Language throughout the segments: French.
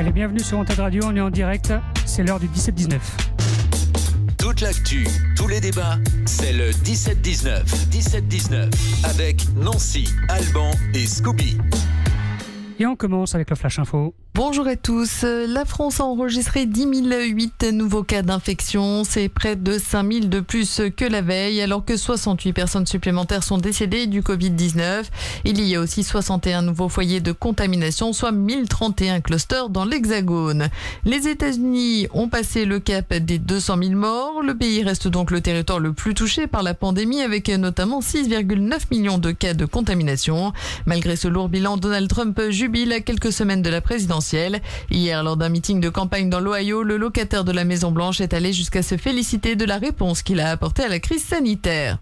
Allez, bienvenue sur Wanted Radio, on est en direct, c'est l'heure du 17-19. Toute l'actu, tous les débats, c'est le 17-19. 17-19 avec Nancy, Alban et Scooby. Et on commence avec le Flash Info. Bonjour à tous. La France a enregistré 10 008 nouveaux cas d'infection. C'est près de 5 000 de plus que la veille, alors que 68 personnes supplémentaires sont décédées du Covid-19. Il y a aussi 61 nouveaux foyers de contamination, soit 1031 clusters dans l'Hexagone. Les États-Unis ont passé le cap des 200 000 morts. Le pays reste donc le territoire le plus touché par la pandémie, avec notamment 6,9 millions de cas de contamination. Malgré ce lourd bilan, Donald Trump jubile à quelques semaines de la présidentielle. Hier, lors d'un meeting de campagne dans l'Ohio, le locataire de la Maison-Blanche est allé jusqu'à se féliciter de la réponse qu'il a apportée à la crise sanitaire.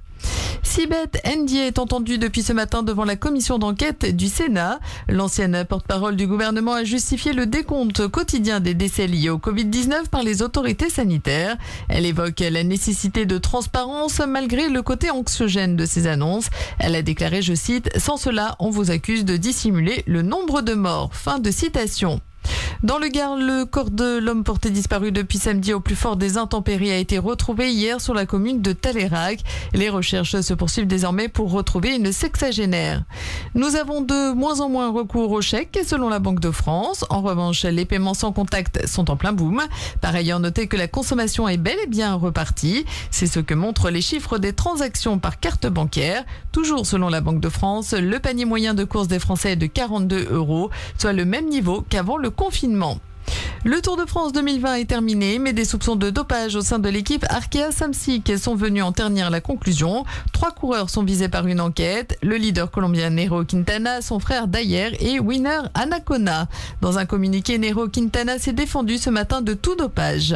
Sibeth Ndiaye est entendue depuis ce matin devant la commission d'enquête du Sénat. L'ancienne porte-parole du gouvernement a justifié le décompte quotidien des décès liés au Covid-19 par les autorités sanitaires. Elle évoque la nécessité de transparence malgré le côté anxiogène de ces annonces. Elle a déclaré, je cite, « Sans cela, on vous accuse de dissimuler le nombre de morts ». Fin de citation. Dans le Gard, le corps de l'homme porté disparu depuis samedi au plus fort des intempéries a été retrouvé hier sur la commune de Talérac. Les recherches se poursuivent désormais pour retrouver une sexagénaire. Nous avons de moins en moins recours aux chèques selon la Banque de France. En revanche, les paiements sans contact sont en plein boom. Par ailleurs, notez que la consommation est bel et bien repartie. C'est ce que montrent les chiffres des transactions par carte bancaire. Toujours selon la Banque de France, le panier moyen de courses des Français est de 42 €, soit le même niveau qu'avant le confinement. Le Tour de France 2020 est terminé, mais des soupçons de dopage au sein de l'équipe Arkea Samsic sont venus en ternir la conclusion. 3 coureurs sont visés par une enquête. Le leader colombien Nairo Quintana, son frère Dayer et Winner Anacona. Dans un communiqué, Nairo Quintana s'est défendu ce matin de tout dopage.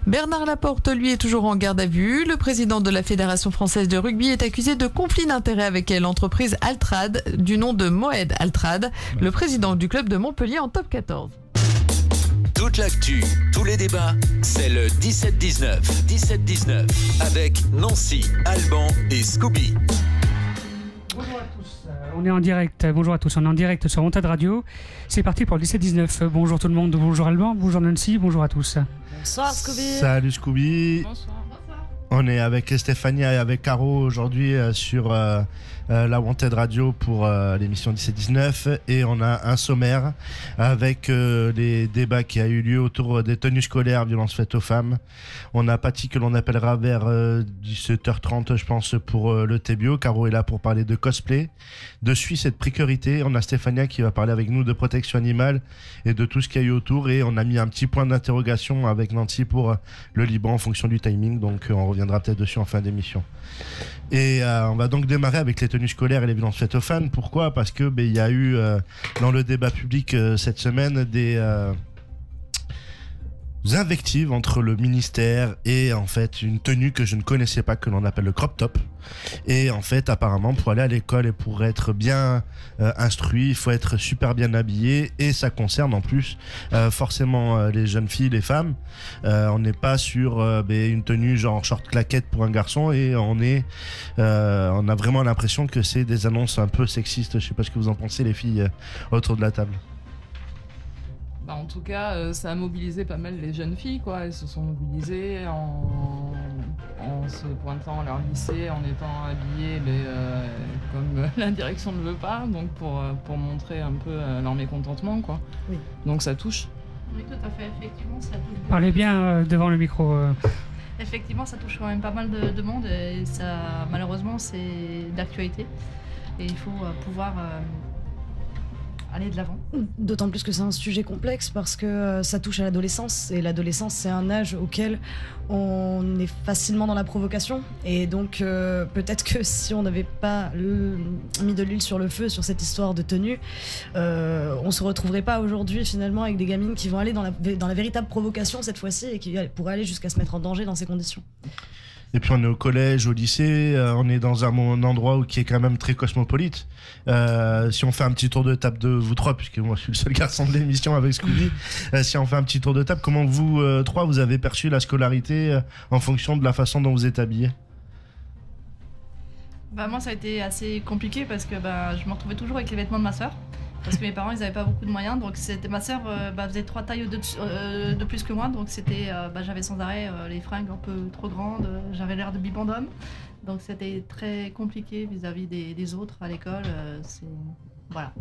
Bernard Laporte, lui, est toujours en garde à vue. Le président de la Fédération française de rugby est accusé de conflit d'intérêts avec l'entreprise Altrad, du nom de Moed Altrad, le président du club de Montpellier en top 14. Toute l'actu, tous les débats, c'est le 17-19. 17-19 avec Nancy, Alban et Scooby. Bonjour à tous, on est en direct. Bonjour à tous, on est en direct sur Wanted Radio. C'est parti pour le 17-19. Bonjour tout le monde, bonjour Alban, bonjour Nancy, bonjour à tous. Bonsoir Scooby. Salut Scooby. Bonsoir. On est avec Stéphania et avec Caro aujourd'hui sur la Wanted Radio pour l'émission 17-19 et on a un sommaire avec les débats qui a eu lieu autour des tenues scolaires, violences faites aux femmes. On a Patty que l'on appellera vers 17h30 je pense pour le TBO. Caro est là pour parler de cosplay, de Suisse et de précarité. On a Stéphania qui va parler avec nous de protection animale et de tout ce qu'il y a eu autour, et on a mis un petit point d'interrogation avec Nancy pour le Liban en fonction du timing, donc on reviendra peut-être dessus en fin d'émission. Et on va donc démarrer avec les tenues scolaires et les violences faites aux femmes. Pourquoi ? Parce que il y a eu dans le débat public cette semaine des invectives entre le ministère et en fait une tenue que je ne connaissais pas, que l'on appelle le crop top. Et en fait apparemment pour aller à l'école et pour être bien instruit, il faut être super bien habillé, et ça concerne en plus forcément les jeunes filles, les femmes. On n'est pas sur une tenue genre short claquette pour un garçon, et on a vraiment l'impression que c'est des annonces un peu sexistes. Je sais pas ce que vous en pensez les filles autour de la table. En tout cas, ça a mobilisé pas mal les jeunes filles, quoi. Elles se sont mobilisées en se pointant à leur lycée, en étant habillées comme la direction ne veut pas, donc pour montrer un peu leur mécontentement, quoi. Oui. Donc ça touche. Oui, tout à fait, effectivement, ça touche. Parlez bien devant le micro. Effectivement, ça touche quand même pas mal de monde, et ça, malheureusement, c'est d'actualité. Et il faut pouvoir aller de l'avant. D'autant plus que c'est un sujet complexe parce que ça touche à l'adolescence, et l'adolescence c'est un âge auquel on est facilement dans la provocation, et donc peut-être que si on n'avait pas mis de l'huile sur le feu sur cette histoire de tenue, on se retrouverait pas aujourd'hui finalement avec des gamines qui vont aller dans la véritable provocation cette fois-ci, et qui pourraient aller jusqu'à se mettre en danger dans ces conditions. Et puis on est au collège, au lycée, on est dans un endroit qui est quand même très cosmopolite. Si on fait un petit tour de table de vous trois, puisque moi je suis le seul garçon de l'émission avec Scooby, si on fait un petit tour de table, comment vous trois vous avez perçu la scolarité en fonction de la façon dont vous êtes habillés ? Moi ça a été assez compliqué parce que je me retrouvais toujours avec les vêtements de ma sœur. Parce que mes parents, ils n'avaient pas beaucoup de moyens. Donc ma sœur faisait 3 tailles de plus que moi. Donc j'avais sans arrêt les fringues un peu trop grandes. J'avais l'air de bibendum. Donc c'était très compliqué vis-à-vis des autres à l'école. Voilà.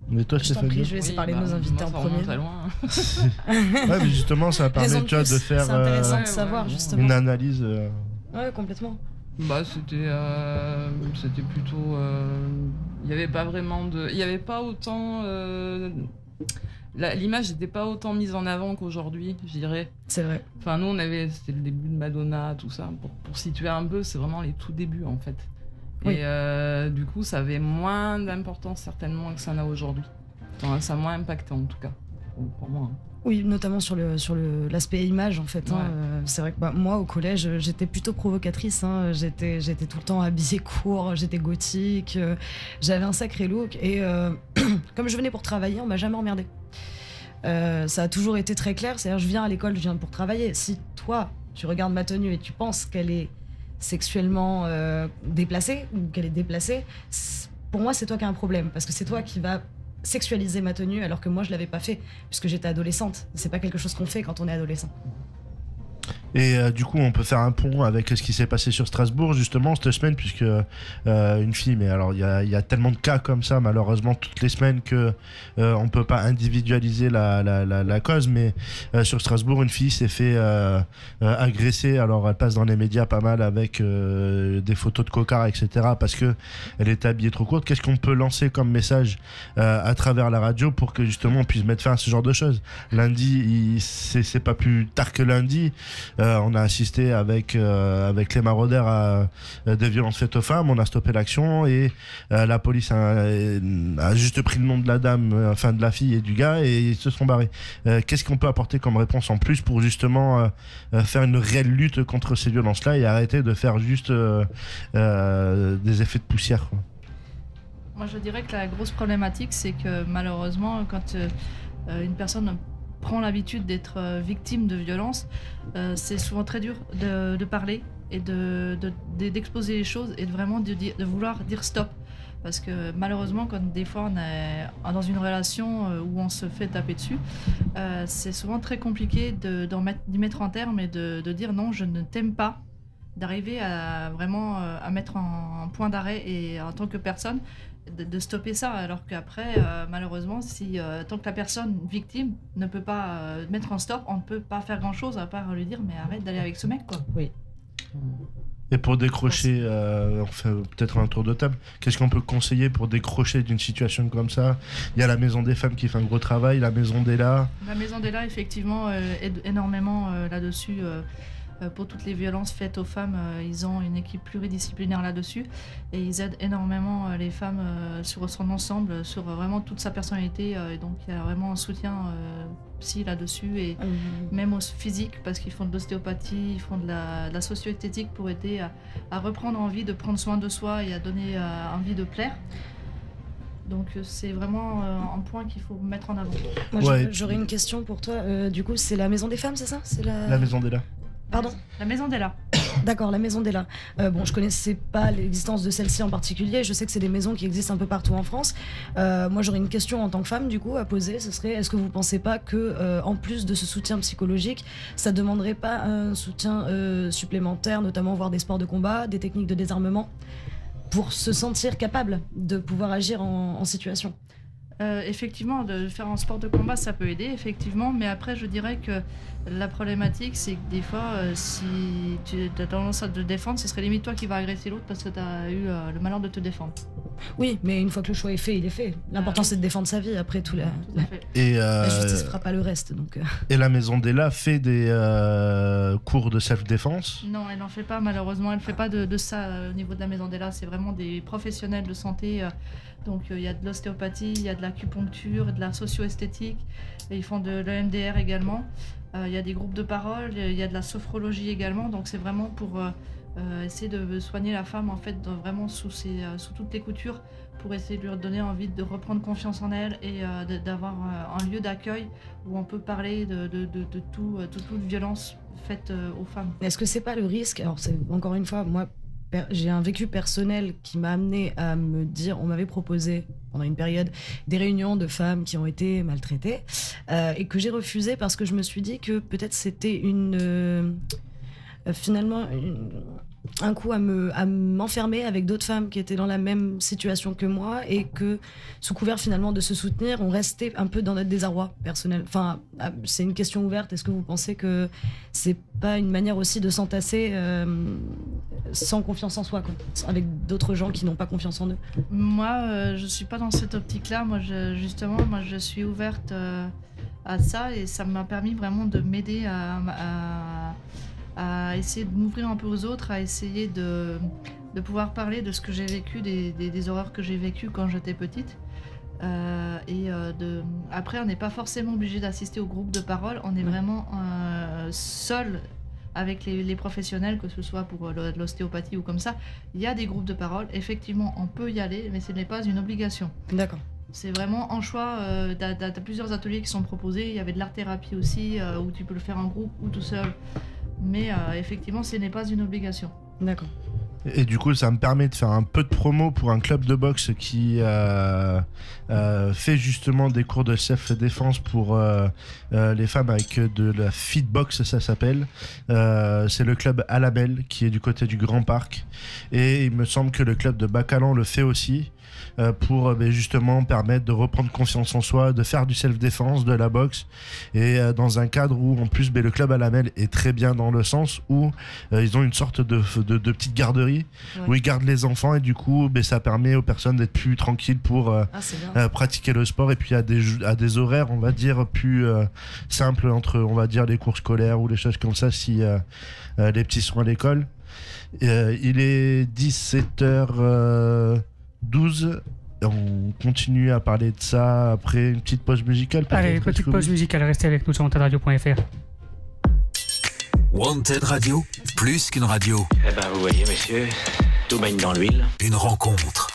Mais toi, Je t'en prie, je vais laisser parler nos invités en premier. Très loin. Ouais, mais justement, ça permet de faire c'est intéressant de savoir, justement. une analyse. Ouais, complètement. C'était plutôt. Il n'y avait pas vraiment de. Il n'y avait pas autant. L'image n'était pas autant mise en avant qu'aujourd'hui, je dirais. C'est vrai. Enfin, nous, c'était le début de Madonna, tout ça. Pour situer un peu, c'est vraiment les tout débuts, en fait. Oui. Et du coup, ça avait moins d'importance, certainement, que ça n'a aujourd'hui. Enfin, ça a moins impacté, en tout cas, pour moi. Oui, notamment sur l'aspect image, en fait. Ouais. C'est vrai que moi, au collège, j'étais plutôt provocatrice. J'étais tout le temps habillée court, j'étais gothique, j'avais un sacré look. Et comme je venais pour travailler, on m'a jamais emmerdée. Ça a toujours été très clair. C'est-à-dire, je viens à l'école, je viens pour travailler. Si toi, tu regardes ma tenue et tu penses qu'elle est sexuellement déplacée ou qu'elle est déplacée, pour moi, c'est toi qui as un problème. Parce que c'est toi qui vas sexualiser ma tenue alors que moi je l'avais pas fait puisque j'étais adolescente. C'est pas quelque chose qu'on fait quand on est adolescent. Et du coup, on peut faire un pont avec ce qui s'est passé sur Strasbourg, justement, cette semaine, puisque une fille, mais alors il y a tellement de cas comme ça, malheureusement, toutes les semaines, que on peut pas individualiser la cause, mais sur Strasbourg, une fille s'est fait agresser. Alors, elle passe dans les médias pas mal avec des photos de cocards, etc., parce que elle était habillée trop courte. Qu'est-ce qu'on peut lancer comme message à travers la radio pour que, justement, on puisse mettre fin à ce genre de choses? Lundi, c'est pas plus tard que lundi. On a assisté avec les maraudeurs à des violences faites aux femmes. On a stoppé l'action et la police a juste pris le nom de la dame, enfin de la fille et du gars, et ils se sont barrés. Qu'est-ce qu'on peut apporter comme réponse en plus pour justement faire une réelle lutte contre ces violences-là et arrêter de faire juste des effets de poussière, quoi? Moi, je dirais que la grosse problématique, c'est que malheureusement, quand une personne prend l'habitude d'être victime de violences, c'est souvent très dur de parler et d'exposer les choses et de vouloir dire stop. Parce que malheureusement, quand des fois on est dans une relation où on se fait taper dessus, c'est souvent très compliqué d'y mettre un terme et de dire non, je ne t'aime pas, d'arriver à vraiment à mettre un point d'arrêt et en tant que personne, de stopper ça, alors qu'après, malheureusement, tant que la personne victime ne peut pas mettre un stop, on ne peut pas faire grand-chose à part lui dire mais arrête d'aller avec ce mec, quoi. Oui. Et pour décrocher, on fait peut-être un tour de table. Qu'est-ce qu'on peut conseiller pour décrocher d'une situation comme ça? Il y a la Maison des Femmes qui fait un gros travail, la Maison d'Ella. La Maison d'Ella, effectivement, aide énormément là-dessus. Pour toutes les violences faites aux femmes, ils ont une équipe pluridisciplinaire là-dessus et ils aident énormément les femmes sur son ensemble, sur vraiment toute sa personnalité. Et donc il y a vraiment un soutien psy là-dessus et même au physique, parce qu'ils font de l'ostéopathie, ils font de la socio-esthétique pour aider à reprendre envie de prendre soin de soi et à donner envie de plaire. Donc c'est vraiment un point qu'il faut mettre en avant. Moi, j'aurais une question pour toi. Du coup, c'est la Maison des Femmes, c'est ça? C'est la Maison d'Ella. Pardon? La Maison d'Ella. D'accord, la Maison d'Ella. Bon, je connaissais pas l'existence de celle-ci en particulier. Je sais que c'est des maisons qui existent un peu partout en France. Moi, j'aurais une question en tant que femme, du coup, à poser. Ce serait, est-ce que vous pensez pas que, en plus de ce soutien psychologique, ça demanderait pas un soutien supplémentaire, notamment voir des sports de combat, des techniques de désarmement, pour se sentir capable de pouvoir agir en situation? Effectivement, de faire un sport de combat, ça peut aider, effectivement, mais après, je dirais que la problématique, c'est que des fois, si tu as tendance à te défendre, ce serait limite toi qui vas agresser l'autre parce que tu as eu le malheur de te défendre. Oui, mais une fois que le choix est fait, il est fait. L'important, c'est de défendre sa vie. Après, Tout à fait. Et la justice fera pas le reste. Donc, Et la Maison d'Ella fait des cours de self-défense? Non, elle n'en fait pas, malheureusement. Elle ne fait pas de ça au niveau de la Maison d'Ella. C'est vraiment des professionnels de santé. Donc, il y a de l'ostéopathie, il y a de l'acupuncture, de la socio-esthétique. Et ils font de l'EMDR également. Il y a des groupes de parole, il y a de la sophrologie également. Donc, c'est vraiment pour essayer de soigner la femme, en fait, vraiment sous toutes les coutures, pour essayer de lui donner envie de reprendre confiance en elle et d'avoir un lieu d'accueil où on peut parler de toute violence faite aux femmes. Est-ce que c'est pas le risque? Alors, c'est encore une fois, moi, j'ai un vécu personnel qui m'a amené à me dire, on m'avait proposé pendant une période des réunions de femmes qui ont été maltraitées et que j'ai refusé parce que je me suis dit que peut-être c'était finalement un coup à m'enfermer avec d'autres femmes qui étaient dans la même situation que moi et que sous couvert finalement de se soutenir, on restait un peu dans notre désarroi personnel. Enfin, c'est une question ouverte. Est-ce que vous pensez que c'est pas une manière aussi de s'entasser sans confiance en soi, quoi, avec d'autres gens qui n'ont pas confiance en eux? Moi, je suis pas dans cette optique-là. Moi, je suis ouverte à ça et ça m'a permis vraiment de m'aider à essayer de m'ouvrir un peu aux autres, à essayer de pouvoir parler de ce que j'ai vécu, des horreurs que j'ai vécues quand j'étais petite. Après, on n'est pas forcément obligé d'assister au groupe de parole, on est vraiment seul avec les professionnels, que ce soit pour l'ostéopathie ou comme ça. Il y a des groupes de parole, effectivement, on peut y aller, mais ce n'est pas une obligation. D'accord. C'est vraiment un choix. T'as plusieurs ateliers qui sont proposés. Il y avait de l'art-thérapie aussi, où tu peux le faire en groupe ou tout seul. Mais effectivement, ce n'est pas une obligation. D'accord. Et du coup, ça me permet de faire un peu de promo pour un club de boxe qui fait justement des cours de self-défense pour les femmes avec de la fitbox, ça s'appelle. C'est le club à la Belle qui est du côté du Grand Parc. Et il me semble que le club de Bacalan le fait aussi. Pour justement permettre de reprendre confiance en soi, de faire du self-défense, de la boxe, et dans un cadre où en plus le club à la Melle est très bien dans le sens où ils ont une sorte de petite garderie où ils gardent les enfants et du coup ça permet aux personnes d'être plus tranquilles pour pratiquer le sport et puis à des horaires on va dire plus simples entre on va dire les cours scolaires ou les choses comme ça si les petits sont à l'école. Il est 17h12. On continue à parler de ça après une petite pause musicale. Allez, petite pause musicale, restez avec nous sur wantedradio.fr. Wanted Radio, plus qu'une radio. Eh ben vous voyez messieurs, tout baigne dans l'huile. Une rencontre.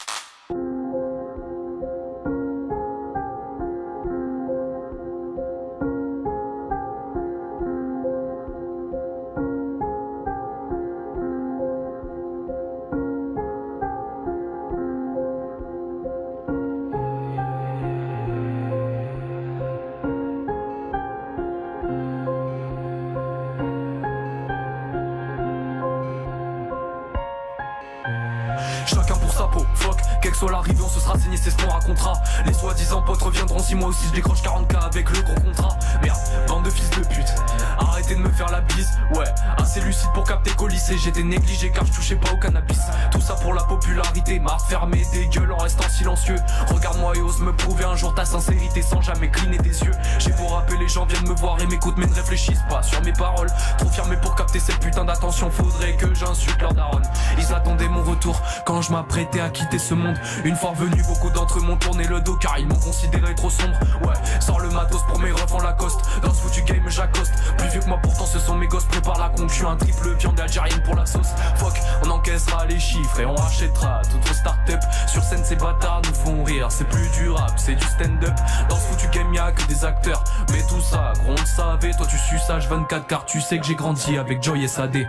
Chacun pour sa peau, fuck, quelle que soit l'arrivée, on se sera signé, c'est ce qu'on racontera. Les soi-disant potes reviendront si moi aussi je décroche 40K avec le gros contrat. Merde, bande de fils de pute, arrêtez de me faire la bise. Ouais, assez lucide pour capter qu'au lycée j'étais négligé car je touchais pas au cannabis. Tout ça pour la popularité, marre de fermer des gueules en restant silencieux. Regarde-moi et ose me prouver un jour ta sincérité sans jamais cligner des yeux. J'ai beau rappeler, les gens viennent me voir et m'écoutent mais ne réfléchissent pas sur mes paroles. Trop fermé pour capter cette putain d'attention, faudrait que j'insulte leur daronne. Ils attendaient mon retour quand je m'apprêtais à quitter ce monde. Une fois revenu, beaucoup d'entre eux m'ont tourné le dos car ils m'ont considéré trop sombre. Ouais, sors le matos pour mes refs en Lacoste. Dans ce foutu game j'accoste. Plus vieux que moi pourtant ce sont mes gosses. Prépare la concu, un triple viande algérienne pour la sauce. Fuck, on encaissera les chiffres et on rachètera toute vos start-up. Sur scène ces bâtards nous font rire. C'est plus du rap, c'est du stand-up. Dans ce foutu game y'a que des acteurs. Mais tout ça, gros on le savait. Toi tu suces H24 car tu sais que j'ai grandi avec Joy et Sadé.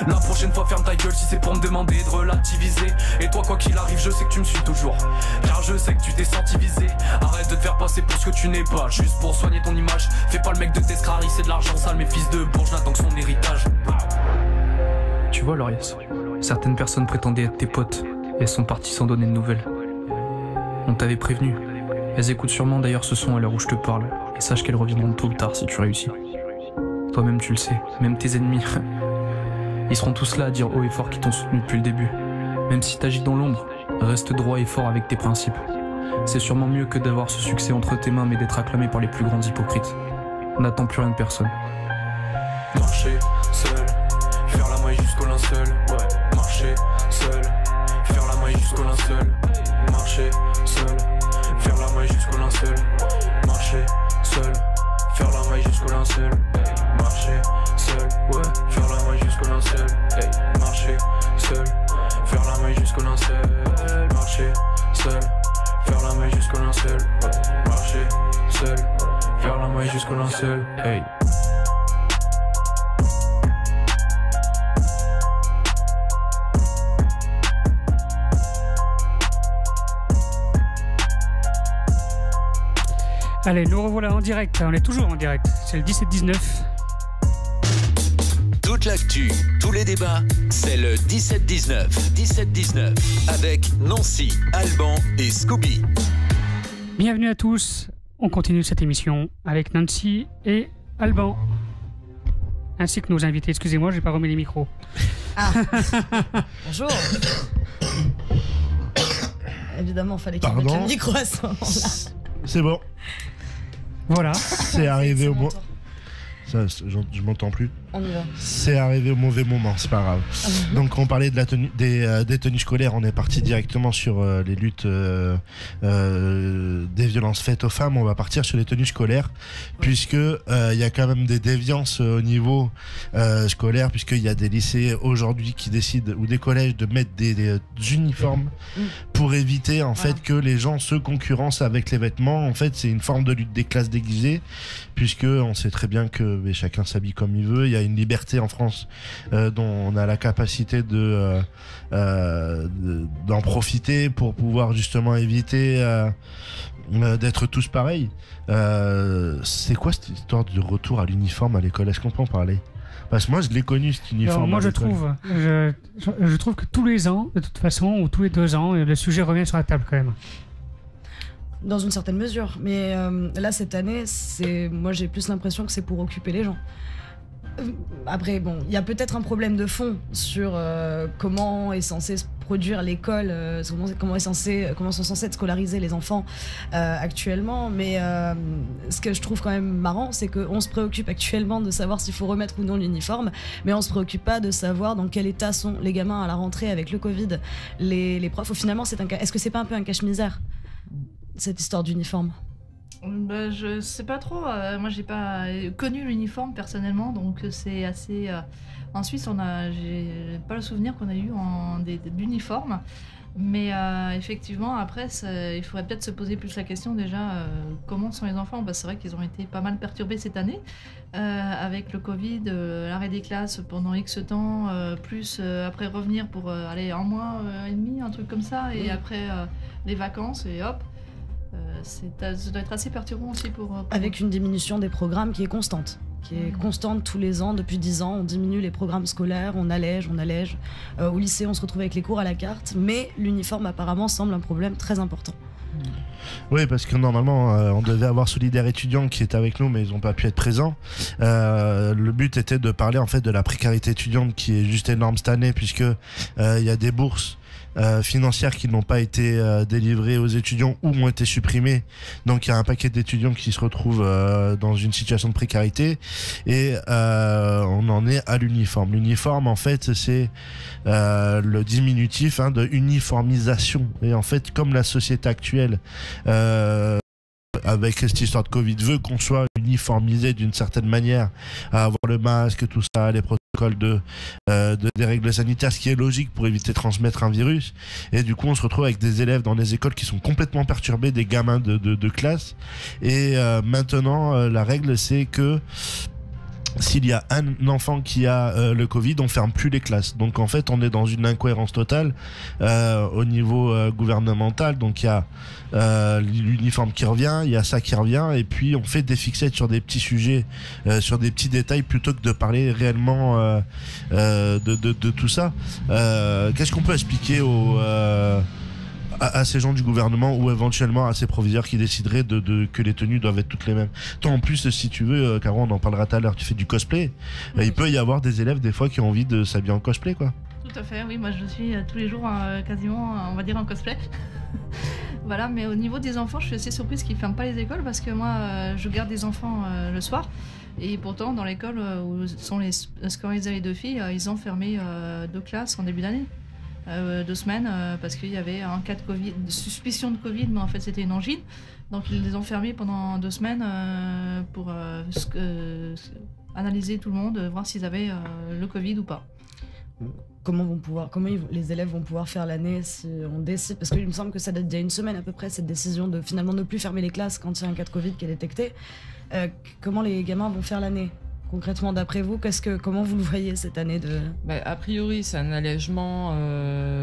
La prochaine fois ferme ta gueule si c'est pour me demander de relativiser. Et toi quoi qu'il arrive je sais que tu me suis toujours, car je sais que tu t'es senti visé. Arrête de te faire passer pour ce que tu n'es pas, juste pour soigner ton image. Fais pas le mec de Tescrari, c'est de l'argent sale. Mes fils de bourge n'attendent que son héritage. Tu vois Laurias, certaines personnes prétendaient être tes potes et elles sont parties sans donner de nouvelles. On t'avait prévenu. Elles écoutent sûrement d'ailleurs ce son à l'heure où je te parle. Et sache qu'elles reviendront tôt ou tard si tu réussis. Toi-même tu le sais, même tes ennemis ils seront tous là à dire haut et fort qu'ils t'ont soutenu depuis le début. Même si t'agis dans l'ombre, reste droit et fort avec tes principes. C'est sûrement mieux que d'avoir ce succès entre tes mains mais d'être acclamé par les plus grands hypocrites. On n'attend plus rien de personne. Marcher seul, faire la maille jusqu'au linceul. Ouais, marcher seul, faire la maille jusqu'au linceul. Marcher seul, faire la maille jusqu'au linceul. Marcher seul, faire la maille jusqu'au linceul. Marcher seul, ouais, faire la maille jusqu'au linceul. Hey, marcher seul, faire la maille jusqu'au linceul. Marcher seul, faire la maille jusqu'au linceul. Ouais, marcher seul, faire la maille jusqu'au linceul. Hey. Allez, nous revoilà en direct, on est toujours en direct, c'est le 17-19. Toute l'actu, tous les débats, c'est le 17-19. 17-19 avec Nancy, Alban et Scooby. Bienvenue à tous, on continue cette émission avec Nancy et Alban. Ainsi que nos invités, excusez-moi, j'ai pas remis les micros. Ah. Bonjour. Évidemment, fallait qu'il mette le micro à ce moment-là. C'est bon. Voilà. C'est arrivé au moment. Je m'entends plus. On y va. C'est arrivé au mauvais moment, c'est pas grave. Donc on parlait de la tenue, des tenues scolaires, on est parti directement sur les luttes des violences faites aux femmes. On va partir sur les tenues scolaires, puisque il y a quand même des déviances au niveau scolaire, puisqu'il y a des lycées aujourd'hui qui décident, ou des collèges, de mettre des uniformes pour éviter en fait que les gens se concurrencent avec les vêtements. En fait, c'est une forme de lutte des classes déguisées, puisque on sait très bien que chacun s'habille comme il veut. Il y a une liberté en France dont on a la capacité d'en profiter pour pouvoir justement éviter d'être tous pareils. C'est quoi cette histoire de retour à l'uniforme à l'école? Est-ce qu'on peut en parler? Parce que moi je l'ai connu cet uniforme. Alors, moi je trouve que tous les ans, de toute façon, ou tous les 2 ans, le sujet revient sur la table quand même. Dans une certaine mesure, mais là cette année, moi j'ai plus l'impression que c'est pour occuper les gens. Après, bon, il y a peut-être un problème de fond sur comment est censé se produire l'école, comment sont censés être scolarisés les enfants actuellement. Mais ce que je trouve quand même marrant, c'est qu'on se préoccupe actuellement de savoir s'il faut remettre ou non l'uniforme, mais on se préoccupe pas de savoir dans quel état sont les gamins à la rentrée avec le Covid, les profs. Finalement, est-ce que c'est pas un peu un cache-misère, cette histoire d'uniforme? Je sais pas trop. Moi, j'ai pas connu l'uniforme personnellement, donc c'est assez. En Suisse, j'ai pas le souvenir qu'on a eu d'uniforme, mais effectivement, après, il faudrait peut-être se poser plus la question déjà. Comment sont les enfants? C'est vrai qu'ils ont été pas mal perturbés cette année avec le Covid, l'arrêt des classes pendant X temps, plus après revenir pour aller 1 mois et demi, un truc comme ça, et après les vacances et hop. Ça doit être assez perturbant aussi pour avec une diminution des programmes qui est constante. Tous les ans, depuis 10 ans, on diminue les programmes scolaires, on allège. Au lycée, on se retrouve avec les cours à la carte, mais l'uniforme apparemment semble un problème très important. Oui, parce que normalement, on devait avoir Solidaire étudiant qui est avec nous, mais ils n'ont pas pu être présents. Le but était de parler en fait de la précarité étudiante qui est juste énorme cette année, puisque il y a des bourses financières qui n'ont pas été délivrées aux étudiants ou ont été supprimées. Donc il y a un paquet d'étudiants qui se retrouvent dans une situation de précarité, et on en est à l'uniforme. L'uniforme, en fait, c'est le diminutif de uniformisation. Et en fait, comme la société actuelle avec cette histoire de Covid veut qu'on soit uniformisé d'une certaine manière, à avoir le masque, tout ça, les protocoles des règles sanitaires, ce qui est logique pour éviter de transmettre un virus. Et du coup, on se retrouve avec des élèves dans les écoles qui sont complètement perturbés, des gamins de classe. Et maintenant, la règle, c'est que s'il y a un enfant qui a le Covid, on ferme plus les classes. Donc en fait, on est dans une incohérence totale au niveau gouvernemental. Donc il y a l'uniforme qui revient, il y a ça qui revient, et puis on fait des fixettes sur des petits sujets, sur des petits détails, plutôt que de parler réellement de tout ça. Qu'est-ce qu'on peut expliquer à ces gens du gouvernement, ou éventuellement à ces proviseurs qui décideraient que les tenues doivent être toutes les mêmes? Toi, en plus, si tu veux, Caro, on en parlera tout à l'heure, tu fais du cosplay. Il peut y avoir des élèves des fois qui ont envie de s'habiller en cosplay, quoi. Tout à fait, oui, moi je suis tous les jours quasiment, on va dire, en cosplay. Voilà, mais au niveau des enfants, je suis assez surprise qu'ils ne ferment pas les écoles, parce que moi je garde des enfants le soir, et pourtant dans l'école où sont les scolarisés de filles, ils ont fermé 2 classes en début d'année. 2 semaines parce qu'il y avait un cas de Covid, de suspicion de Covid, mais en fait c'était une angine. Donc ils les ont fermés pendant 2 semaines pour analyser tout le monde, voir s'ils avaient le Covid ou pas. Comment les élèves vont pouvoir faire l'année si on décide, parce qu'il me semble que ça date d'il y a 1 semaine à peu près, cette décision de finalement ne plus fermer les classes quand il y a un cas de Covid qui est détecté. Comment les gamins vont faire l'année ? Concrètement, d'après vous, comment vous le voyez cette année A priori, c'est un allègement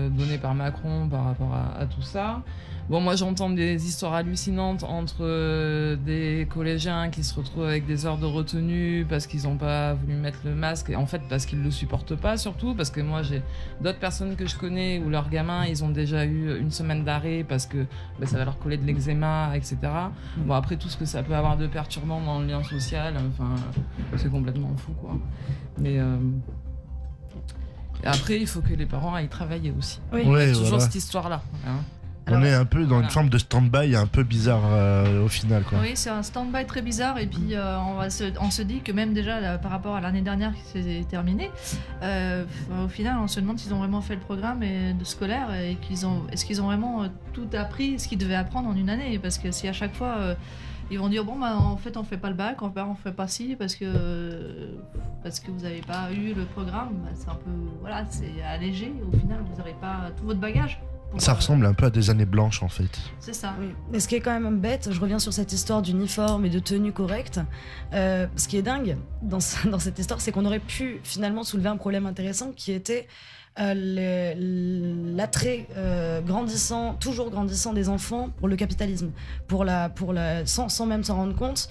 donné par Macron par rapport à tout ça. Bon, moi j'entends des histoires hallucinantes entre des collégiens qui se retrouvent avec des heures de retenue parce qu'ils n'ont pas voulu mettre le masque, et en fait parce qu'ils le supportent pas, surtout parce que moi j'ai d'autres personnes que je connais où leurs gamins ils ont déjà eu une semaine d'arrêt parce que ça va leur coller de l'eczéma, etc. Bon, après tout ce que ça peut avoir de perturbant dans le lien social, enfin c'est complètement fou quoi. Mais après il faut que les parents aillent travailler aussi. Oui. Il y a Ouais, toujours voilà. cette histoire là. On est un peu dans Voilà. une forme de stand-by un peu bizarre au final, quoi. Oui, c'est un stand-by très bizarre et puis on se dit que même déjà là, par rapport à l'année dernière qui s'est terminée, au final on se demande s'ils ont vraiment fait le programme de scolaire et est-ce qu'ils ont vraiment tout appris ce qu'ils devaient apprendre en une année, parce que si à chaque fois ils vont dire bon bah en fait on fait pas le bac, on fait pas ci parce que vous avez pas eu le programme, bah, c'est un peu voilà, c'est allégé, au final vous n'aurez pas tout votre bagage. Ça ressemble un peu à des années blanches en fait. C'est ça. Oui. Mais ce qui est quand même bête, je reviens sur cette histoire d'uniforme et de tenue correcte. Ce qui est dingue dans cette histoire, c'est qu'on aurait pu finalement soulever un problème intéressant qui était l'attrait toujours grandissant des enfants pour le capitalisme, sans même s'en rendre compte,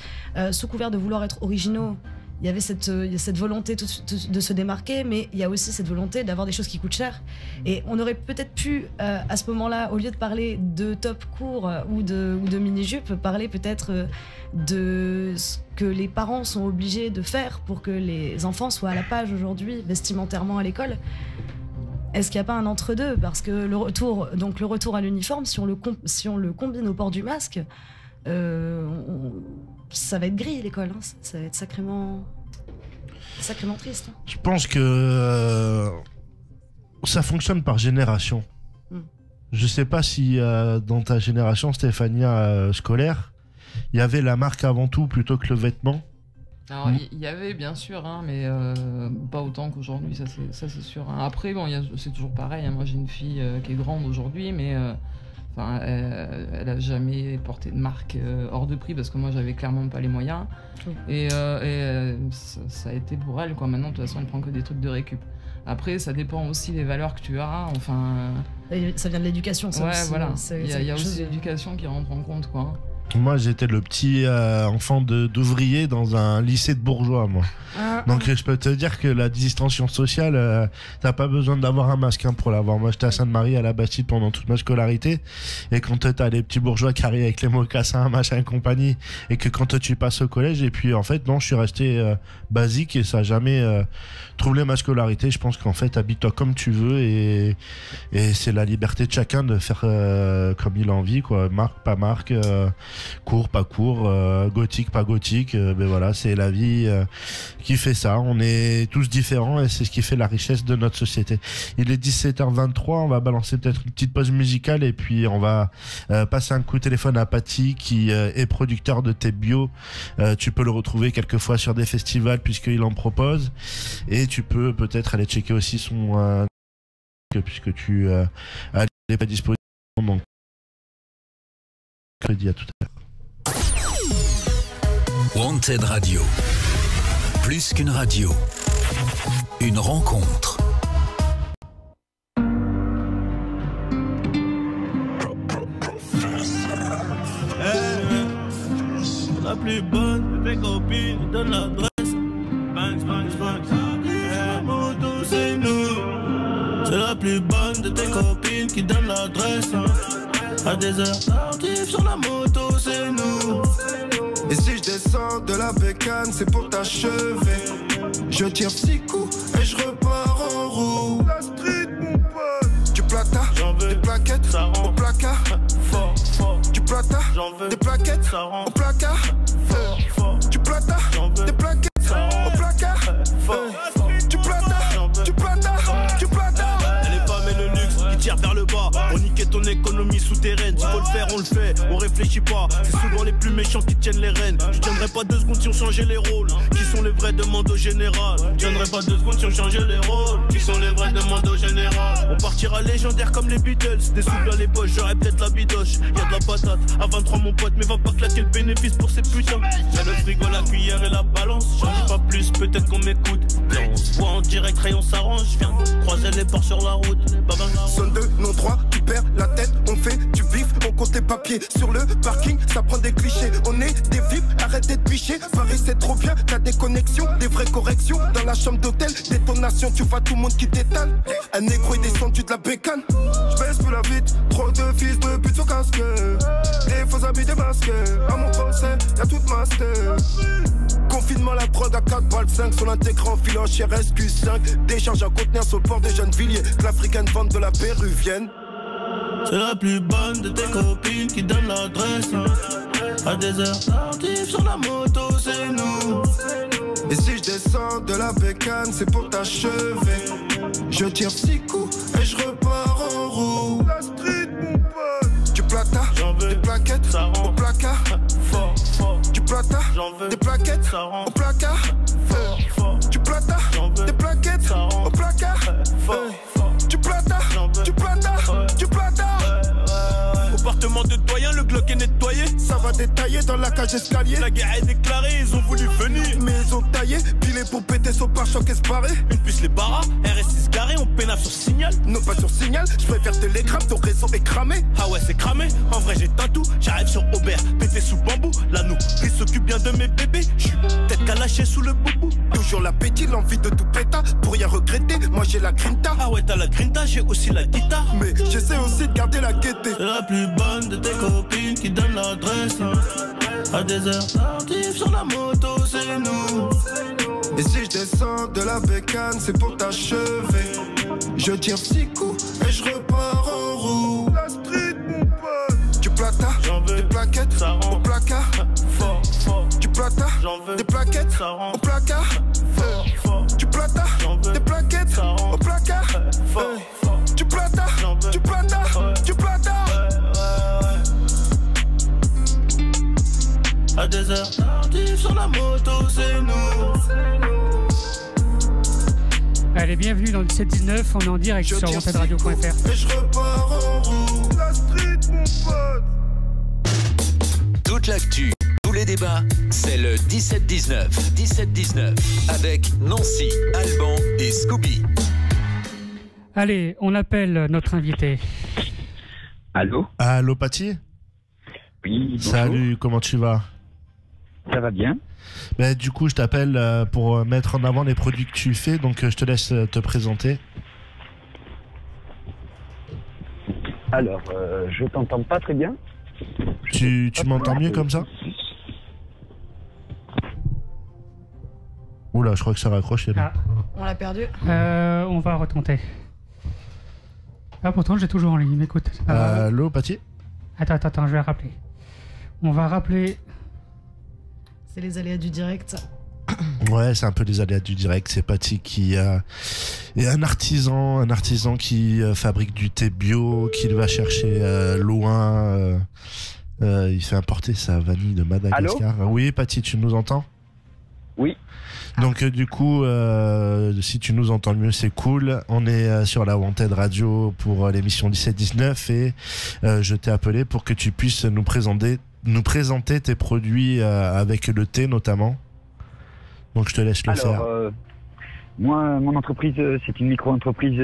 sous couvert de vouloir être originaux. Il y avait cette volonté de se démarquer, mais il y a aussi cette volonté d'avoir des choses qui coûtent cher. Et on aurait peut-être pu, à ce moment-là, au lieu de parler de top court ou de mini-jupe, parler peut-être de ce que les parents sont obligés de faire pour que les enfants soient à la page aujourd'hui, vestimentairement à l'école. Est-ce qu'il n'y a pas un entre-deux ? Parce que le retour à l'uniforme, si on le combine au port du masque, ça va être gris l'école, hein. Ça va être sacrément triste. Je pense que ça fonctionne par génération. Je sais pas si dans ta génération, Stéphania, scolaire, il y avait la marque avant tout plutôt que le vêtement. Alors il y avait bien sûr, hein, mais pas autant qu'aujourd'hui, ça c'est sûr. Hein. Après bon, c'est toujours pareil. Hein. Moi j'ai une fille qui est grande aujourd'hui, mais elle a jamais porté de marque hors de prix parce que moi j'avais clairement pas les moyens. Et ça a été pour elle quoi. Maintenant de toute façon elle prend que des trucs de récup. Après ça dépend aussi des valeurs que tu as. Enfin. Et ça vient de l'éducation, ça ouais, aussi. Voilà. Il y a aussi l'éducation qui rentre en compte quoi. Moi, j'étais le petit enfant d'ouvrier dans un lycée de bourgeois, moi. Donc, je peux te dire que la distanciation sociale, t'as pas besoin d'avoir un masque pour l'avoir. Moi, j'étais à Sainte-Marie, à la Bastide, pendant toute ma scolarité. Et quand t'as les petits bourgeois qui arrivent avec les mocassins, machin et compagnie, et que quand tu passes au collège, et puis en fait, non, je suis resté basique et ça a jamais troublé ma scolarité. Je pense qu'en fait, habille-toi comme tu veux et c'est la liberté de chacun de faire comme il a envie, quoi. Marque, pas marque. Court, pas court, gothique, pas gothique, ben voilà, c'est la vie qui fait ça. On est tous différents et c'est ce qui fait la richesse de notre société. Il est 17h23, on va balancer peut-être une petite pause musicale et puis on va passer un coup de téléphone à Paty qui est producteur de thé bio. Tu peux le retrouver quelquefois sur des festivals puisqu'il en propose et tu peux peut-être aller checker aussi son puisque tu as pas disposition. Donc je dis à tout à l'heure. Wanted Radio. Plus qu'une radio. Une rencontre. La plus bonne de tes copines, donne l'adresse. Banks, banks, banks. La moto, c'est nous. C'est la plus bonne de tes copines qui donne l'adresse. À des heures tardives sur la moto, c'est nous. Et si je descends de la bécane, c'est pour t'achever. Je tire 6 coups et je repars en roue. La street, mon pote. Du plata, des plaquettes au placard. Fort, fort. Du plata, des plaquettes au placard. Fort, fort. Du plata, des plaquettes au placard. Du plata, du plata, du plata. Elle est pas mais le luxe qui tire vers le bas. On niquait ton économie souterraine. S'il faut le faire, on le fait. On réfléchit pas. C'est souvent les plus méchants qui tiennent les rênes. Je tiendrai pas 2 secondes si on changeait les rôles. Qui sont les vrais demandes au général. Je tiendrai pas 2 secondes si on changeait les rôles. Qui sont les vrais demandes au général. On partira légendaire comme les Beatles. Des sous dans les poches, j'aurais peut-être la bidoche. Y'a de la patate. À 23 mon pote, mais va pas claquer le bénéfice pour ces putains. Y'a le frigo, la cuillère et la balance. J'en dis pas plus, peut-être qu'on m'écoute. On se voit en direct, rayon s'arrange. J'viens croiser les ports sur la route. Zone 2, non 3, tu perds la tête, on fait du bif, on compte les papiers. Sur le parking, ça prend des clichés. On est des vifs, arrêtez de picher. Paris c'est trop bien, t'as des connexions, des vraies corrections. Dans la chambre d'hôtel, détonation, tu vois tout le monde qui t'étale. Un négro est descendu de la bécane. J'baisse plus la vite, trop de fils de pute sur casque. Des faux habits démasqués, à mon procès, y'a toute masquée. Confinement, la drogue à 4 balles 5 sur l'intégrant filant chez RSQ5. Décharge à contenir sur le port des jeunes villiers. Que l'africaine vente de la péruvienne. C'est la plus bonne de tes copines qui donne l'adresse. À des heures tardives sur la moto, c'est nous. Et si je descends de la bécane, c'est pour t'achever. Je tire 6 coups et je repars en roue. La street, mon pote. Du plata, des plaquettes au placard. Fort, fort. Du plata, des plaquettes au placard. Du plata, des plaquettes au placard. Du plata, du plata, du plata. Comportement de doyen, le Glock est nettoyé. Ça va détailler dans la cage escalier. La guerre est déclarée, ils ont voulu venir. Mais ils ont taillé, pilé pour péter son pare-choc esparé. Une puce les barras, RS6 garé, on pénave sur signal. Non pas sur signal, je préfère te les grammes, ton réseau est cramé. Ah ouais c'est cramé, en vrai j'ai tatou. J'arrive sur Aubert, pété sous bambou. La nourrice s'occupe bien de mes bébés. J'suis tête calaché sous le boubou. Toujours l'appétit, l'envie de tout péta. Pour rien regretter, moi j'ai la grinta. Ah ouais t'as la grinta, j'ai aussi la guitare. Mais j'essaie aussi de garder la gaieté. C'est la plus bonne de tes copines qui donne l'adresse. À des heures tardives sur la moto, c'est nous. Et si je descends de la bécane, c'est pour t'achever. Je tire 6 coups et je repars en roue. La street, mon pote. Du plata, des plaquettes au placard. Fort, fort. Du plata, des plaquettes au placard. Fort, fort. Du plata, des plaquettes au placard. Fort, fort. Du plata, du plata, du plata. À des heures tardives sur la moto, c'est nous. Allez, bienvenue dans le 17-19, on est en direct sur wantedradio.fr. Et je repars en roue. La street, mon pote. Toute l'actu, tous les débats, c'est le 17-19. 17-19 avec Nancy, Alban et Scooby. Allez, on appelle notre invité. Allô? Allô, Paty? Oui, bonjour. Salut, comment tu vas? Ça va bien. Ben, du coup, je t'appelle pour mettre en avant les produits que tu fais, donc je te laisse te présenter. Alors, je t'entends pas très bien. Tu m'entends mieux comme ça? Oula, je crois que ça raccroche. Ah. On l'a perdu. On va retenter. Ah, pourtant, j'ai toujours en ligne, mais écoute. Allô, Paty? Attends, je vais rappeler. On va rappeler. C'est les aléas du direct. Ouais, c'est un peu les aléas du direct. C'est Paty qui est un artisan qui fabrique du thé bio, qu'il va chercher loin. Il fait importer sa vanille de Madagascar. Allô? Oui, Paty, tu nous entends? Oui. Donc du coup, si tu nous entends mieux, c'est cool. On est sur la Wanted Radio pour l'émission 17-19 et je t'ai appelé pour que tu puisses nous présenter tes produits avec le thé notamment. Donc je te laisse le faire. Moi, mon entreprise, c'est une micro-entreprise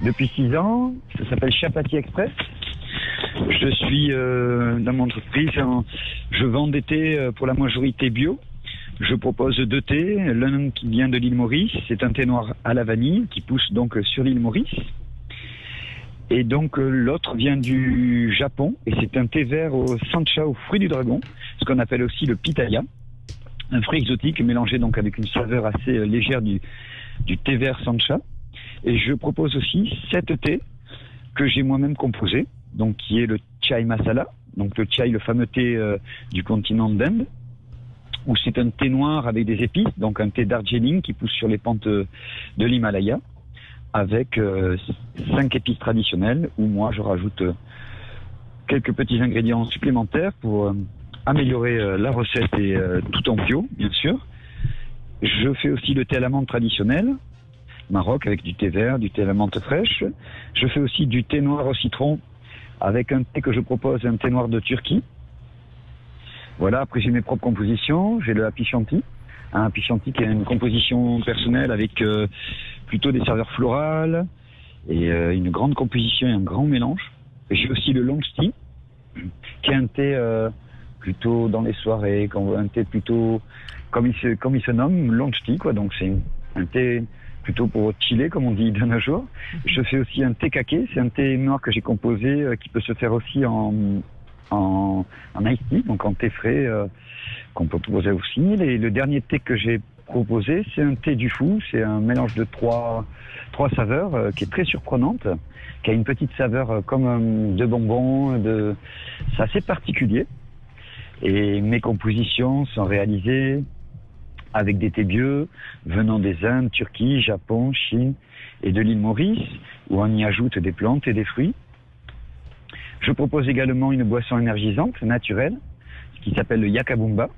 depuis 6 ans. Ça s'appelle Chapati Express. Je suis dans mon entreprise, je vends des thés pour la majorité bio. Je propose 2 thés, l'un qui vient de l'île Maurice, c'est un thé noir à la vanille qui pousse donc sur l'île Maurice. Et donc l'autre vient du Japon et c'est un thé vert au sancha, au fruit du dragon, ce qu'on appelle aussi le pitaya, un fruit exotique mélangé donc avec une saveur assez légère du thé vert sancha. Et je propose aussi 7 thés que j'ai moi-même composés, donc qui est le chai masala, donc le chai, le fameux thé du continent d'Inde, où c'est un thé noir avec des épices, donc un thé Darjeeling qui pousse sur les pentes de l'Himalaya, avec 5 épices traditionnelles, où moi je rajoute quelques petits ingrédients supplémentaires pour améliorer la recette et tout en bio, bien sûr. Je fais aussi le thé à la menthe traditionnel, Maroc, avec du thé vert, du thé à la menthe fraîche. Je fais aussi du thé noir au citron, avec un thé que je propose, un thé noir de Turquie. Voilà, après j'ai mes propres compositions, j'ai le Happy Shanti. Un Happy Shanti qui est une composition personnelle avec plutôt des saveurs florales et une grande composition et un grand mélange. J'ai aussi le long tea, qui est un thé plutôt dans les soirées, un thé plutôt comme il se nomme, long tea, quoi. Donc c'est un thé plutôt pour chiller, comme on dit de nos jours. Je fais aussi un thé kaké, c'est un thé noir que j'ai composé, qui peut se faire aussi en iced tea, donc en thé frais, qu'on peut proposer aussi. Le dernier thé que j'ai proposé, c'est un thé du fou, c'est un mélange de trois saveurs qui est très surprenante, qui a une petite saveur comme de bonbons, c'est assez particulier. Et mes compositions sont réalisées avec des thés bio venant des Indes, Turquie, Japon, Chine et de l'île Maurice, où on y ajoute des plantes et des fruits. Je propose également une boisson énergisante, naturelle, qui s'appelle le Yakabumba,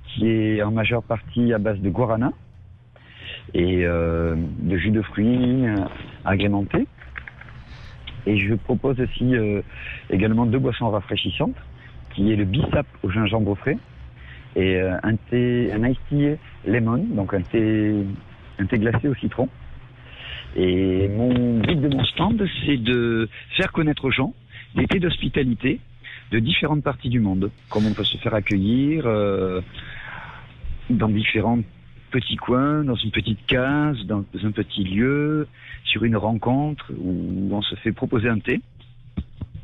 qui est en majeure partie à base de guarana et de jus de fruits agrémentés. Et je propose aussi également 2 boissons rafraîchissantes, qui est le bissap au gingembre frais et un iced tea lemon, donc un thé glacé au citron. Et mon but de mon stand, c'est de faire connaître aux gens des thés d'hospitalité de différentes parties du monde, comme on peut se faire accueillir dans différents petits coins, dans une petite case, dans un petit lieu, sur une rencontre où on se fait proposer un thé.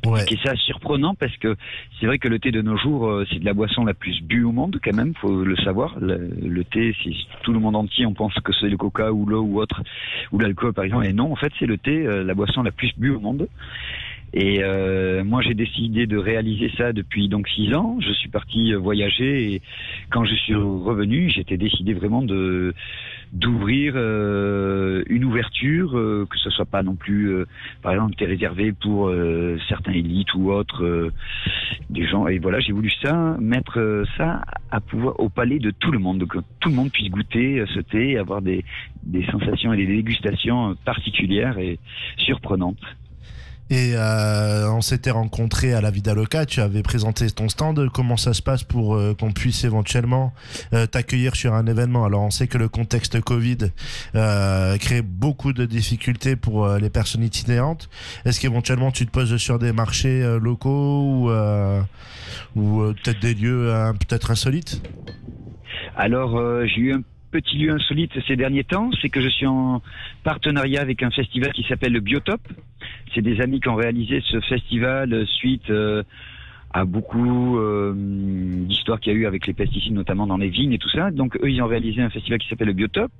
Ouais. Et c'est assez surprenant parce que c'est vrai que le thé de nos jours, c'est de la boisson la plus bue au monde quand même, faut le savoir. Le thé, c'est tout le monde entier, on pense que c'est le coca ou l'eau ou autre, ou l'alcool par exemple, et non, en fait c'est le thé, la boisson la plus bue au monde. Et moi j'ai décidé de réaliser ça depuis donc 6 ans. Je suis parti voyager et quand je suis revenu, j'étais décidé vraiment d'ouvrir une ouverture, que ce soit pas non plus par exemple t'es réservé pour certains élites ou autres des gens. Et voilà, j'ai voulu mettre ça à pouvoir au palais de tout le monde, que tout le monde puisse goûter ce thé et avoir des sensations et des dégustations particulières et surprenantes. Et on s'était rencontrés à la Vida Loca, tu avais présenté ton stand. Comment ça se passe pour qu'on puisse éventuellement t'accueillir sur un événement? Alors on sait que le contexte Covid crée beaucoup de difficultés pour les personnes itinérantes. Est-ce qu'éventuellement tu te poses sur des marchés locaux ou peut-être des lieux peut-être insolites? Alors j'ai eu un petit lieu insolite ces derniers temps, c'est que je suis en partenariat avec un festival qui s'appelle le Biotope. C'est des amis qui ont réalisé ce festival suite à beaucoup d'histoires qu'il y a eu avec les pesticides, notamment dans les vignes et tout ça. Donc eux, ils ont réalisé un festival qui s'appelle le Biotope.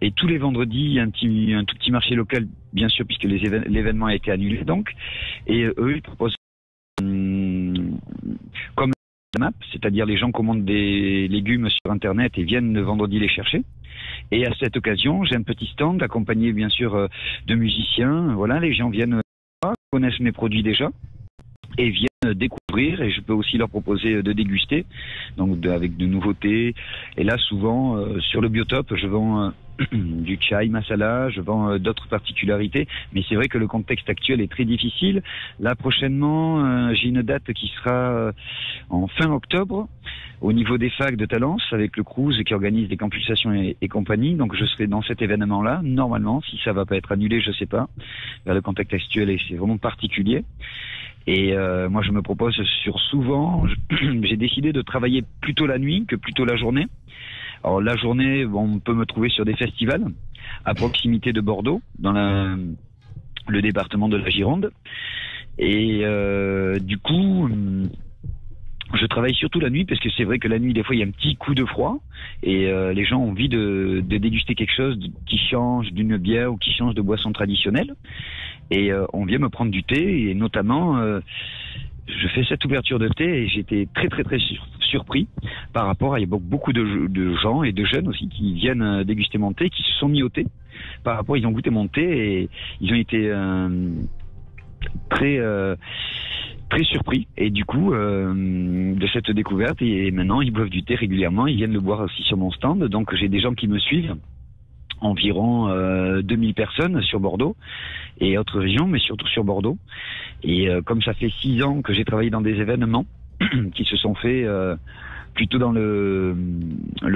Et tous les vendredis, un tout petit marché local, bien sûr, puisque l'événement a été annulé. Donc, et eux, ils proposent comme map, c'est-à-dire les gens commandent des légumes sur Internet et viennent le vendredi les chercher. Et à cette occasion, j'ai un petit stand accompagné bien sûr de musiciens. Voilà, les gens viennent connaissent mes produits déjà et viennent découvrir, et je peux aussi leur proposer de déguster, donc avec de nouveautés. Et là, souvent sur le Biotope, je vends du chai masala, je vends d'autres particularités, mais c'est vrai que le contexte actuel est très difficile. Là, prochainement, j'ai une date qui sera en fin octobre au niveau des facs de Talence avec le Cruz qui organise des campusations et compagnie. Donc je serai dans cet événement-là, normalement, si ça va pas être annulé, je sais pas. Vers le contexte actuel, et c'est vraiment particulier. Et moi, je me propose souvent, j'ai décidé de travailler plutôt la nuit que plutôt la journée. Alors la journée, on peut me trouver sur des festivals à proximité de Bordeaux, dans le département de la Gironde. Et du coup, je travaille surtout la nuit parce que c'est vrai que la nuit, des fois, il y a un petit coup de froid et les gens ont envie de déguster quelque chose qui change d'une bière ou qui change de boisson traditionnelle. Et on vient me prendre du thé et notamment, je fais cette ouverture de thé et j'étais très surpris par rapport à il y a beaucoup de gens et de jeunes aussi qui viennent déguster mon thé, qui se sont mis au thé. Par rapport, ils ont goûté mon thé et ils ont été très surpris, et du coup de cette découverte, et maintenant ils boivent du thé régulièrement, ils viennent le boire aussi sur mon stand. Donc j'ai des gens qui me suivent, environ 2000 personnes sur Bordeaux et autres régions, mais surtout sur Bordeaux. Et comme ça fait 6 ans que j'ai travaillé dans des événements qui se sont faits plutôt dans le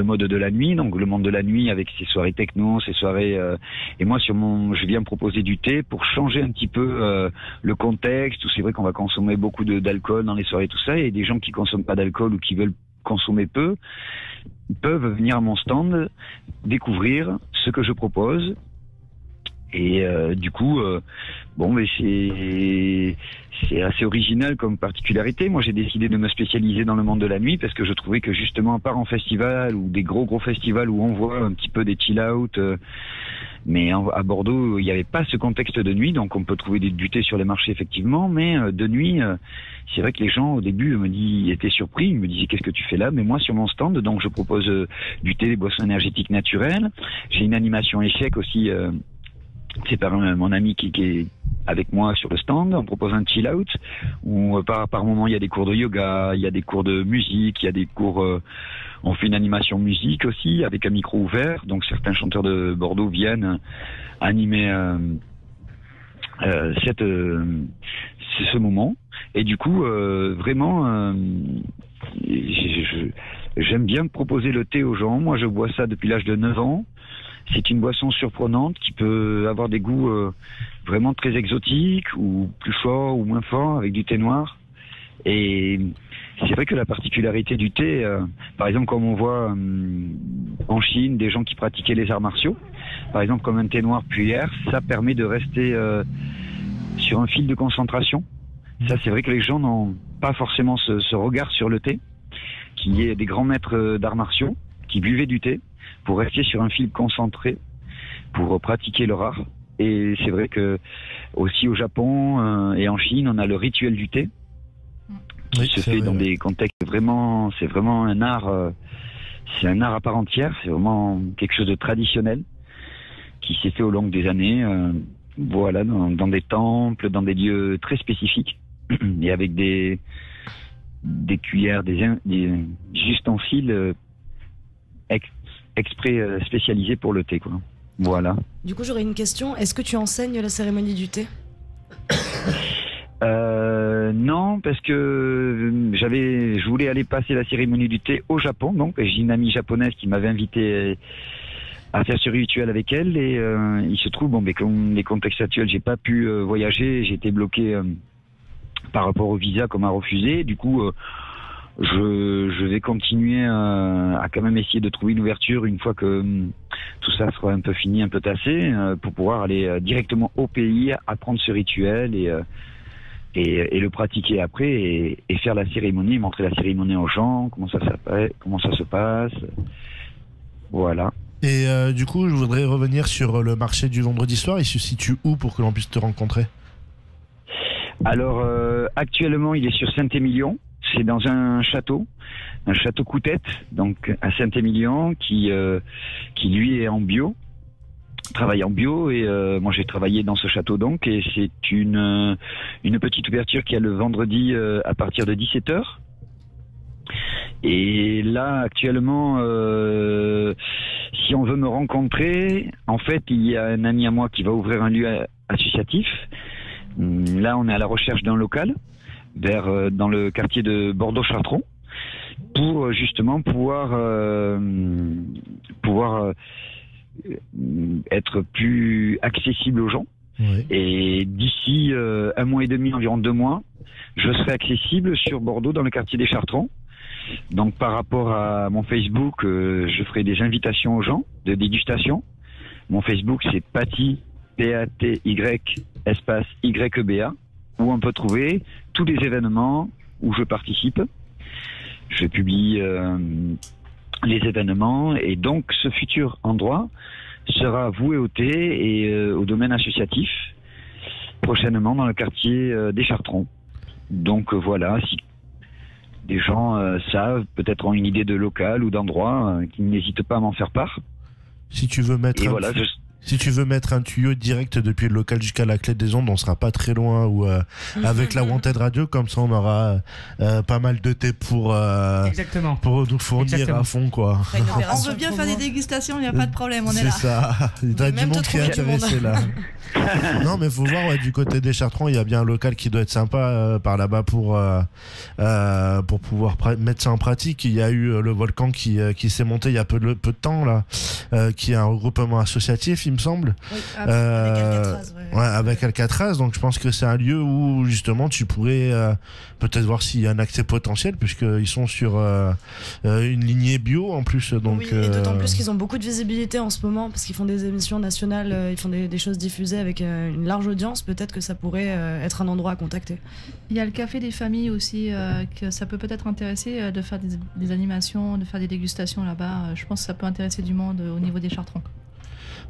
mode de la nuit, donc le monde de la nuit avec ses soirées techno, ses soirées et moi je viens proposer du thé pour changer un petit peu le contexte où c'est vrai qu'on va consommer beaucoup d'alcool dans les soirées, tout ça, et des gens qui consomment pas d'alcool ou qui veulent consommer peu peuvent venir à mon stand découvrir ce que je propose. Et du coup, c'est assez original comme particularité. Moi, j'ai décidé de me spécialiser dans le monde de la nuit parce que je trouvais que justement, à part en festival ou des gros festivals où on voit un petit peu des chill-out, mais à Bordeaux, il n'y avait pas ce contexte de nuit, donc on peut trouver du thé sur les marchés effectivement, mais de nuit, c'est vrai que les gens au début étaient surpris, ils me disaient qu'est-ce que tu fais là, mais moi sur mon stand, donc je propose du thé, des boissons énergétiques naturelles, j'ai une animation échec aussi. C'est par mon ami qui est avec moi sur le stand. On propose un chill out où par moment il y a des cours de yoga, il y a des cours de musique, il y a des cours. On fait une animation musique aussi avec un micro ouvert. Donc certains chanteurs de Bordeaux viennent animer ce moment. Et du coup, vraiment, j'aime bien proposer le thé aux gens. Moi, je bois ça depuis l'âge de 9 ans. C'est une boisson surprenante qui peut avoir des goûts vraiment très exotiques ou plus forts ou moins forts avec du thé noir. Et c'est vrai que la particularité du thé, par exemple comme on voit en Chine des gens qui pratiquaient les arts martiaux, par exemple comme un thé noir puère, ça permet de rester sur un fil de concentration. Ça c'est vrai que les gens n'ont pas forcément ce regard sur le thé, qu'il y ait des grands maîtres d'arts martiaux qui buvaient du thé pour rester sur un fil concentré, pour pratiquer leur art. Et c'est vrai que aussi au Japon et en Chine, on a le rituel du thé qui se fait dans des contextes vraiment, c'est vraiment un art, c'est un art à part entière, c'est vraiment quelque chose de traditionnel qui s'est fait au long des années, voilà, dans des temples, dans des lieux très spécifiques et avec des cuillères, des ustensiles exprès spécialisé pour le thé, quoi. Voilà. Du coup, j'aurais une question. Est-ce que tu enseignes la cérémonie du thé ? Non, parce que je voulais aller passer la cérémonie du thé au Japon, donc j'ai une amie japonaise qui m'avait invité à faire ce rituel avec elle, et il se trouve, comme les contextes actuels, j'ai pas pu voyager, j'ai été bloqué par rapport au visa qu'on m'a refusé, du coup je vais continuer à quand même essayer de trouver une ouverture une fois que tout ça sera un peu fini, un peu tassé, pour pouvoir aller directement au pays, apprendre ce rituel et le pratiquer après et faire la cérémonie, montrer la cérémonie aux gens, comment ça se passe. Voilà. Et du coup, je voudrais revenir sur le marché du vendredi soir. Il se situe où pour que l'on puisse te rencontrer ? Alors, actuellement, il est sur Saint-Émilion. C'est dans un château Coutette, donc à Saint-Émilion, qui lui est en bio, travaille en bio, et moi j'ai travaillé dans ce château donc, et c'est une petite ouverture qui a le vendredi à partir de 17h. Et là actuellement, si on veut me rencontrer, en fait il y a un ami à moi qui va ouvrir un lieu associatif. Là on est à la recherche d'un local dans le quartier de Bordeaux-Chartrons, pour justement pouvoir être plus accessible aux gens. Oui. Et d'ici un mois et demi, environ 2 mois, je serai accessible sur Bordeaux dans le quartier des Chartrons. Donc par rapport à mon Facebook, je ferai des invitations aux gens de dégustation. Mon Facebook c'est Paty, P-A-T-Y, espace Y-E-B-A, où on peut trouver tous les événements où je participe. Je publie les événements, et donc ce futur endroit sera voué au thé et au domaine associatif, prochainement dans le quartier des Chartrons. Donc voilà, si des gens savent, peut-être ont une idée de local ou d'endroit, qu'ils n'hésitent pas à m'en faire part. Si tu veux mettre Si tu veux mettre un tuyau direct depuis le local jusqu'à la clé des ondes, on sera pas très loin. Ou avec la Wanted Radio, comme ça, on aura pas mal de thé pour nous fournir à fond, quoi. On veut bien faire des dégustations, il n'y a pas de problème, on est là. C'est ça. Il y a du monde qui est intéressé là. Non, mais faut voir du côté des Chartrons, il y a bien un local qui doit être sympa par là-bas pour pouvoir mettre ça en pratique. Il y a eu le volcan qui s'est monté il y a peu de temps là, qui est un regroupement associatif, il me semble. Oui, avec Alcatraz. Avec Alcatraz, donc je pense que c'est un lieu où justement tu pourrais peut-être voir s'il y a un accès potentiel, puisqu'ils sont sur une lignée bio en plus. Donc, oui, et d'autant plus qu'ils ont beaucoup de visibilité en ce moment, parce qu'ils font des émissions nationales, ils font des choses diffusées avec une large audience. Peut-être que ça pourrait être un endroit à contacter. Il y a le Café des Familles aussi, que ça peut peut-être intéresser de faire des animations, de faire des dégustations là-bas. Je pense que ça peut intéresser du monde au niveau des Chartrons.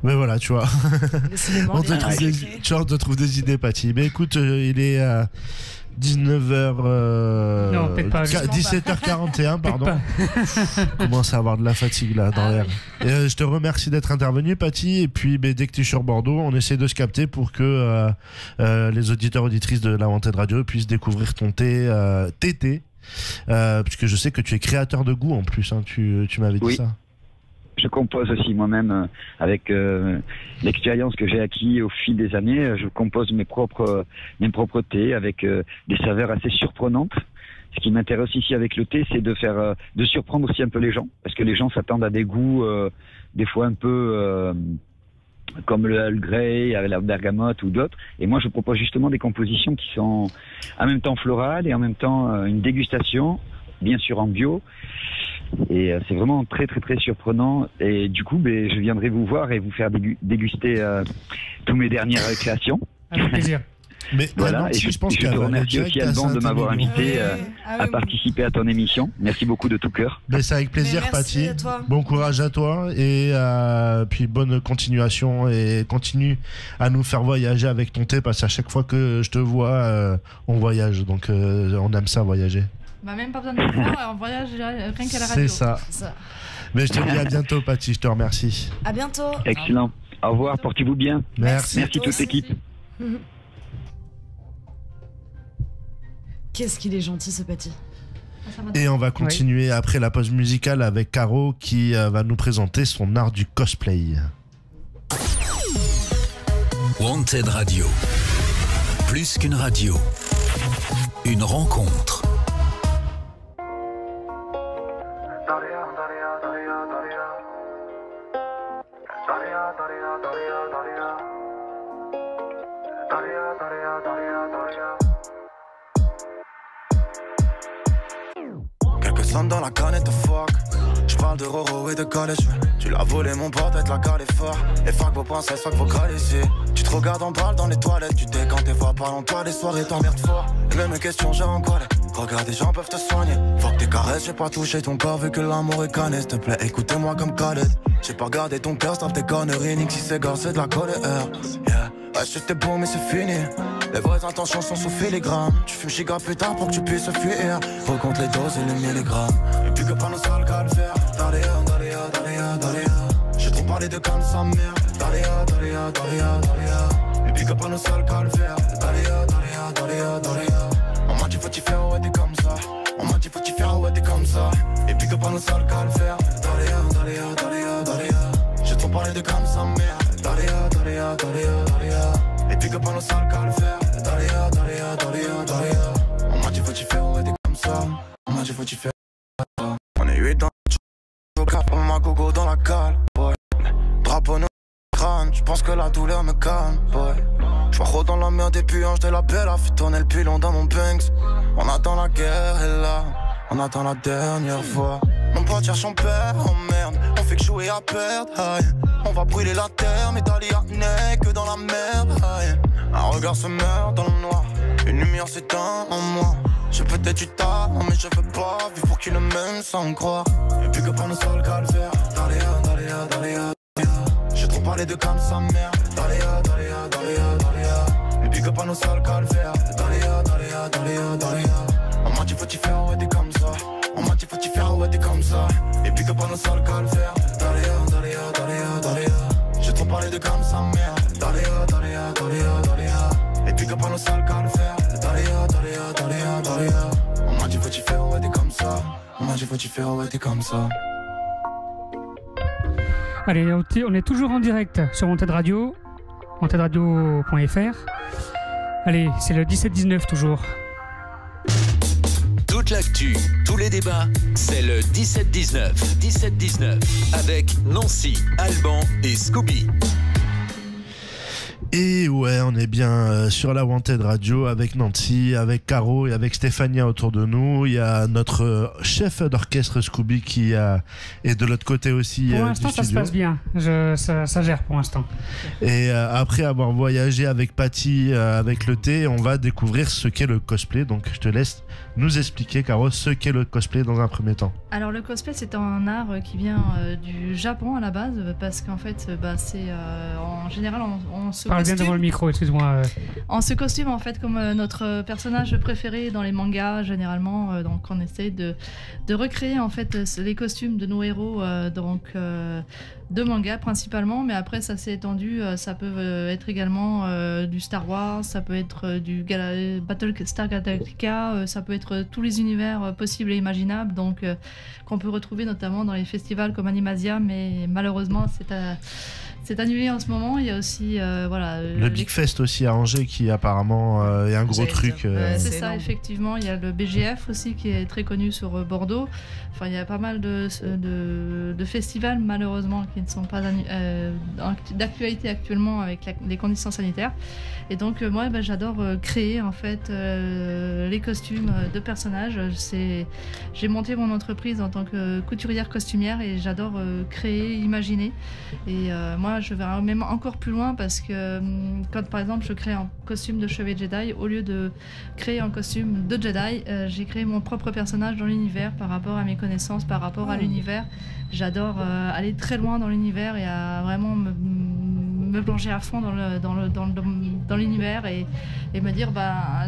Mais voilà, tu vois. On te trouve des idées, Patty. Mais écoute, il est 19h. Non, peut-être pas. 17h41, pardon. Commence à avoir de la fatigue là dans l'air. Et je te remercie d'être intervenu, Patty. Et puis, dès que tu es sur Bordeaux, on essaie de se capter pour que les auditeurs auditrices de la Wanted Radio puissent découvrir ton thé, puisque je sais que tu es créateur de goût en plus. Hein, tu m'avais dit ça. Je compose aussi moi-même avec l'expérience que j'ai acquis au fil des années. Je compose mes propres thés avec des saveurs assez surprenantes. Ce qui m'intéresse ici avec le thé, c'est de surprendre aussi un peu les gens, parce que les gens s'attendent à des goûts des fois un peu comme le Earl Grey avec la bergamote ou d'autres. Et moi, je propose justement des compositions qui sont en même temps florales et en même temps une dégustation, bien sûr en bio. Et c'est vraiment très très très surprenant. Et du coup, je viendrai vous voir et vous faire déguster tous mes dernières créations. Avec plaisir. Mais voilà, et je pense te remercie aussi Alban de m'avoir invité à participer à ton émission. Merci beaucoup de tout cœur. C'est avec plaisir, Patty. Bon courage à toi et puis bonne continuation, et continue à nous faire voyager avec ton thé, parce qu'à chaque fois que je te vois, on voyage. Donc on aime ça, voyager. Même pas besoin de le voir, on voyage rien qu'à la radio. C'est ça. Mais je te dis à bientôt, Patty, je te remercie. À bientôt. Excellent. Au revoir, portez-vous bien. Merci toute l'équipe. Qu'est-ce qu'il est gentil, ce Patty. Et on va continuer après la pause musicale avec Caro qui va nous présenter son art du cosplay. Wanted Radio. Plus qu'une radio. Une rencontre. Quelques sommes dans la canette fuck. Je parle de Roro et de collège. Tu l'as volé mon pote, être la calée fort. Et fuck vos princesses, fuck vos ici. Tu te regardes en balle dans les toilettes. Tu t'es quand tes fois parlent en toi, les soirées t'emmerdes fort. Et même mes questions j'ai en quoi. Regarde, les gens peuvent te soigner. Fuck tes caresses, j'ai pas touché ton corps vu que l'amour est cané. S'il te plaît, écoutez-moi comme Khaled. J'ai pas regardé ton cœur, stop tes conneries. Nique si c'est gars, c'est de la colère. Yeah. Ouais, c'était beau, mais c'est fini. Les vraies intentions sont sous filigrane. Tu fumes giga plus tard pour que tu puisses fuir. Recompte les doses et les milligrammes. Et puis que pas nos sales calvaires. Dalia. J'ai trop parlé de quand sa mère. Dalia. Et puis que pas nos sales calvaires. Dalia. On m'a dit faut t'y faire, ouais t'es comme ça. On m'a dit faut t'y faire, ouais t'es comme ça. Et puis que pas nos sales calvaires. Dalia. J'ai trop parlé de quand sa mère. Dalia. Et puis que pas nos sales calvaires. Dalia. On m'a dit faut t'y faire, ouais t'es comme ça. On m'a dit faut t'y faire. On est 8 dans le cap, on m'a gogo dans la cale, boy. Drapeau no crâne, j'pense que la douleur me calme, boy. J'm'arrête dans la merde et puis ange de la belle a fait tourner le pilon dans mon Banks. On attend la guerre et là, on attend la dernière fois. Mon pote cherche son père, oh merde, on fait que jouer à perdre, aïe. On va brûler la terre, mais Dalia n'est que dans la merde, aïe. Un regard se meurt dans le noir, une lumière s'éteint en moi. J'ai peut-être du talent, mais je veux pas vivre pour qu'il le mène sans croire. Et puis que pas nos seuls calvaires. Dalia. J'ai trop parlé de quand sa mère. Dalia. Et puis que pas nos seuls calvaires. Dalia. On m'a dit faut t'y faire, ouais t'es comme ça. On m'a dit faut t'y faire, ouais t'es comme ça. Et puis que pas nos seuls calvaires. Dalia. J'ai trop parler de comme sa mère. Daléa, daléa, daléa, daléa. Et puis qu'après nos sales calvaires. Daléa, daléa, daléa, daléa. On m'a dit faut-tu faire, ouais t'es comme ça. On m'a dit faut-tu faire, ouais t'es comme ça. Allez, on est toujours en direct sur Wanted Radio, wantedradio.fr. Allez, c'est le 17-19 toujours. Toute l'actu, tous les débats, c'est le 17-19. 17-19 avec Nancy, Alban et Scooby. Et ouais, on est bien sur la Wanted Radio avec Nancy, avec Caro et avec Stéphania autour de nous. Il y a notre chef d'orchestre Scooby qui est de l'autre côté aussi. Pour l'instant, ça se passe bien. Ça gère pour l'instant. Et après avoir voyagé avec Patty, avec le thé, on va découvrir ce qu'est le cosplay. Donc je te laisse nous expliquer, Caro, ce qu'est le cosplay dans un premier temps. Alors le cosplay, c'est un art qui vient du Japon à la base, parce qu'en fait, c'est en général, on se Parle bien devant le micro, excuse-moi. On se costume en fait comme notre personnage préféré dans les mangas généralement, donc on essaie de recréer en fait les costumes de nos héros de mangas principalement, mais après ça s'est étendu, ça peut être également du Star Wars, ça peut être du Battlestar Galactica, ça peut être tous les univers possibles et imaginables, donc qu'on peut retrouver notamment dans les festivals comme Animasia, mais malheureusement c'est annulé en ce moment. Il y a aussi le Big Fest aussi à Angers qui apparemment est un gros truc. C'est ça, effectivement. Il y a le BGF aussi qui est très connu sur Bordeaux. Enfin, il y a pas mal de festivals malheureusement qui ne sont pas d'actualité actuellement avec les conditions sanitaires. Et donc moi j'adore créer en fait les costumes de personnages. J'ai monté mon entreprise en tant que couturière costumière et j'adore créer, imaginer. Et moi je vais même encore plus loin parce que quand par exemple je crée un costume de chevalier Jedi, au lieu de créer un costume de Jedi, j'ai créé mon propre personnage dans l'univers par rapport à mes connaissances, par rapport à l'univers. J'adore aller très loin dans l'univers et à vraiment me plonger à fond dans l'univers et me dire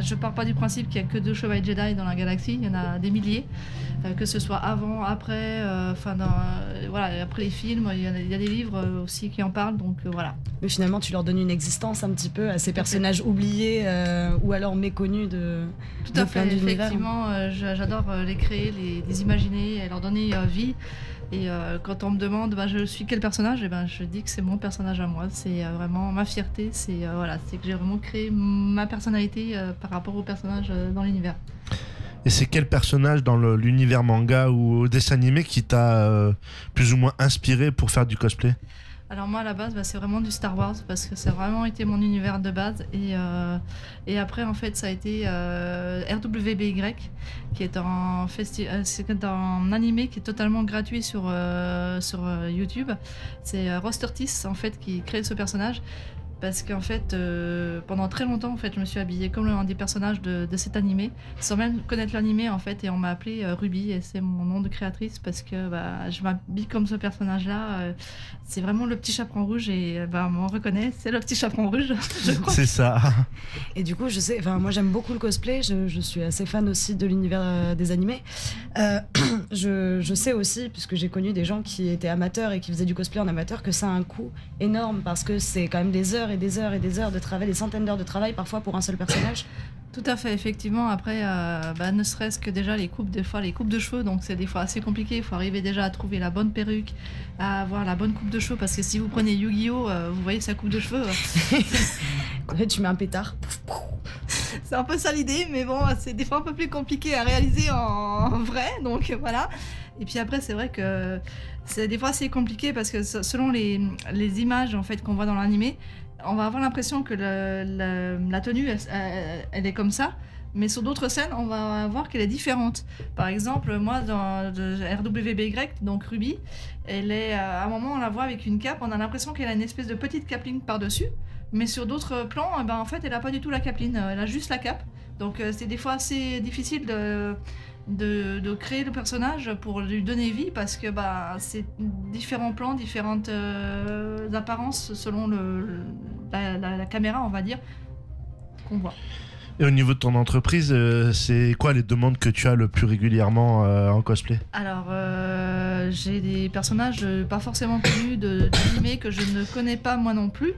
je pars pas du principe qu'il y a que 2 chevaliers Jedi dans la galaxie, il y en a des milliers, que ce soit avant, après, après les films, il y a des livres aussi qui en parlent, donc voilà. Mais finalement tu leur donnes une existence un petit peu à ces personnages oubliés ou alors méconnus de Tout à fait, effectivement, j'adore les créer, les imaginer et leur donner vie. Et quand on me demande je suis quel personnage, je dis que c'est mon personnage à moi, c'est vraiment ma fierté, c'est que j'ai vraiment créé ma personnalité par rapport au personnage dans l'univers. Et c'est quel personnage dans l'univers manga ou dessin animé qui t'a plus ou moins inspiré pour faire du cosplay ? Alors moi à la base c'est vraiment du Star Wars parce que ça a vraiment été mon univers de base et après en fait ça a été RWBY qui est un animé qui est totalement gratuit sur YouTube. C'est Rostertis en fait qui crée ce personnage. Parce qu'en fait, pendant très longtemps, en fait, je me suis habillée comme un des personnages de cet animé, sans même connaître l'animé, en fait, et on m'a appelée Ruby, et c'est mon nom de créatrice, parce que je m'habille comme ce personnage-là. C'est vraiment le petit chaperon rouge, et on reconnaît, c'est le petit chaperon rouge, je crois. C'est ça. Et du coup, moi j'aime beaucoup le cosplay, je suis assez fan aussi de l'univers des animés. Je sais aussi, puisque j'ai connu des gens qui étaient amateurs et qui faisaient du cosplay en amateur, que ça a un coût énorme, parce que c'est quand même des heures et des heures et des heures de travail, des centaines d'heures de travail parfois pour un seul personnage. Tout à fait, effectivement. Après, ne serait-ce que déjà les coupes de cheveux, donc c'est des fois assez compliqué. Il faut arriver déjà à trouver la bonne perruque, à avoir la bonne coupe de cheveux, parce que si vous prenez Yu-Gi-Oh, vous voyez sa coupe de cheveux. En fait, tu mets un pétard. C'est un peu ça l'idée, mais bon, c'est des fois un peu plus compliqué à réaliser en vrai, donc voilà. Et puis après, c'est vrai que c'est des fois assez compliqué parce que selon les images en fait qu'on voit dans l'animé, on va avoir l'impression que la tenue, elle est comme ça, mais sur d'autres scènes, on va voir qu'elle est différente. Par exemple, moi, dans RWBY, donc Ruby, elle est, à un moment, on la voit avec une cape, on a l'impression qu'elle a une espèce de petite capeline par-dessus, mais sur d'autres plans, en fait, elle n'a pas du tout la capeline, elle a juste la cape. Donc, c'est des fois assez difficile de créer le personnage pour lui donner vie parce que c'est différents plans, différentes apparences selon la caméra, on va dire, qu'on voit. Et au niveau de ton entreprise, c'est quoi les demandes que tu as le plus régulièrement en cosplay ? Alors, j'ai des personnages pas forcément connus d'animés que je ne connais pas moi non plus.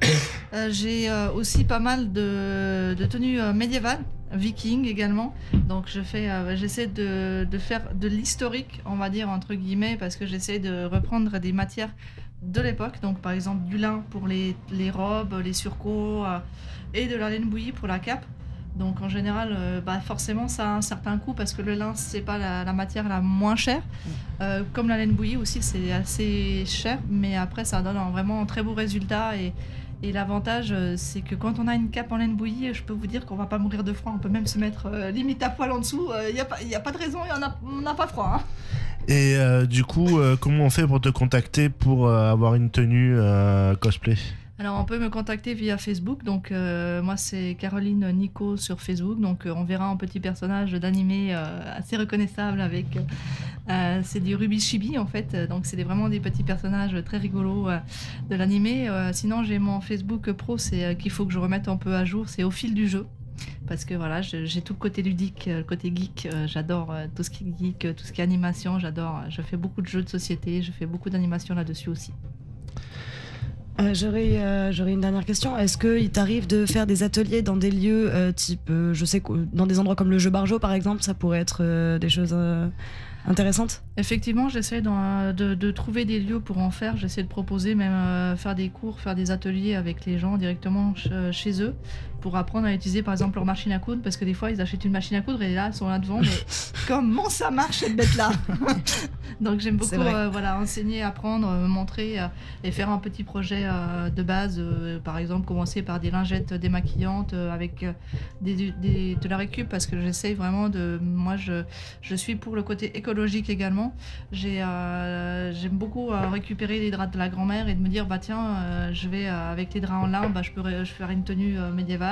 J'ai aussi pas mal de tenues médiévales, vikings également. Donc j'essaie de faire de l'historique, on va dire entre guillemets, parce que j'essaie de reprendre des matières de l'époque. Donc par exemple du lin pour les robes, les surcoats et de la laine bouillie pour la cape. Donc en général, forcément ça a un certain coût parce que le lin c'est pas la matière la moins chère. Comme la laine bouillie aussi c'est assez cher, mais après ça donne vraiment un très beau résultat et l'avantage c'est que quand on a une cape en laine bouillie, je peux vous dire qu'on va pas mourir de froid, on peut même se mettre limite à poil en dessous, il y a pas de raison, on n'a pas froid. Hein. Et du coup, comment on fait pour te contacter pour avoir une tenue cosplay ? Alors on peut me contacter via Facebook, donc moi c'est Caroline Nico sur Facebook, donc on verra un petit personnage d'animé assez reconnaissable avec, c'est du Ruby Chibi en fait, donc c'est vraiment des petits personnages très rigolos de l'animé. Sinon j'ai mon Facebook pro, c'est qu'il faut que je remette un peu à jour, c'est Au fil du jeu. Parce que voilà, j'ai tout le côté ludique, le côté geek, j'adore tout ce qui est geek, tout ce qui est animation, j'adore, je fais beaucoup de jeux de société, je fais beaucoup d'animation là-dessus aussi. J'aurais une dernière question. Est-ce qu'il t'arrive de faire des ateliers dans des lieux type, je sais que dans des endroits comme le jeu Barjo par exemple, ça pourrait être des choses intéressantes ? Effectivement, j'essaie de trouver des lieux pour en faire. J'essaie de proposer même faire des cours, faire des ateliers avec les gens directement chez eux pour apprendre à utiliser par exemple leur machine à coudre, parce que des fois ils achètent une machine à coudre et là ils sont là devant, mais comment ça marche cette bête-là ? Donc j'aime beaucoup enseigner, apprendre, montrer et faire un petit projet de base, par exemple commencer par des lingettes démaquillantes avec de la récup, parce que j'essaie vraiment moi je suis pour le côté écologique également. J'aime beaucoup récupérer les draps de la grand-mère et de me dire je vais avec les draps en lin, je peux faire une tenue médiévale,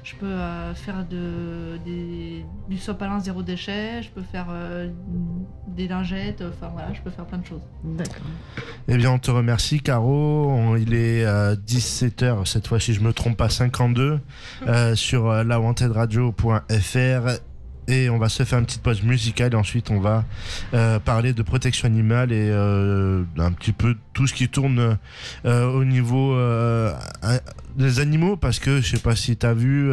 je peux faire du sopalin zéro déchet, je peux faire des lingettes, je peux faire plein de choses. D'accord. Eh bien on te remercie Caro, il est 17h cette fois, si je me trompe pas, 52 sur lawantedradio.fr. Et on va se faire une petite pause musicale et ensuite on va parler de protection animale et un petit peu tout ce qui tourne au niveau des animaux, parce que je sais pas si t'as vu,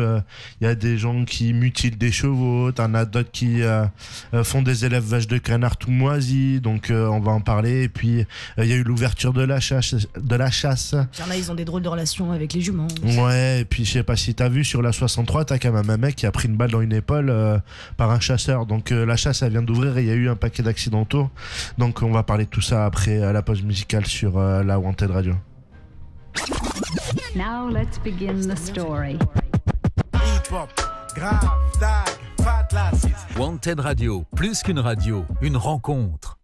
y a des gens qui mutilent des chevaux, t'en as d'autres qui font des élevages de canards tout moisis, donc on va en parler. Et puis il y a eu l'ouverture de la chasse. Il y en a, ils ont des drôles de relations avec les juments. Ouais, et puis je sais pas si t'as vu, sur la 63 t'as quand même un mec qui a pris une balle dans une épaule par un chasseur. Donc la chasse elle vient d'ouvrir et il y a eu un paquet d'accidentaux. Donc on va parler de tout ça après la pause musicale sur la Wanted Radio. Now let's begin the story. Wanted Radio, plus qu'une radio, une rencontre.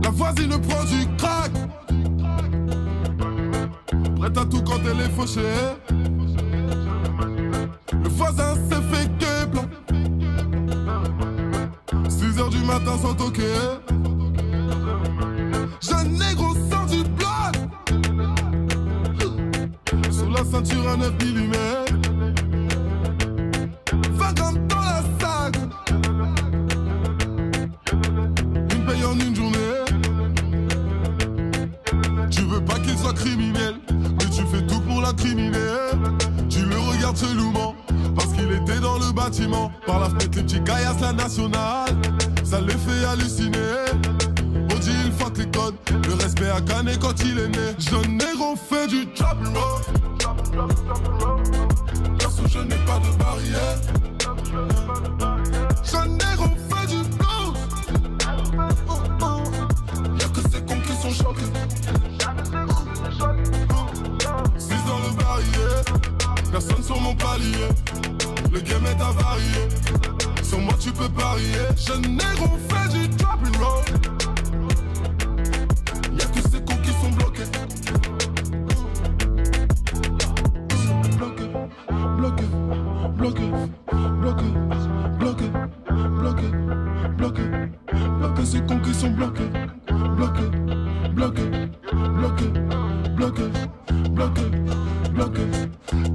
La voisine prend du crack, prête à tout quand elle est fauchée. Le voisin s'est fait que blanc, 6h du matin sans toquer. Jeune négro sort du bloc, sous la ceinture à 9 mm. 20 grammes dans la sac, une paye en une journée. Tu veux pas qu'il soit criminel, mais tu fais tout pour l'incriminer. Tu le regardes chelouement, parce qu'il était dans le bâtiment. Par la fenêtre, les petits caillassent la nationale, ça les fait halluciner. On dit il fuck les codes, le respect à canner quand il est né. Jeune négro fait du trap rock, perso je n'ai pas de barrière. Jeune négro fait du blues, y'a que ces cons qui sont choqués. 6 dans le barillet, personne sur mon palier. Le game est avarié, sur moi tu peux parier. Jeune négro fait du drop and roll, y'a que ces cons qui sont bloqués. Bloqués, bloqués, bloqués, bloqués, bloqués, bloqués, bloqués, bloqués, ces cons qui sont bloqués. Bloqués, bloqués, bloqué, bloqué, bloqué.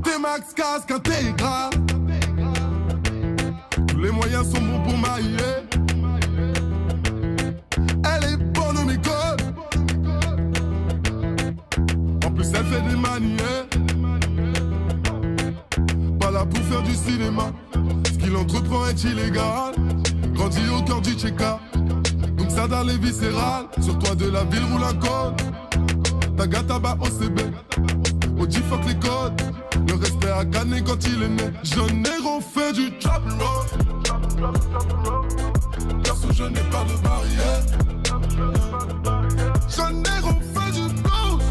T-Max casque intégral. Tous les moyens sont bons pour mailler. Elle est bonne au mécode. En plus elle fait des manières. Pas là pour faire du cinéma. Ce qu'il entreprend est illégal. Grandi au cœur du Tchéka. Donc ça dans les viscérales. Sur toi de la ville roule un code. Taga tabac au CB. Oji fuck les codes. Le respect à Canet quand il est né. Jeune négro fait du trap rock. Perso je n'ai pas de barrière. Jeune négro fait du blues.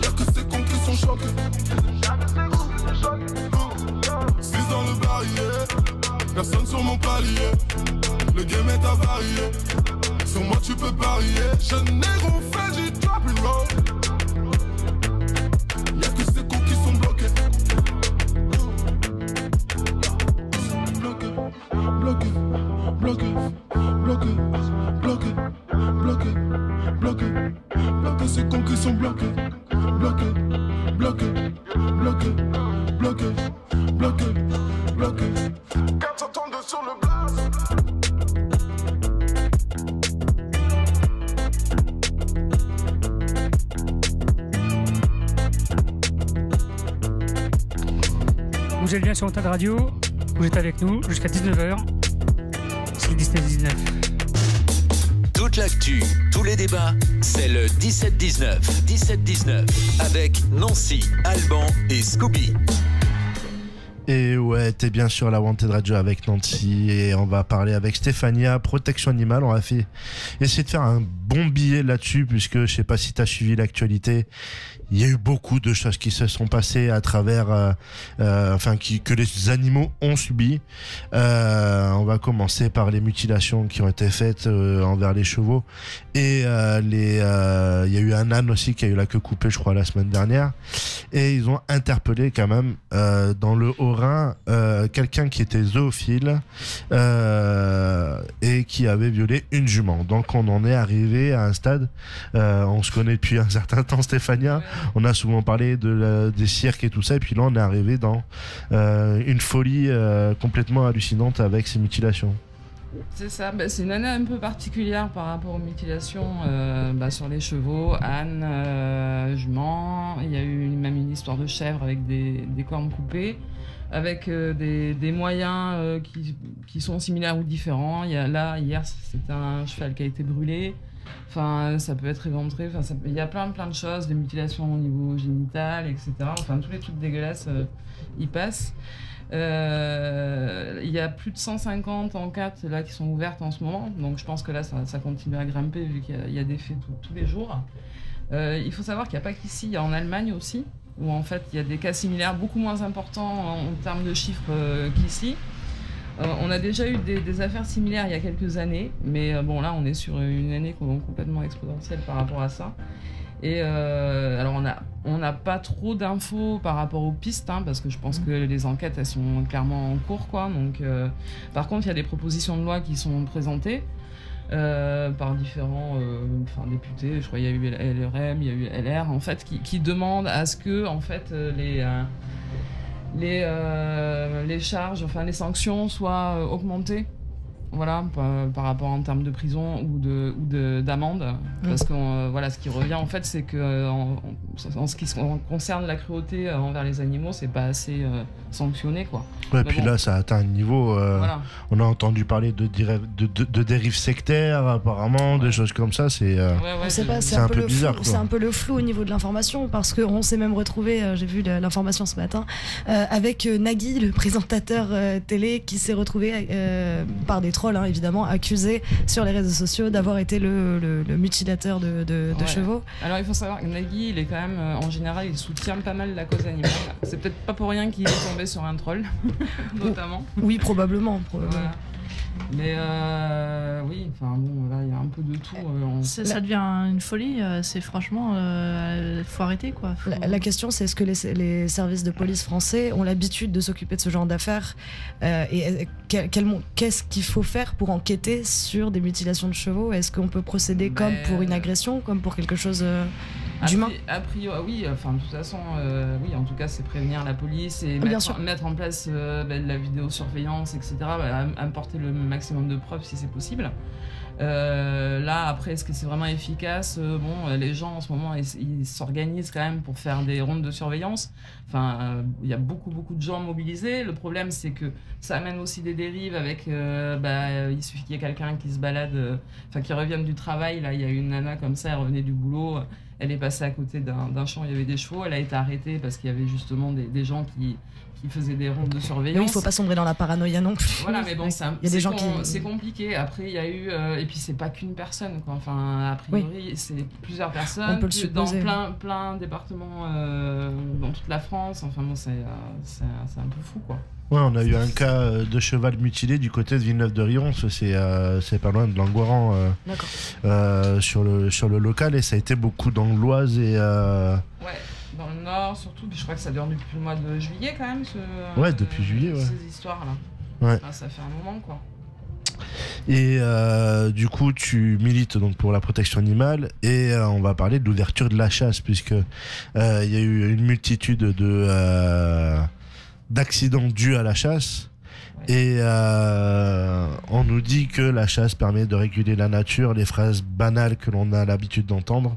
Y'a que ces cons qui sont choqués. 6 dans le barrière. Personne sur mon palier. Le game est avarié. Sur moi tu peux parier. Jeune négro fait du trap rock. Y'a que ces cons qui sont bloqués. Bloqués, bloqués, bloqués, bloqués, bloqués, bloqués, bloqués, bloqués, ces cons qui sont bloqués. Bloqués, bloqués, bloqués, bloqués, bloqués, bloqués. 432 sur le blast. Vous êtes bien sur Wanted Radio, vous êtes avec nous jusqu'à 19h. C'est le 17-19. Toute l'actu, tous les débats, c'est le 17-19. 17-19 avec Nancy, Alban et Scooby. Et ouais, t'es bien sur la Wanted Radio avec Nancy et on va parler avec Stéphania, protection animale. On va essayer de faire un bon billet là-dessus puisque je sais pas si t'as suivi l'actualité. Il y a eu beaucoup de choses qui se sont passées à travers, que les animaux ont subi. On va commencer par les mutilations qui ont été faites envers les chevaux. Et il y a eu un âne aussi qui a eu la queue coupée, je crois, la semaine dernière. Et ils ont interpellé quand même dans le Haut-Rhin quelqu'un qui était zoophile et qui avait violé une jument. Donc on en est arrivé à un stade. On se connaît depuis un certain temps, Stéphania. On a souvent parlé des cirques et tout ça, et puis là on est arrivé dans une folie complètement hallucinante avec ces mutilations. C'est ça, c'est une année un peu particulière par rapport aux mutilations sur les chevaux, ânes, juments. Il y a eu même une histoire de chèvre avec des cornes coupées, avec des moyens qui sont similaires ou différents. Hier, c'était un cheval qui a été brûlé. Enfin, ça peut être éventré. Il y a plein de choses, des mutilations au niveau génital, etc. Enfin, tous les trucs dégueulasses, ils passent. Il y a plus de 150 enquêtes là qui sont ouvertes en ce moment, donc je pense que là ça continue à grimper vu qu'il y a des faits tous les jours. Il faut savoir qu'il n'y a pas qu'ici, il y a en Allemagne aussi, où en fait il y a des cas similaires beaucoup moins importants en termes de chiffres qu'ici. On a déjà eu des affaires similaires il y a quelques années, mais bon là on est sur une année complètement exponentielle par rapport à ça. Et alors on n'a pas trop d'infos par rapport aux pistes, parce que je pense que les enquêtes elles sont clairement en cours, quoi. Donc par contre il y a des propositions de loi qui sont présentées par différents députés. Je crois qu'il y a eu LRM, il y a eu LR en fait qui demandent à ce que en fait les charges, les sanctions soient augmentées. Voilà, par rapport en termes de prison ou d'amende, parce que ce qui revient en fait, c'est que en ce qui concerne la cruauté envers les animaux, c'est pas assez sanctionné, quoi. Ouais, puis là, ça atteint un niveau. Voilà. On a entendu parler de dérives sectaires, apparemment, des choses comme ça. C'est un peu bizarre. C'est un peu le flou au niveau de l'information, parce qu'on s'est même retrouvé, j'ai vu l'information ce matin, avec Nagui, le présentateur télé, qui s'est retrouvé par des trolls, évidemment, accusé sur les réseaux sociaux d'avoir été le mutilateur de chevaux. Alors il faut savoir que Nagui, il est quand même, en général, il soutient pas mal la cause animale. C'est peut-être pas pour rien qu'il est tombé sur un troll, notamment. Oui, probablement. Voilà. Mais oui, enfin bon, là il y a un peu de tout. Ça devient une folie, c'est franchement, faut arrêter quoi. La question c'est est-ce que les services de police français ont l'habitude de s'occuper de ce genre d'affaires et qu'est-ce qu'il faut faire pour enquêter sur des mutilations de chevaux? Est-ce qu'on peut procéder comme pour une agression, comme pour quelque chose d'humain? A priori, oui, enfin de toute façon, oui, en tout cas c'est prévenir la police et mettre en place de la vidéosurveillance, etc., apporter le maximum de preuves si c'est possible. Là après, est-ce que c'est vraiment efficace? Bon, les gens en ce moment ils s'organisent quand même pour faire des rondes de surveillance. Enfin, il y a beaucoup de gens mobilisés. Le problème c'est que ça amène aussi des dérives avec il suffit qu'il y ait quelqu'un qui se balade, enfin qui revienne du travail. Là il y a une nana comme ça, elle revenait du boulot, elle est passée à côté d'un champ, il y avait des chevaux, elle a été arrêtée parce qu'il y avait justement des gens qui faisaient des rondes de surveillance. Oui, il ne faut pas sombrer dans la paranoïa non plus. Voilà, mais bon, c'est compliqué. Après, il y a eu... et puis, c'est pas qu'une personne, quoi. Enfin, a priori, c'est plusieurs personnes. On peut le supposer. Dans plein de départements dans toute la France. Enfin, bon, c'est un peu fou, quoi. Ouais, on a eu un cas de cheval mutilé du côté de Villeneuve-de-Rions, c'est pas loin de Langoiran, sur le local, et ça a été beaucoup d'Angloise et... Ouais, dans le Nord surtout, puis je crois que ça dure depuis le mois de juillet quand même, depuis juillet, ouais. Ces histoires-là. Ouais. Enfin, ça fait un moment, quoi. Et du coup, tu milites donc pour la protection animale, et on va parler de l'ouverture de la chasse, puisque il y a eu une multitude d'accidents dus à la chasse. Et on nous dit que la chasse permet de réguler la nature, les phrases banales que l'on a l'habitude d'entendre.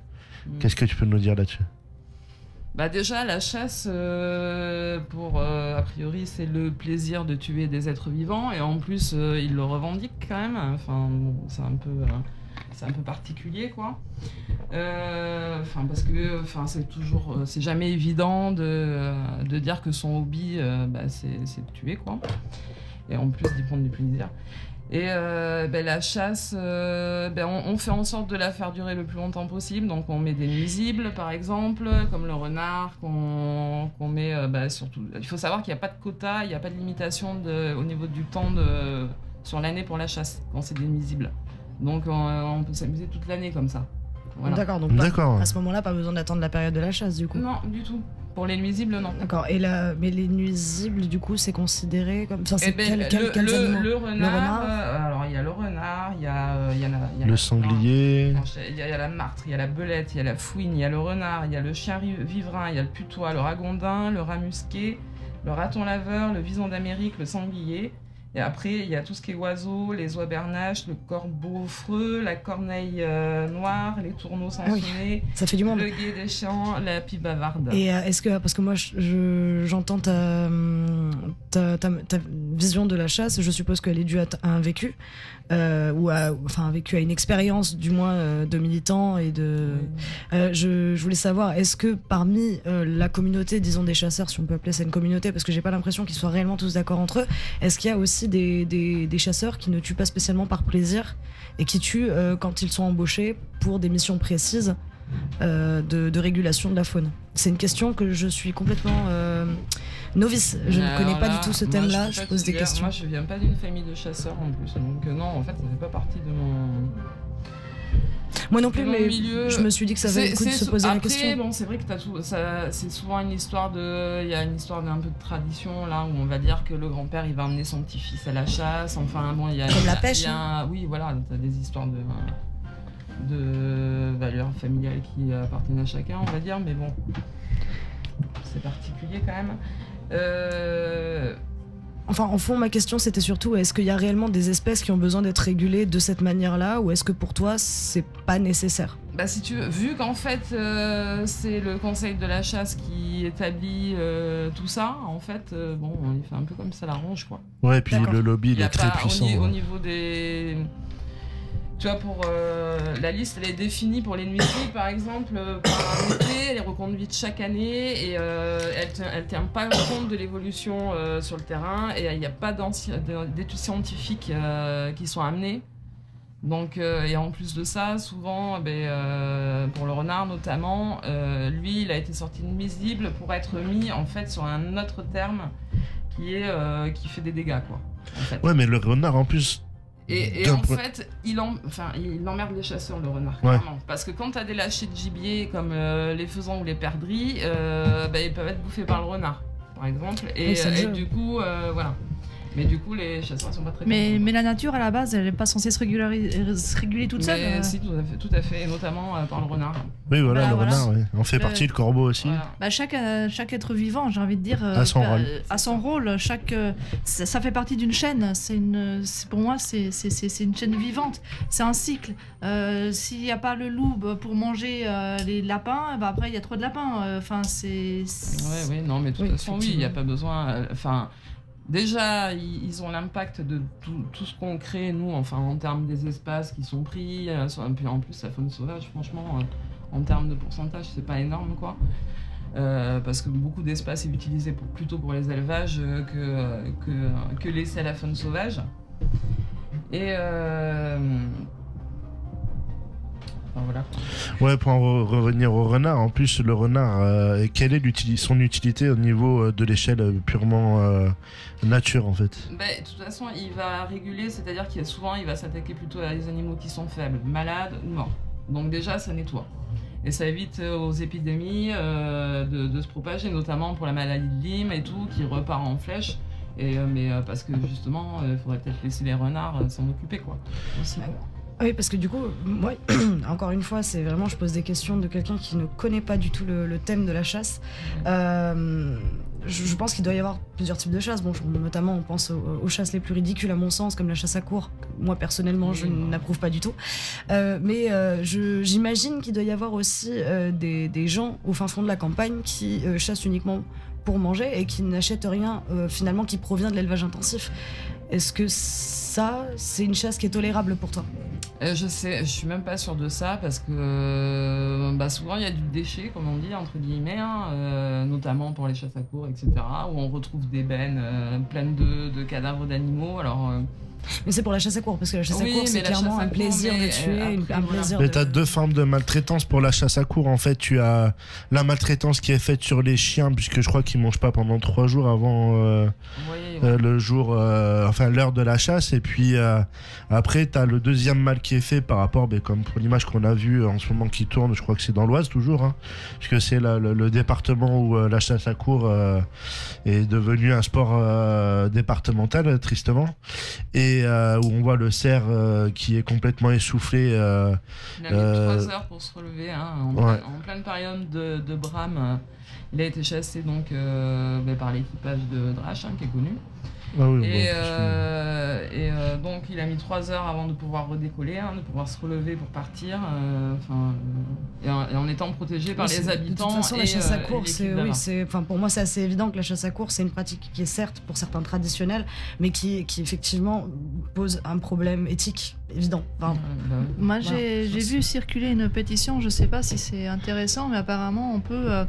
Qu'est-ce que tu peux nous dire là-dessus? Déjà, la chasse, a priori, c'est le plaisir de tuer des êtres vivants, et en plus, ils le revendiquent quand même. Enfin, c'est un peu particulier, quoi. Parce que c'est jamais évident de dire que son hobby, c'est de tuer, quoi. Et en plus d'y prendre du plaisir. Et la chasse, on fait en sorte de la faire durer le plus longtemps possible. Donc on met des nuisibles, par exemple, comme le renard, qu'on met surtout. Il faut savoir qu'il n'y a pas de quota, il n'y a pas de limitation au niveau du temps sur l'année pour la chasse, quand c'est des nuisibles. Donc on peut s'amuser toute l'année comme ça. Voilà. D'accord, donc à ce moment-là, pas besoin d'attendre la période de la chasse, du coup. Non, du tout. Pour les nuisibles, non. D'accord. Mais les nuisibles, du coup, c'est considéré comme... Enfin, c'est quels animaux? Le renard. Alors, il y a le renard, il y a le sanglier. Il y a la martre, il y a la belette, il y a la fouine, il y a le renard, il y a le chien vivrin, il y a le putois, le ragondin, le rat musqué, le raton laveur, le vison d'Amérique, le sanglier. Et après, il y a tout ce qui est oiseaux, les oies bernaches, le corbeau freux, la corneille noire, les tourneaux sansonnés, ça fait du monde. Le guet des champs, la pipe bavarde. Et est-ce que, parce que moi j'entends ta vision de la chasse, je suppose qu'elle est due à un vécu, un vécu, à une expérience du moins de militant et de... je voulais savoir, est-ce que parmi la communauté, disons des chasseurs, si on peut appeler ça une communauté, parce que j'ai pas l'impression qu'ils soient réellement tous d'accord entre eux, est-ce qu'il y a aussi des chasseurs qui ne tuent pas spécialement par plaisir et qui tuent quand ils sont embauchés pour des missions précises de régulation de la faune? C'est une question que je suis complètement novice. Je ne connais pas du tout ce thème-là. Je pose des questions. Moi, je viens pas d'une famille de chasseurs en plus, donc non, en fait, ça fait pas partie de mon... Moi non plus, mais milieu. Je me suis dit que ça valait le coup de se poser la question. Bon, c'est vrai que c'est souvent une histoire il y a une histoire d'un peu de tradition là où on va dire que le grand-père il va emmener son petit-fils à la chasse. Enfin bon, il y a comme la pêche. Oui, voilà, t'as des histoires de valeurs familiales qui appartiennent à chacun, on va dire, mais bon, c'est particulier quand même. Enfin, en fond, ma question, c'était surtout, est-ce qu'il y a réellement des espèces qui ont besoin d'être régulées de cette manière-là, ou est-ce que pour toi, c'est pas nécessaire? Si tu veux, vu qu'en fait, c'est le Conseil de la chasse qui établit tout ça, en fait, il fait un peu comme ça l'arrange, quoi. Ouais, et puis le lobby, il est très puissant. Au niveau des... Tu vois, pour la liste, elle est définie pour les nuisibles, par exemple, par arrêté, elle est reconduite chaque année et elle tient pas compte de l'évolution sur le terrain et il n'y a pas d'études scientifiques qui sont amenées. Donc, et en plus de ça, souvent, pour le renard notamment, lui, il a été sorti de nuisible pour être mis en fait sur un autre terme qui fait des dégâts, quoi. En fait. Ouais, mais le renard en plus. Et en fait, il emmerde les chasseurs, le renard, clairement. Parce que quand t'as des lâchers de gibier comme les faisans ou les perdrix, ils peuvent être bouffés par le renard, par exemple. Et du coup, voilà. Mais du coup, les chasseurs sont pas très mais la nature, à la base, elle n'est pas censée se réguler toute seule. Si, tout à fait, et notamment par le renard. Oui, voilà, le renard, oui. On fait partie, le corbeau aussi. Voilà. Chaque être vivant, j'ai envie de dire, a son rôle. Ça fait partie d'une chaîne. Pour moi, c'est une chaîne vivante. C'est un cycle. S'il n'y a pas le loup pour manger les lapins, après, il y a trop de lapins. Oui, non, mais de toute façon, oui, il n'y a pas besoin... Déjà, ils ont l'impact de tout ce qu'on crée, nous, en termes des espaces qui sont pris. Puis en plus, la faune sauvage, franchement, en termes de pourcentage, c'est pas énorme, quoi. Parce que beaucoup d'espace est utilisé plutôt pour les élevages que laisser à la faune sauvage. Et... voilà. Ouais, pour en revenir au renard, en plus le renard, quelle est son utilité au niveau de l'échelle purement nature en fait? De toute façon, il va réguler, c'est-à-dire qu'il va s'attaquer plutôt à des animaux qui sont faibles, malades ou morts. Donc déjà, ça nettoie. Et ça évite aux épidémies de se propager, notamment pour la maladie de Lyme et tout, qui repart en flèche. Mais parce que justement, il faudrait peut-être laisser les renards s'en occuper, quoi. Aussi. Oui, parce que du coup, moi, encore une fois, c'est vraiment, je pose des questions de quelqu'un qui ne connaît pas du tout le thème de la chasse. Je pense qu'il doit y avoir plusieurs types de chasse. Bon, notamment, on pense aux chasses les plus ridicules, à mon sens, comme la chasse à courre. Moi, personnellement, je n'approuve pas du tout. Mais j'imagine qu'il doit y avoir aussi des gens au fin fond de la campagne qui chassent uniquement pour manger et qui n'achètent rien, finalement, qui provient de l'élevage intensif. Est-ce que ça, c'est une chasse qui est tolérable pour toi? Je suis même pas sûre de ça parce que souvent il y a du déchet, comme on dit, entre guillemets, notamment pour les chasses à courre, etc., où on retrouve des bennes pleines de cadavres d'animaux. Alors, mais c'est pour la chasse à courre, parce que la chasse à courre, c'est clairement un plaisir de tuer, un plaisir. Mais t'as deux formes de maltraitance pour la chasse à courre. En fait, tu as la maltraitance qui est faite sur les chiens, puisque je crois qu'ils mangent pas pendant 3 jours avant le jour, l'heure de la chasse. Et puis après, t'as le deuxième mal qui est fait par rapport, comme pour l'image qu'on a vue en ce moment qui tourne, je crois que c'est dans l'Oise toujours, puisque c'est le département où la chasse à courre est devenu un sport départemental, tristement. Et où on voit le cerf qui est complètement essoufflé. Il a mis 3 heures pour se relever, en pleine période de brame. Il a été chassé donc par l'équipage de Drache, qui est connu. Ah oui, et donc il a mis 3 heures avant de pouvoir redécoller, de pouvoir se relever pour partir, et en étant protégé par les habitants. De toute façon, la chasse à courre, pour moi c'est assez évident que la chasse à courre, c'est une pratique qui est certes pour certains traditionnelle, mais qui effectivement pose un problème éthique évident. Moi j'ai vu circuler une pétition, je sais pas si c'est intéressant, mais apparemment on peut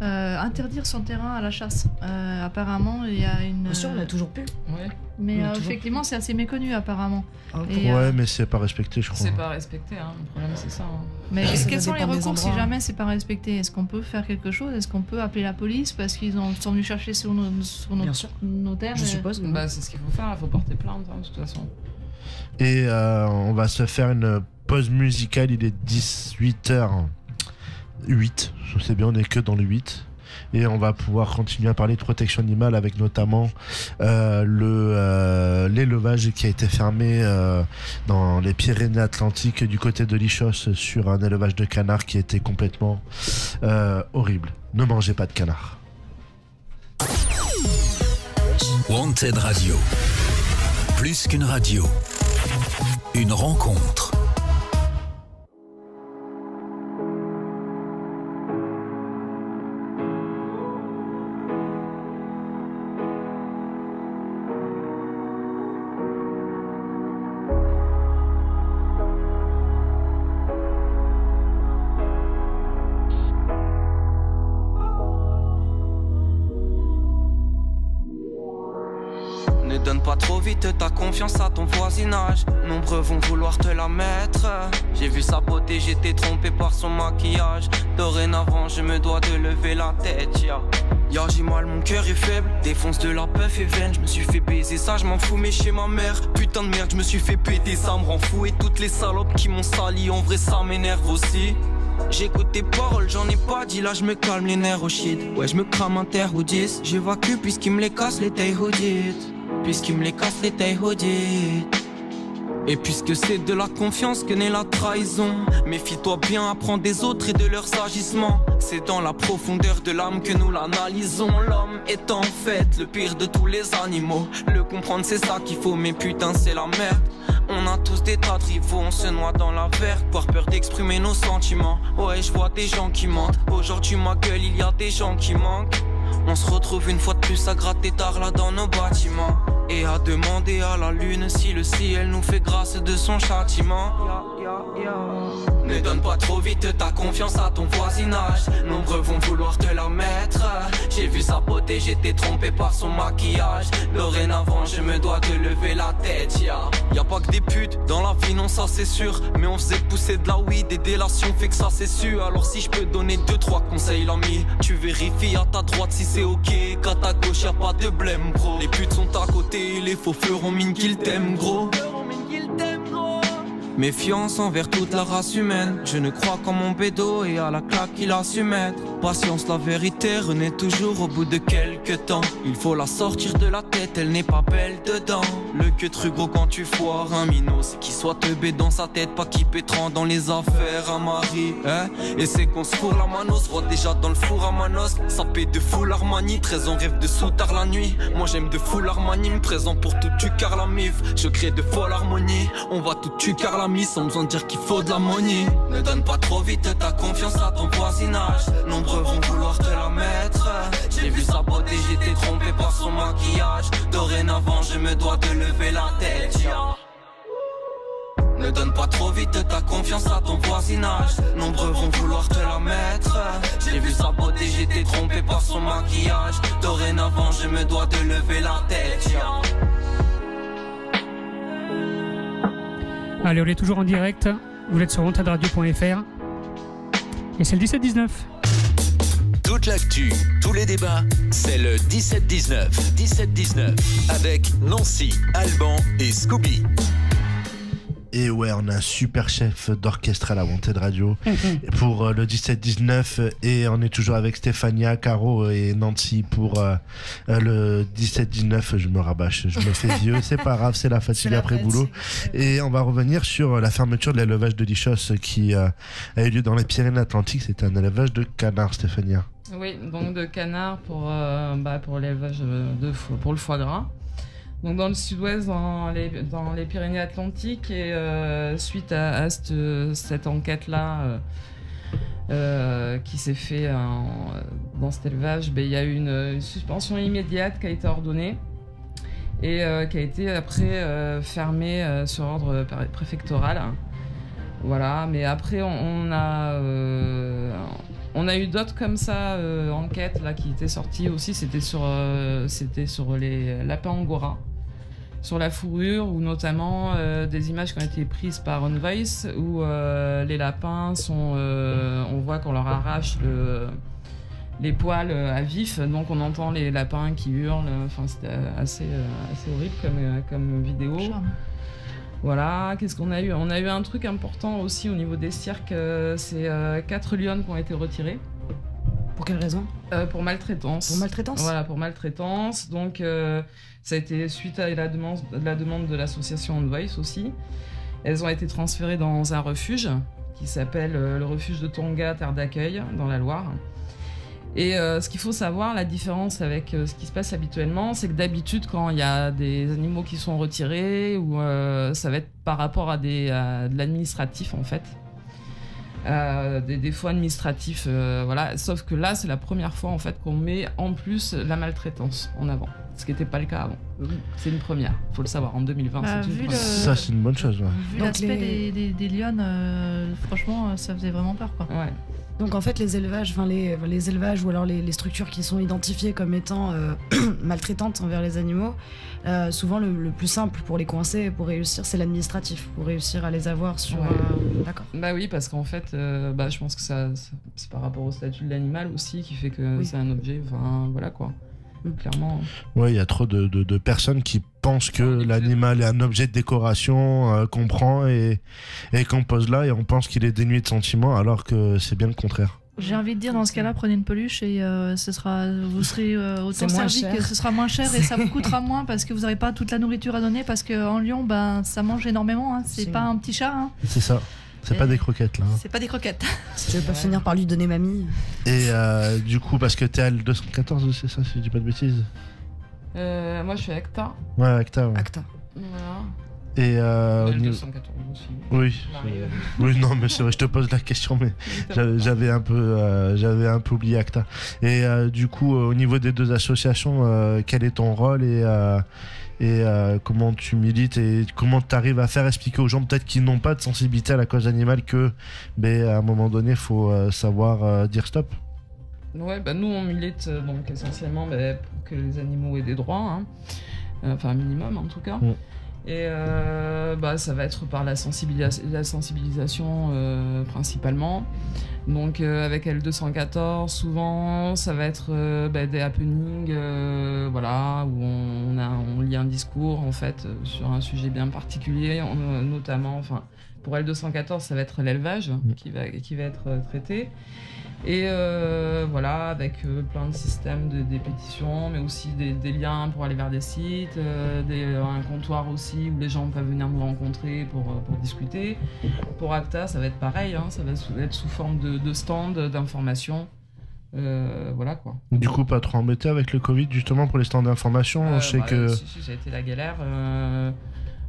interdire son terrain à la chasse. Apparemment il y a une... Bien sûr, on a toujours pu. Ouais. Mais effectivement, c'est assez méconnu apparemment. Mais c'est pas respecté, je crois. C'est pas respecté, le problème c'est ça. Mais quels sont les recours si jamais c'est pas respecté? Est-ce qu'on peut faire quelque chose? Est-ce qu'on peut appeler la police parce qu'ils sont venus chercher sur nos terres? Je suppose. C'est ce qu'il faut faire, il faut porter plainte de toute façon. Et on va se faire une pause musicale, il est 18h08. Je sais bien, on est que dans le 8. Et on va pouvoir continuer à parler de protection animale avec notamment l'élevage qui a été fermé dans les Pyrénées-Atlantiques du côté de l'Ichos sur un élevage de canards qui était complètement horrible. Ne mangez pas de canards. Wanted Radio. Plus qu'une radio. Une rencontre. Ne donne pas trop trop vite ta confiance à ton voisinage. Nombreux vont vouloir te la mettre. J'ai vu sa beauté, j'étais trompé par son maquillage. Dorénavant je me dois de lever la tête, Ya j'ai mal, mon cœur est faible. Défonce de la puff et veine. Je me suis fait baiser, ça je m'en fous mais chez ma mère. Putain de merde, je me suis fait péter, ça me rend fou. Et toutes les salopes qui m'ont sali, en vrai ça m'énerve aussi. J'écoute tes paroles, j'en ai pas dit, là je me calme les nerfs au shit. Ouais je me crame un terre ou 10. J'évacue puisqu'il me les casse les tailles haudites. Puisqu'il me les casse les tailles haudites. Et puisque c'est de la confiance que naît la trahison, méfie-toi bien, apprends des autres et de leurs agissements. C'est dans la profondeur de l'âme que nous l'analysons. L'homme est en fait le pire de tous les animaux. Le comprendre c'est ça qu'il faut, mais putain c'est la merde. On a tous des tas de rivaux, on se noie dans la verre. Par peur d'exprimer nos sentiments. Ouais je vois des gens qui mentent. Aujourd'hui ma gueule il y a des gens qui manquent. On se retrouve une fois de plus à gratter tard là dans nos bâtiments. Et à demander à la lune si le ciel nous fait grâce de son châtiment. Ne donne pas trop vite ta confiance à ton voisinage. Nombreux vont vouloir te la mettre. J'ai vu sa beauté, j'étais trompé par son maquillage. Dorénavant je me dois de lever la tête, Y'a pas que des putes dans la vie, non ça c'est sûr. Mais on faisait pousser de la weed et délations fait que ça c'est sûr. Alors si je peux donner 2-3 conseils l'ami, tu vérifies à ta droite si c'est ok, qu'à ta gauche y'a pas de blême gros. Les putes sont à côté, les faux feront mine qu'ils t'aiment gros. Méfiance envers toute la race humaine. Je ne crois qu'en mon bédo et à la claque qu'il a su mettre. Patience, la vérité renaît toujours au bout de quelques temps. Il faut la sortir de la tête, elle n'est pas belle dedans. Le que truc gros quand tu foires un minot, c'est qu'il soit teubé dans sa tête, pas qui pétrant dans les affaires à Marie, hein. Et c'est qu'on se fourre la manos, voit déjà dans le four à Manos. Ça paie de fou l'Armani, 13 ans rêve de sous tard la nuit. Moi j'aime de fou l'Armani, me présent pour tout tu car la mif. Je crée de folle harmonie, on va tout tu car la sans besoin de dire qu'il faut de la money. Ne donne pas trop vite ta confiance à ton voisinage. Nombreux vont vouloir te la mettre. J'ai vu sa beauté, j'étais trompé par son maquillage. Dorénavant je me dois de lever la tête, Ne donne pas trop vite ta confiance à ton voisinage. Nombreux vont vouloir te la mettre. J'ai vu sa beauté, j'étais trompé par son maquillage. Dorénavant je me dois de lever la tête, Allez, on est toujours en direct. Vous êtes sur wantedradio.fr. Et c'est le 17-19. Toute l'actu, tous les débats, c'est le 17-19. 17-19 avec Nancy, Alban et Scooby. Et ouais, on a un super chef d'orchestre à la Wanted Radio pour le 17-19 et on est toujours avec Stéphania, Caro et Nancy pour le 17-19. Je me rabâche, je me fais vieux, c'est pas grave, c'est la fatigue après boulot. Et on va revenir sur la fermeture de l'élevage de Lichos qui a eu lieu dans les Pyrénées-Atlantiques. C'était un élevage de canards, Stéphania. Oui, donc de canards pour l'élevage pour le foie gras. Donc dans le sud-ouest, dans les Pyrénées-Atlantiques, et suite à cette enquête-là qui s'est faite dans cet élevage, il y a eu une suspension immédiate qui a été ordonnée et qui a été après fermée sur ordre préfectoral. Voilà, mais après on a eu d'autres comme ça enquêtes là qui étaient sorties aussi. C'était sur les lapins angora, sur la fourrure, ou notamment des images qui ont été prises par On Voice où les lapins sont, on voit qu'on leur arrache les poils à vif, donc on entend les lapins qui hurlent. Enfin, c'était assez horrible comme vidéo. Voilà, qu'est-ce qu'on a eu ? On a eu un truc important aussi au niveau des cirques, c'est 4 lionnes qui ont été retirées. Pour quelle raison ? Pour maltraitance. Pour maltraitance ? Voilà, pour maltraitance. Donc ça a été suite à la demande de l'association On Voice aussi. Elles ont été transférées dans un refuge qui s'appelle le refuge de Tonga, terre d'accueil, dans la Loire. Et ce qu'il faut savoir, la différence avec ce qui se passe habituellement, c'est que d'habitude, quand il y a des animaux qui sont retirés, ou ça va être par rapport à de l'administratif en fait, des défauts administratifs, voilà. Sauf que là, c'est la première fois en fait qu'on met en plus la maltraitance en avant, ce qui n'était pas le cas avant. C'est une première, faut le savoir, en 2020 c'est une première. Ça c'est une bonne chose. Ouais. Vu l'aspect des lionnes, franchement ça faisait vraiment peur quoi. Ouais. Donc en fait les élevages ou alors les structures qui sont identifiées comme étant maltraitantes envers les animaux, souvent le plus simple pour les coincer, pour réussir, c'est l'administratif, pour réussir à les avoir sur... D'accord. Bah oui, parce qu'en fait, je pense que c'est par rapport au statut de l'animal aussi qui fait que c'est un objet, enfin voilà quoi. Clairement. Ouais, il y a trop de personnes qui pensent que l'animal est un objet de décoration qu'on prend et qu'on pose là et on pense qu'il est dénué de sentiments alors que c'est bien le contraire. J'ai envie de dire dans ce cas-là, prenez une peluche et vous serez autant servi que ce sera moins cher et ça vous coûtera moins parce que vous n'aurez pas toute la nourriture à donner parce qu'en Lyon, ça mange énormément. Hein. C'est pas un petit chat. Hein. C'est ça. C'est pas des croquettes là. C'est pas des croquettes. Tu veux pas finir par lui donner mamie. Et du coup, parce que t'es à L214, c'est ça, si je dis pas de bêtises. Moi je suis à Acta. Ouais, Acta. Ouais. Acta. Voilà. Et L214 aussi. Oui. Oui, non, mais c'est vrai, je te pose la question, mais j'avais un peu oublié Acta. Et du coup, au niveau des deux associations, quel est ton rôle et comment tu milites et comment tu arrives à faire expliquer aux gens peut-être qui n'ont pas de sensibilité à la cause animale que à un moment donné il faut savoir dire stop. Ouais, nous on milite donc essentiellement pour que les animaux aient des droits, enfin un minimum en tout cas. Et ça va être par la sensibilisation principalement. Donc avec L214, souvent ça va être des happenings, où on lit un discours en fait sur un sujet bien particulier, notamment, pour L214 ça va être l'élevage qui va être traité. Et avec plein de systèmes des pétitions, mais aussi des liens pour aller vers des sites, un comptoir aussi où les gens peuvent venir nous rencontrer pour discuter. Pour Acta, ça va être pareil, ça va être sous forme de stand, d'information. Voilà quoi. Du coup, pas trop embêté avec le Covid justement pour les stands d'information. Je sais que. Si, ça a été la galère.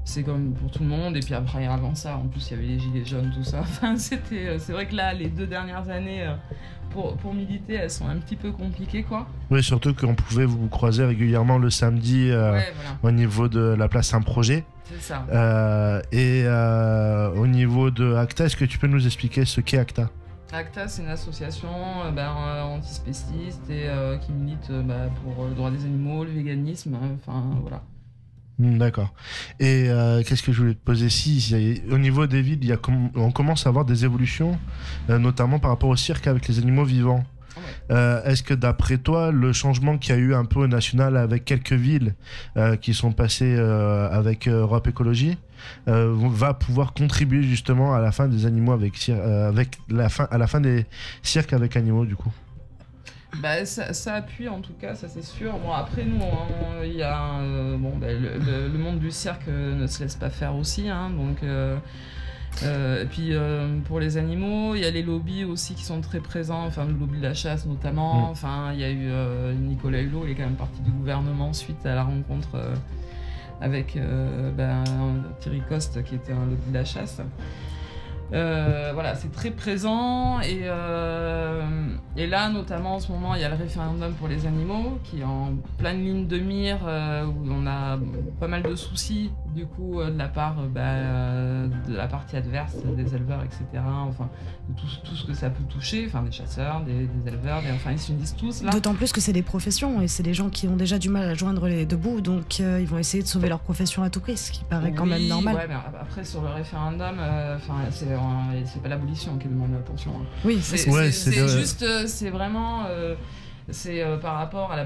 C'est comme pour tout le monde, et puis après avant ça en plus il y avait les gilets jaunes, tout ça, c'est vrai que là les 2 dernières années pour militer elles sont un petit peu compliquées quoi. Oui, surtout qu'on pouvait vous croiser régulièrement le samedi au niveau de la place Saint-Projet. C'est ça. Au niveau de Acta, est-ce que tu peux nous expliquer ce qu'est Acta ? Acta, c'est une association antispéciste et qui milite pour le droit des animaux, le véganisme, voilà. D'accord. Et qu'est-ce que je voulais te poser au niveau des villes, on commence à avoir des évolutions, notamment par rapport au cirque avec les animaux vivants. Est-ce que d'après toi, le changement qu'il y a eu un peu au national avec quelques villes qui sont passées avec Europe Écologie va pouvoir contribuer justement à la fin des animaux à la fin des cirques avec animaux du coup? Ça appuie en tout cas, ça c'est sûr. Bon après nous, il y a le monde du cirque ne se laisse pas faire aussi, donc et puis pour les animaux, il y a les lobbies aussi qui sont très présents, le lobby de la chasse notamment. Il y a eu Nicolas Hulot, il est quand même parti du gouvernement suite à la rencontre avec Thierry Coste qui était un lobby de la chasse. C'est très présent et là notamment en ce moment il y a le référendum pour les animaux qui est en pleine ligne de mire où on a pas mal de soucis du coup de la part de la partie adverse des éleveurs etc, de tout ce que ça peut toucher, des chasseurs, des éleveurs, ils s'unissent tous là. D'autant plus que c'est des professions et c'est des gens qui ont déjà du mal à joindre les deux bouts, donc ils vont essayer de sauver leur profession à tout prix, ce qui paraît quand même normal. Ouais, mais après sur le référendum c'est pas l'abolition qui demande l'attention. Oui, c'est juste, c'est vraiment, par rapport à la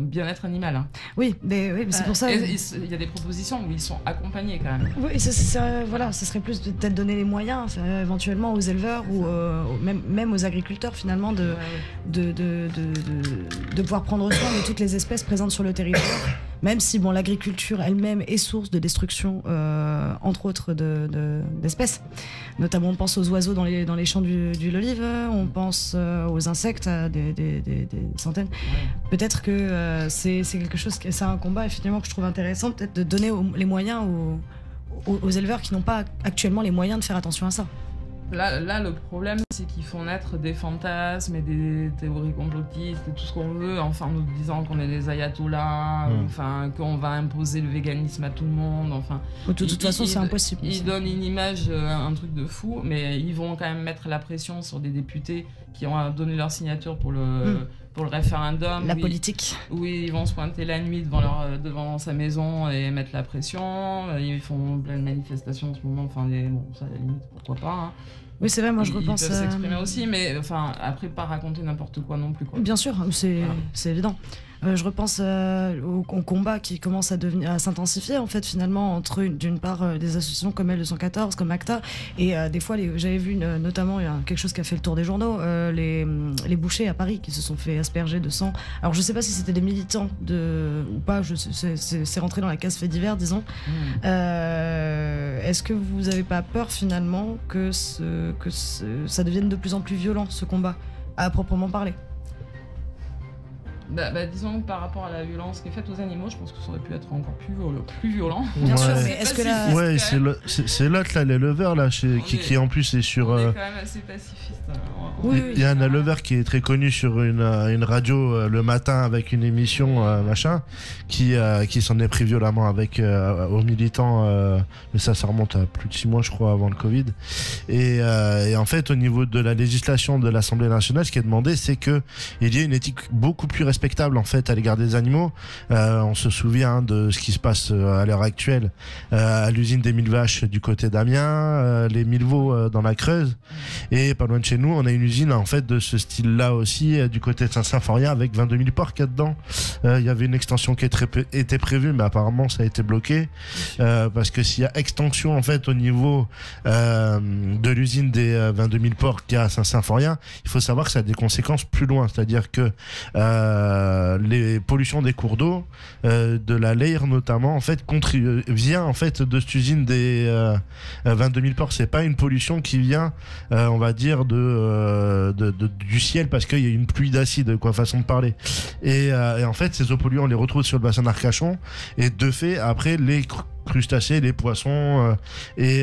bien-être animal. Oui, mais c'est pour ça. Il y a des propositions où ils sont accompagnés quand même. Oui, ce serait plus peut-être donner les moyens éventuellement aux éleveurs ou même aux agriculteurs finalement de pouvoir prendre soin de toutes les espèces présentes sur le territoire. Même si l'agriculture elle-même est source de destruction, entre autres d'espèces. Notamment, on pense aux oiseaux dans les champs du Lolive, on pense aux insectes, à des centaines. Ouais. Peut-être que c'est quelque chose, c'est un combat effectivement que je trouve intéressant, peut-être de donner les moyens aux éleveurs qui n'ont pas actuellement les moyens de faire attention à ça. Là, le problème, c'est qu'ils font naître des fantasmes et des théories complotistes et tout ce qu'on veut, enfin, nous disant qu'on est des ayatollahs, enfin, qu'on va imposer le véganisme à tout le monde, enfin... De toute façon, c'est impossible. Ils donnent une image, un truc de fou, mais ils vont quand même mettre la pression sur des députés qui ont donné leur signature pour le référendum. La politique. Oui, ils vont se pointer la nuit devant sa maison et mettre la pression. Ils font plein de manifestations en ce moment, enfin, bon, ça, à la limite, pourquoi pas, hein. Oui, c'est vrai, moi je repense ils peuvent s'exprimer aussi, mais enfin, après, pas raconter n'importe quoi non plus, quoi. Bien sûr, c'est évident. Je repense au combat qui commence à s'intensifier, en fait, finalement, entre d'une part des associations comme L214, comme ACTA, et des fois, j'avais vu notamment, il y a quelque chose qui a fait le tour des journaux, les bouchers à Paris qui se sont fait asperger de sang. Alors, je sais pas si c'était des militants ou pas, c'est rentré dans la case fait divers, disons. Est-ce que vous avez pas peur, finalement, que ça devienne de plus en plus violent, ce combat, à proprement parler? Disons que par rapport à la violence qui est faite aux animaux, je pense que ça aurait pu être encore plus violent. Bien sûr, mais est-ce que là... Ouais, c'est l'autre là, l'éleveur là, qui en plus est sur... On est quand même assez pacifiste. Il y a un éleveur qui est très connu sur une radio le matin avec une émission machin, qui s'en est pris violemment avec aux militants, mais ça remonte à plus de 6 mois je crois avant le Covid. Et en fait au niveau de la législation de l'Assemblée nationale, ce qui est demandé, c'est que il y ait une éthique beaucoup plus respectable en fait à l'égard des animaux. On se souvient de ce qui se passe à l'heure actuelle à l'usine des 1000 vaches du côté d'Amiens, les 1000 veaux dans la Creuse, et pas loin de chez nous on a une usine en fait de ce style-là aussi du côté de Saint-Symphorien avec 22 000 porcs là-dedans. Il y avait une extension qui était prévue, mais apparemment ça a été bloqué parce que s'il y a extension en fait au niveau de l'usine des 22 000 porcs qu'il y a à Saint-Symphorien, il faut savoir que ça a des conséquences plus loin, c'est-à-dire que les pollutions des cours d'eau, de la Leyre notamment, en fait vient en fait de cette usine des 22 000 porcs. C'est pas une pollution qui vient, on va dire du ciel parce qu'il y a une pluie d'acide, quoi, façon de parler. Et en fait, ces eaux polluées, on les retrouve sur le bassin d'Arcachon. Et de fait, après, les crustacés, les poissons et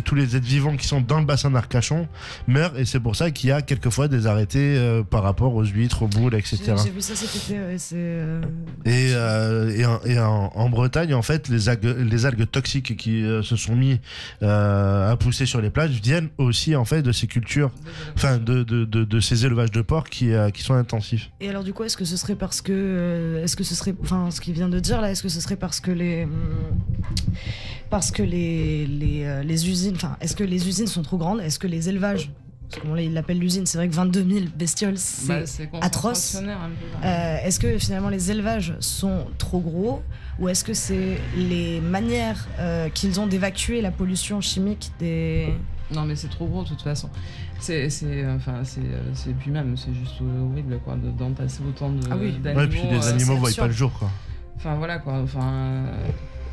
tous les êtres vivants qui sont dans le bassin d'Arcachon meurent, et c'est pour ça qu'il y a quelquefois des arrêtés par rapport aux huîtres, aux boules, etc. J'ai vu ça cet été, et en Bretagne, en fait, les algues toxiques qui se sont mis à pousser sur les plages viennent aussi en fait de ces cultures, enfin de ces élevages de porcs qui sont intensifs. Et alors du coup, est-ce que ce serait parce que enfin ce qu'il vient de dire là, est-ce que ce serait parce que les usines, enfin, est-ce que les usines sont trop grandes? Est-ce que les élevages, parce qu'on l'appelle l'usine, c'est vrai que 22 000 bestioles, c'est atroce. Est-ce que finalement les élevages sont trop gros, ou est-ce que c'est les manières qu'ils ont d'évacuer la pollution chimique des... Non, mais c'est trop gros de toute façon. Puis même, c'est juste horrible, quoi, d'entasser autant d'animaux. Ouais, puis les animaux voient pas le jour, quoi. Enfin voilà, quoi.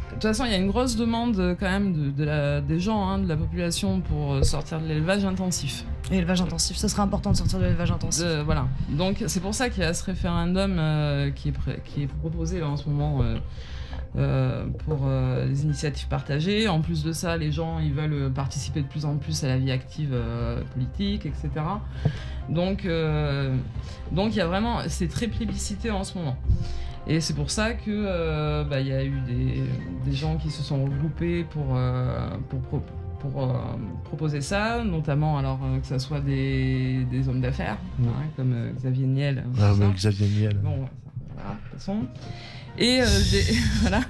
De toute façon, il y a une grosse demande quand même des gens, de la population, pour sortir de l'élevage intensif. Et l'élevage intensif, ce serait important de sortir de l'élevage intensif. Voilà. Donc c'est pour ça qu'il y a ce référendum qui est proposé là, en ce moment pour les initiatives partagées. En plus de ça, les gens ils veulent participer de plus en plus à la vie active politique, etc. Donc il y a vraiment, c'est très plébiscité en ce moment. Et c'est pour ça que y a eu des gens qui se sont regroupés pour proposer ça, notamment alors que ça soit des hommes d'affaires, comme Xavier Niel. Xavier Niel. Bon, voilà, de toute façon. Et voilà.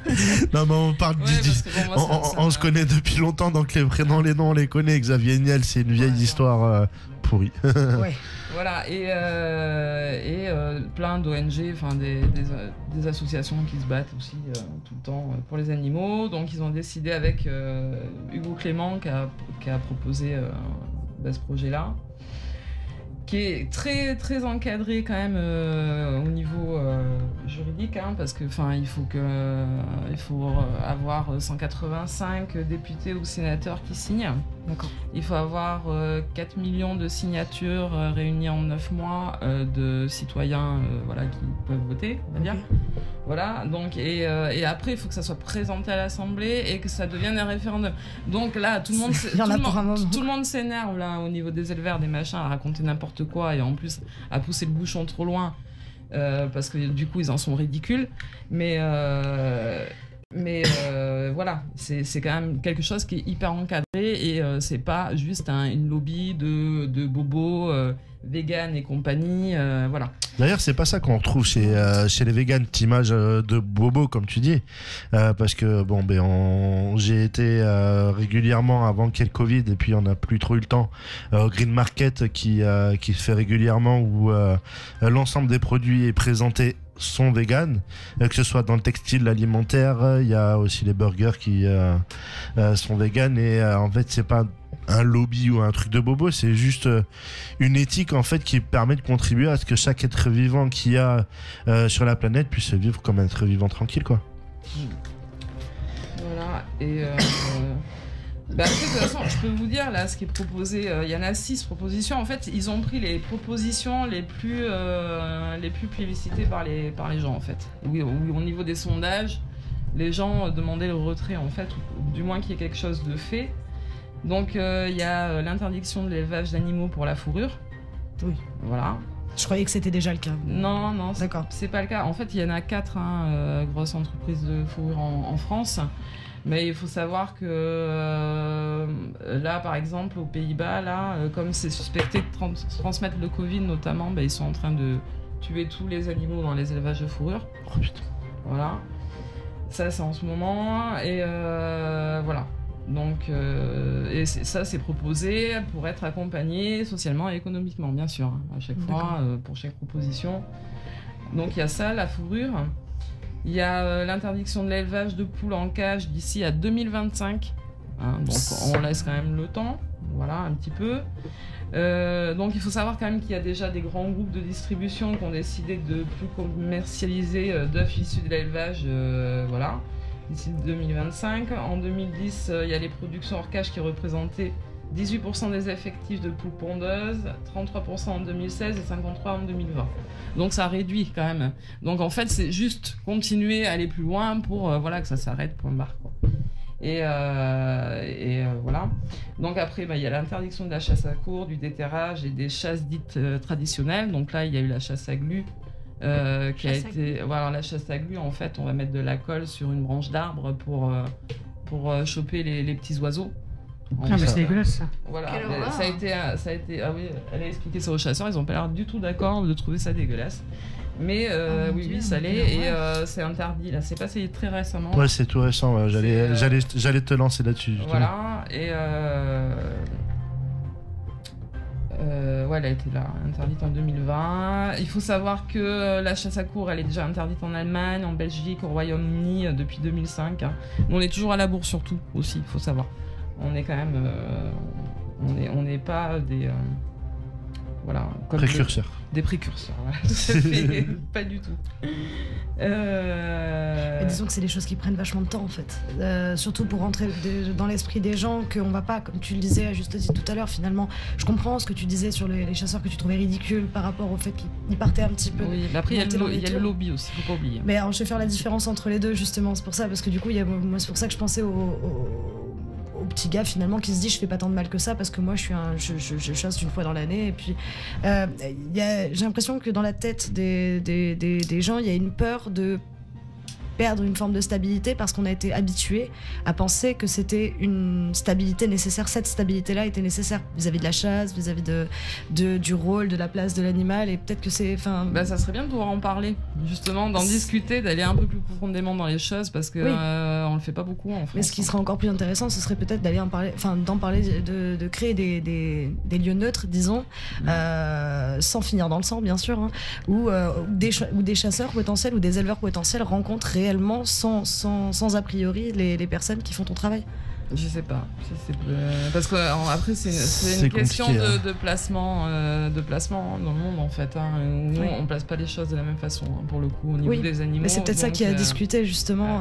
Non, mais on parle on se connaît depuis longtemps, donc les prénoms, les noms, on les connaît. Xavier Niel, c'est une vieille histoire pourrie. Ouais. Voilà, et plein d'ONG, enfin des associations qui se battent aussi tout le temps pour les animaux. Donc ils ont décidé avec Hugo Clément qui a proposé ce projet-là, qui est très très encadré quand même au niveau juridique, parce que il faut avoir 185 députés ou sénateurs qui signent. D'accord. Il faut avoir 4 millions de signatures réunies en 9 mois de citoyens qui peuvent voter, on va dire. Voilà, donc, et après, il faut que ça soit présenté à l'Assemblée et que ça devienne un référendum. Donc là, tout le monde s'énerve là, au niveau des éleveurs, des machins, à raconter n'importe quoi et en plus à pousser le bouchon trop loin parce que du coup, ils en sont ridicules. Mais voilà, c'est quand même quelque chose qui est hyper encadré et c'est pas juste une lobby de bobos vegan et compagnie, voilà. D'ailleurs, c'est pas ça qu'on retrouve chez les véganes, cette image de bobo, comme tu dis, parce que j'ai été régulièrement avant qu'il y ait le Covid, et puis on n'a plus trop eu le temps, au Green Market qui se fait régulièrement, où l'ensemble des produits est présenté sont véganes, que ce soit dans le textile, l'alimentaire, il y a aussi les burgers qui sont véganes, et en fait c'est pas un lobby ou un truc de bobo, c'est juste une éthique en fait qui permet de contribuer à ce que chaque être vivant qu'il y a sur la planète puisse vivre comme un être vivant tranquille, quoi. Voilà, et après, de toute façon, je peux vous dire, là, ce qui est proposé, il y en a 6 propositions. En fait, ils ont pris les propositions les plus plébiscitées par les gens, en fait. Oui, au niveau des sondages, les gens demandaient le retrait, en fait, ou du moins qu'il y ait quelque chose de fait. Donc, il y a l'interdiction de l'élevage d'animaux pour la fourrure. Oui. Voilà. Je croyais que c'était déjà le cas. Non, c'est pas le cas. En fait, il y en a 4 grosses entreprises de fourrure en France. Mais il faut savoir que là, par exemple, aux Pays-Bas, comme c'est suspecté de transmettre le Covid notamment, ils sont en train de tuer tous les animaux dans les élevages de fourrure. Oh putain. Voilà. Ça, c'est en ce moment. Et voilà. Donc, ça, c'est proposé pour être accompagné socialement et économiquement, bien sûr, à chaque fois, pour chaque proposition. Donc, il y a ça, la fourrure. Il y a l'interdiction de l'élevage de poules en cage d'ici à 2025. Donc on laisse quand même le temps, voilà, un petit peu. Donc il faut savoir quand même qu'il y a déjà des grands groupes de distribution qui ont décidé de plus commercialiser d'œufs issus de l'élevage, voilà, d'ici 2025. En 2010, il y a les productions hors cage qui représentaient 18% des effectifs de poules pondeuses, 33% en 2016 et 53% en 2020. Donc ça réduit quand même. Donc en fait, c'est juste continuer à aller plus loin pour que ça s'arrête, point barre, quoi. Et voilà. Donc après, il y a l'interdiction de la chasse à courre, du déterrage et des chasses dites traditionnelles. Donc là, il y a eu la chasse à glu. Qui a été... Voilà, la chasse à glu, en fait, on va mettre de la colle sur une branche d'arbre pour choper les petits oiseaux. Mais c'est dégueulasse, ça. Voilà, ça a été. Ah oui, elle a expliqué ça aux chasseurs, ils ont pas l'air du tout d'accord de trouver ça dégueulasse. Mais oui, ça l'est, et c'est interdit là, c'est passé très récemment. Ouais, c'est tout récent, ouais. J'allais te lancer là-dessus. Voilà, et elle a été là, interdite en 2020. Il faut savoir que la chasse à courre, elle est déjà interdite en Allemagne, en Belgique, au Royaume-Uni depuis 2005. On est toujours à la bourre surtout aussi, il faut savoir. On est quand même, on n'est pas des, voilà, comme précurseurs. Des précurseurs, voilà, tout à fait, pas du tout. Et disons que c'est des choses qui prennent vachement de temps en fait, surtout pour rentrer dans l'esprit des gens, qu'on va pas, comme tu le disais à juste titre tout à l'heure, finalement, je comprends ce que tu disais sur les chasseurs que tu trouvais ridicules par rapport au fait qu'ils partaient un petit peu. Oui, mais après il y a le lobby aussi, faut pas oublier. Mais alors je vais faire la différence entre les deux justement, c'est pour ça, parce que du coup, moi c'est pour ça que je pensais au petit gars finalement qui se dit je fais pas tant de mal que ça parce que moi je chasse une fois dans l'année, et puis j'ai l'impression que dans la tête des gens il y a une peur de perdre une forme de stabilité parce qu'on a été habitué à penser que c'était une stabilité nécessaire. Cette stabilité-là était nécessaire vis-à-vis de la chasse, vis-à-vis du rôle, de la place de l'animal, et peut-être que c'est... ça serait bien de pouvoir en parler, justement, d'en discuter, d'aller un peu plus profondément dans les choses, parce que on le fait pas beaucoup en France. Mais ce qui serait encore plus intéressant, ce serait peut-être d'aller d'en parler, de créer des lieux neutres, disons, sans finir dans le sang, bien sûr, hein, où des chasseurs potentiels ou des éleveurs potentiels rencontrent réellement sans a priori les personnes qui font ton travail. Je sais pas, parce que après c'est une question de placement dans le monde en fait, hein. Nous on place pas les choses de la même façon, hein, pour le coup au niveau des animaux. Mais c'est peut-être ça qui a discuté justement.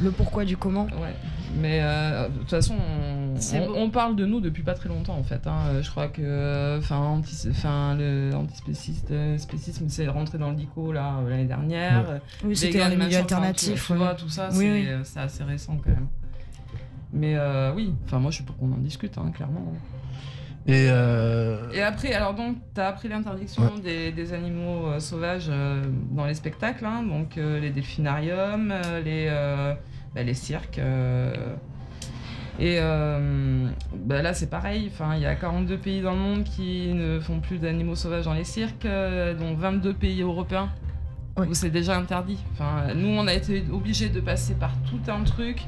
le pourquoi du comment. Ouais, mais de toute façon, on parle de nous depuis pas très longtemps en fait. Je crois que le antispécisme c'est rentré dans le DICO là l'année dernière. Ouais. Oui, c'était dans les milieux alternatifs. Tu vois, tout ça, c'est assez récent quand même. Mais oui, moi je suis pour qu'on en discute, clairement. Et après, alors donc, t'as appris l'interdiction des animaux sauvages dans les spectacles, donc les delphinariums, les cirques. Et là, c'est pareil. Il y a 42 pays dans le monde qui ne font plus d'animaux sauvages dans les cirques, dont 22 pays européens où c'est déjà interdit. Nous, on a été obligés de passer par tout un truc.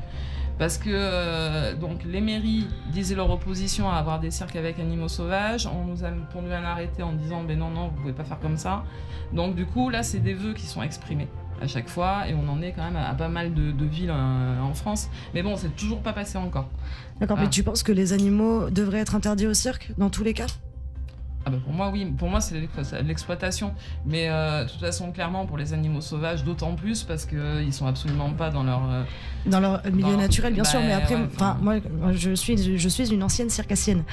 Parce que donc les mairies disaient leur opposition à avoir des cirques avec animaux sauvages. On nous a pondu un arrêté en disant non, vous pouvez pas faire comme ça. Donc du coup là c'est des vœux qui sont exprimés à chaque fois et on en est quand même à pas mal de villes en France. Mais bon, c'est toujours pas passé encore. D'accord, mais tu penses que les animaux devraient être interdits au cirque dans tous les cas ? Pour moi, oui. Pour moi, c'est l'exploitation. Mais de toute façon, clairement, pour les animaux sauvages, d'autant plus parce qu'ils sont absolument pas dans leur milieu naturel, bien sûr. Mais après, moi, je suis une ancienne circassienne.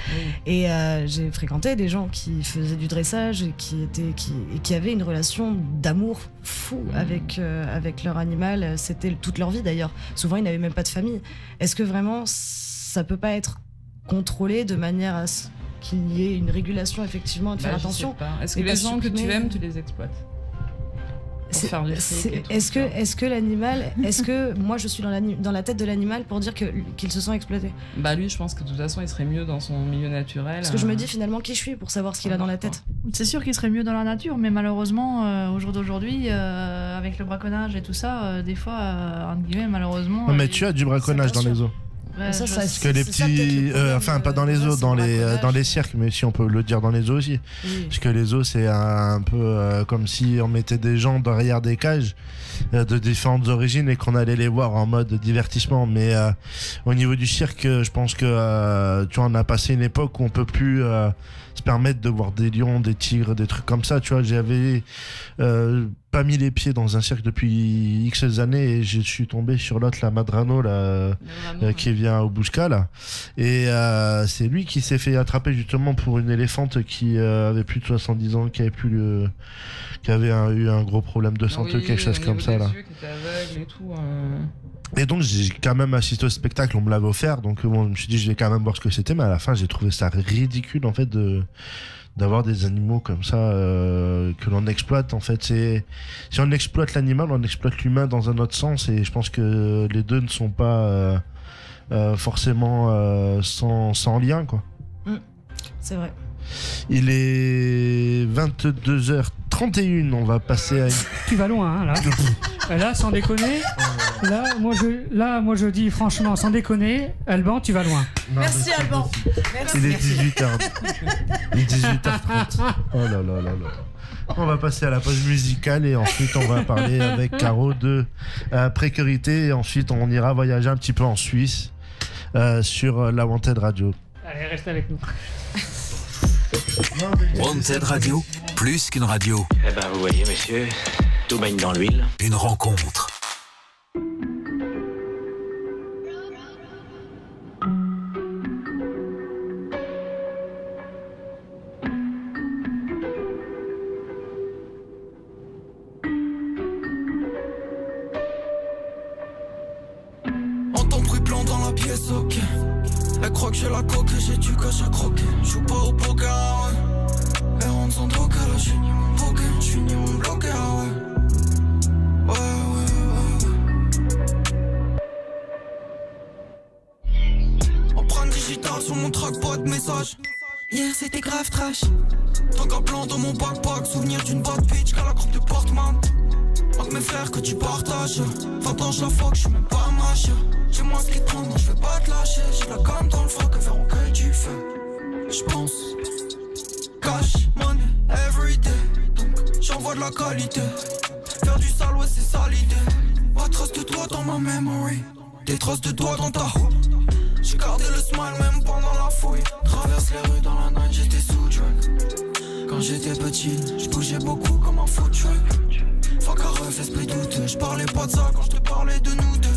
Oui. Et j'ai fréquenté des gens qui faisaient du dressage et qui avaient une relation d'amour fou avec leur animal. C'était toute leur vie, d'ailleurs. Souvent, ils n'avaient même pas de famille. Est-ce que vraiment, ça peut pas être contrôlé de manière à qu'il y ait une régulation effectivement, de faire attention. Est-ce que les gens que tu aimes, tu les exploites Est-ce que l'animal, est-ce que moi je suis dans la tête de l'animal pour dire qu'il se sent exploité ? Lui, je pense que de toute façon, il serait mieux dans son milieu naturel. Parce que je me dis finalement qui je suis pour savoir ce qu'il a dans la tête. C'est sûr qu'il serait mieux dans la nature, mais malheureusement, au jour d'aujourd'hui, avec le braconnage et tout ça, des fois, entre guillemets, malheureusement. Non, mais tu as du braconnage dans les zoos. Parce que les petits, pas dans les zoos, dans les cirques, mais si on peut le dire dans les zoos aussi. Oui. Parce que les zoos, c'est un peu comme si on mettait des gens derrière des cages de différentes origines et qu'on allait les voir en mode divertissement. Mais au niveau du cirque, je pense que on a passé une époque où on peut plus se permettre de voir des lions, des tigres, des trucs comme ça. Tu vois, j'avais pas mis les pieds dans un cirque depuis X années et je suis tombé sur l'autre, la Madrano, qui vient au Bousca, là. Et c'est lui qui s'est fait attraper justement pour une éléphante qui avait plus de 70 ans, qui avait eu un gros problème de santé, quelque chose comme ça, là. Qui était aveugle et tout. Et donc j'ai quand même assisté au spectacle, on me l'avait offert, donc bon, je me suis dit je vais quand même voir ce que c'était, mais à la fin j'ai trouvé ça ridicule en fait d'avoir des animaux comme ça que l'on exploite. En fait, si on exploite l'animal, on exploite l'humain dans un autre sens, et je pense que les deux ne sont pas forcément sans lien, quoi. C'est vrai. Il est 22h31, on va passer à... Tu vas loin, là. Là, sans déconner. Là, moi je dis franchement, sans déconner, Alban, tu vas loin. Merci Alban. Merci. Il est 18h. Il est 18h30. Oh là là là là. On va passer à la pause musicale et ensuite on va parler avec Caro de précarité, et ensuite on ira voyager un petit peu en Suisse sur la Wanted Radio. Allez, reste avec nous. Wanted Radio, plus qu'une radio. Eh ben, vous voyez, monsieur, tout baigne dans l'huile. Une rencontre. Entends bruit blanc dans la pièce, ok. Elle croit que j'ai la coque et j'ai du cash à croquer. J'joue pas au poker, ouais. Elle rentre sans drogue, là j'suis ni mon poker, j'suis ni mon bloqueur, ouais. Empreinte digitale sur mon track, pas de message. Hier c'était grave trash. Tant qu'un plan dans mon backpack, souvenir d'une bad bitch qu'à la coupe de Portman. Avec mes frères que tu partages. 20 ans je la fuck, j'suis même pas mâche. J'ai moins ce qui te non je vais pas te lâcher. J'ai la gomme dans le froc, verront que du feu. J'pense cash, money, everyday. Donc j'envoie de la qualité. Faire du sale, ouais c'est ça l'idée. Pas de traces de toi dans ma memory. Des traces de doigts dans ta roue. J'ai gardé le smile même pendant la fouille. Traverse les rues dans la night, j'étais sous drug. Quand j'étais petit, j'bougeais beaucoup comme un food truck. Fuck à ref, esprit douteux. J'parlais pas de ça quand j'te parlais de nous deux.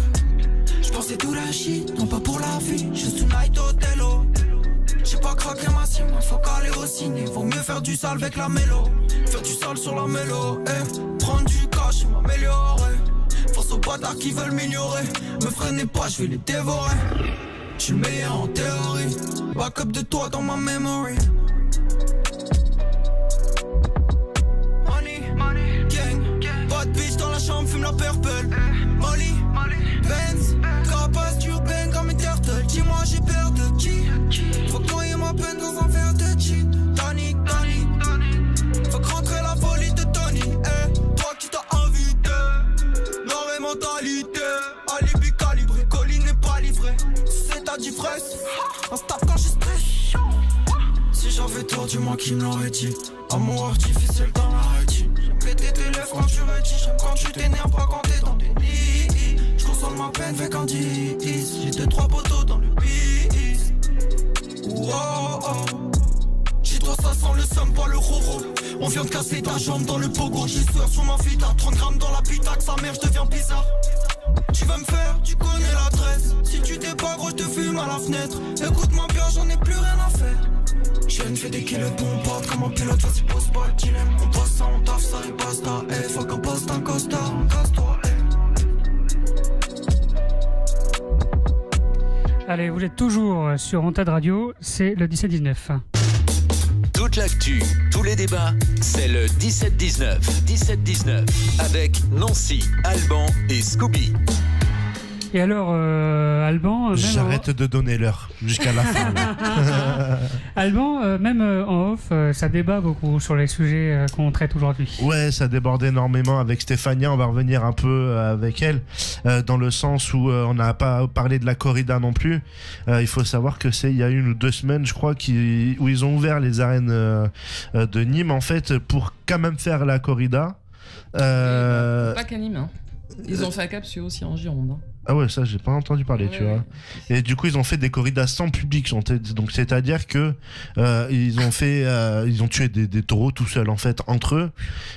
pensais tout la shit, non pas pour la vie, juste tonight au télo. J'ai pas craqué ma cime, faut qu'aller au ciné. Vaut mieux faire du sale avec la mélo. Faire du sale sur la mélo, prendre du cash, m'améliorer. Face aux bâtards qui veulent m'ignorer. Me freinez pas, je vais les dévorer. J'suis le meilleur en théorie. Backup de toi dans ma memory. Money, gang. Bad bitch dans la chambre, fume la purple. Molly, Benz, carapace urbaine comme une turtle. Dis-moi j'ai peur de qui? Faut que noyer ma peine dans un verre de gin. Tony, faut que rentrer la folie de Tony. Toi qui t'as invité, noire mentalité. Alibi calibré, colis n'est pas livré. C'est ta d'ivresse, on se tape quand je stresse. Si j'avais tort, dis-moi qui me l'aurait dit. Amour artificiel dans la rétine. J'aime péter tes lèvres quand tu rédis. J'aime quand tu t'énerves, pas quand t'es dans des nids. Je console ma peine avec un 10. J'ai 2-3 poteaux dans le bis. Wow. Chez toi ça sent le somme, pas le roro. On vient de casser ta jambe dans le pogo. J'ai sueur sur ma fille, t'as 30 grammes dans la pitac. Sa mère, je deviens bizarre. Tu vas me faire, tu connais l'adresse. Si tu t'es pas gros, je te fume à la fenêtre. Écoute-moi bien, j'en ai plus rien à faire. Je viens de faire des kills de bon pote. Comme un pilote, vas-y pose pas le dilemme. On passe ça, on taffe ça et basta. Faut qu'on poste un costard, casse-toi. Allez, vous êtes toujours sur Wanted Radio, c'est le 17-19. Toute l'actu, tous les débats, c'est le 17-19. 17-19 avec Nancy, Alban et Scooby. Et alors, Alban... J'arrête de donner l'heure jusqu'à la fin. Alban, même en off, ça débat beaucoup sur les sujets qu'on traite aujourd'hui. Ouais, ça déborde énormément avec Stéphania. On va revenir un peu avec elle, dans le sens où on n'a pas parlé de la corrida non plus. Il faut savoir que c'est il y a 1 ou 2 semaines, je crois, où ils ont ouvert les arènes de Nîmes, en fait, pour quand même faire la corrida. Pas qu'à Nîmes, hein. Ils ont fait à Capsule aussi en Gironde. Hein. Ah ouais, ça j'ai pas entendu parler, tu vois. Et du coup ils ont fait des corridas sans public, donc c'est-à-dire que ils ont tué des taureaux tout seuls en fait entre eux.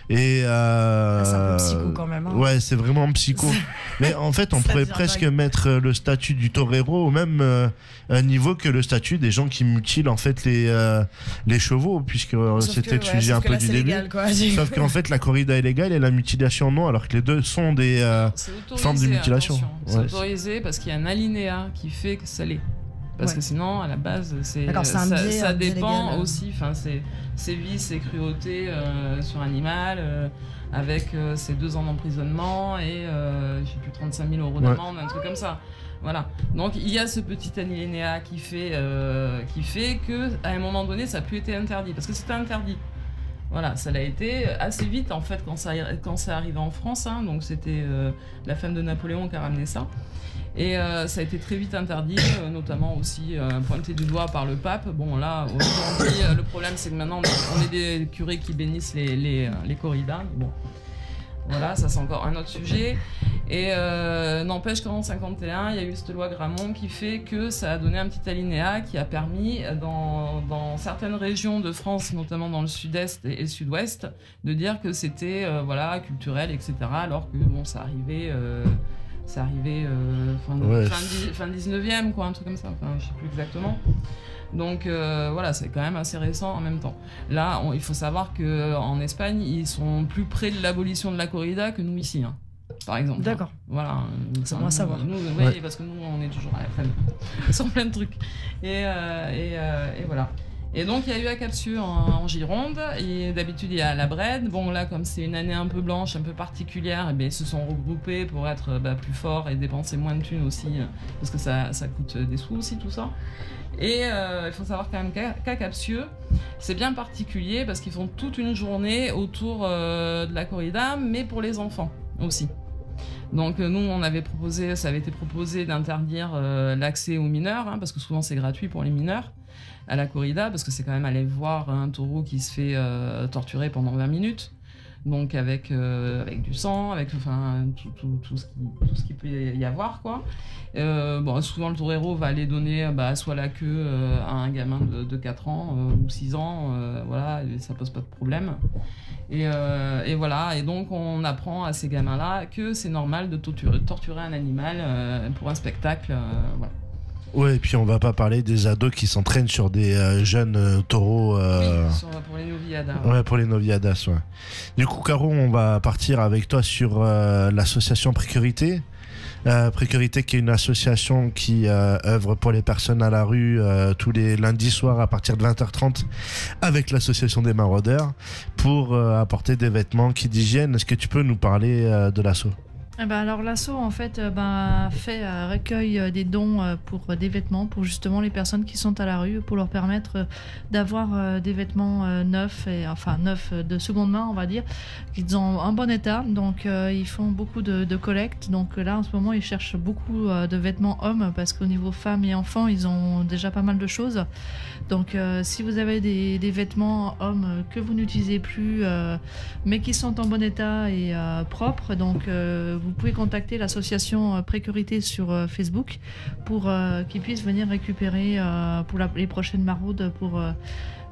Et c'est un peu psycho quand même. Hein. Ouais, c'est vraiment psycho. Mais en fait on pourrait presque mettre le statut du torero au même niveau que le statut des gens qui mutilent en fait les chevaux, puisque c'était le sujet un peu du début. Légal, quoi. Sauf qu'en fait la corrida est légale et la mutilation non, alors que les deux sont des formes de mutilation. C'est autorisé parce qu'il y a un alinéa qui fait que ça l'est. Parce que sinon, à la base, ça dépend aussi. Enfin, c'est vice et cruauté sur animal, avec ses 2 ans d'emprisonnement et je sais plus 35 000 € d'amende, un truc comme ça. Voilà. Donc il y a ce petit alinéa qui fait que à un moment donné, ça n'a plus été interdit parce que c'était interdit. Voilà, ça l'a été assez vite en fait quand ça arrivé en France, hein, donc c'était la femme de Napoléon qui a ramené ça. Et ça a été très vite interdit, notamment aussi pointé du doigt par le pape. Bon là, aujourd'hui, le problème c'est que maintenant on est des curés qui bénissent les corridas. Bon, voilà, ça c'est encore un autre sujet. Et n'empêche qu'en 1951, il y a eu cette loi Gramont qui fait que ça a donné un petit alinéa qui a permis dans certaines régions de France, notamment dans le sud-est et le sud-ouest, de dire que c'était voilà, culturel, etc. Alors que bon, ça arrivait fin 19e, quoi, un truc comme ça, enfin, je sais plus exactement. Donc voilà, c'est quand même assez récent en même temps. Là, il faut savoir qu'en Espagne, ils sont plus près de l'abolition de la corrida que nous ici, hein, par exemple. D'accord. Voilà. C'est bon à savoir. Nous, ouais, parce que nous, on est toujours à la fin sur plein de trucs. Et voilà. Et donc il y a eu à Capsule en Gironde, et d'habitude il y a à La Brède. Bon là, comme c'est une année un peu blanche, un peu particulière, et bien, ils se sont regroupés pour être plus forts et dépenser moins de thunes aussi, parce que ça coûte des sous aussi tout ça. Et il faut savoir quand même qu'à Capsule, c'est bien particulier parce qu'ils font toute une journée autour de la corrida, mais pour les enfants aussi. Donc nous, ça avait été proposé d'interdire l'accès aux mineurs, hein, parce que souvent c'est gratuit pour les mineurs, à la corrida, parce que c'est quand même aller voir un taureau qui se fait torturer pendant 20 minutes. Donc avec du sang, avec tout ce qu'il peut y avoir, quoi. Souvent le torero va aller donner soit la queue à un gamin de 4 ans ou 6 ans, voilà, et ça pose pas de problème. Et voilà, et donc on apprend à ces gamins-là que c'est normal de torturer un animal pour un spectacle, voilà. Ouais, et puis on va pas parler des ados qui s'entraînent sur des jeunes taureaux. Pour les noviadas. Ouais, pour les noviadas, ouais. Du coup, Caro, on va partir avec toi sur l'association Précurité. Précurité, qui est une association qui œuvre pour les personnes à la rue tous les lundis soirs à partir de 20h30 avec l'association des maraudeurs pour apporter des vêtements, kits d'hygiène. Est-ce que tu peux nous parler de l'asso ? Alors l'asso en fait recueille des dons pour des vêtements pour justement les personnes qui sont à la rue, pour leur permettre d'avoir des vêtements neufs de seconde main, on va dire, qui sont en bon état. Donc ils font beaucoup de collectes. Donc là en ce moment ils cherchent beaucoup de vêtements hommes parce qu'au niveau femmes et enfants ils ont déjà pas mal de choses. Donc si vous avez des vêtements hommes que vous n'utilisez plus mais qui sont en bon état et propres, donc vous pouvez contacter l'association Précurité sur Facebook pour qu'ils puissent venir récupérer pour les prochaines maraudes pour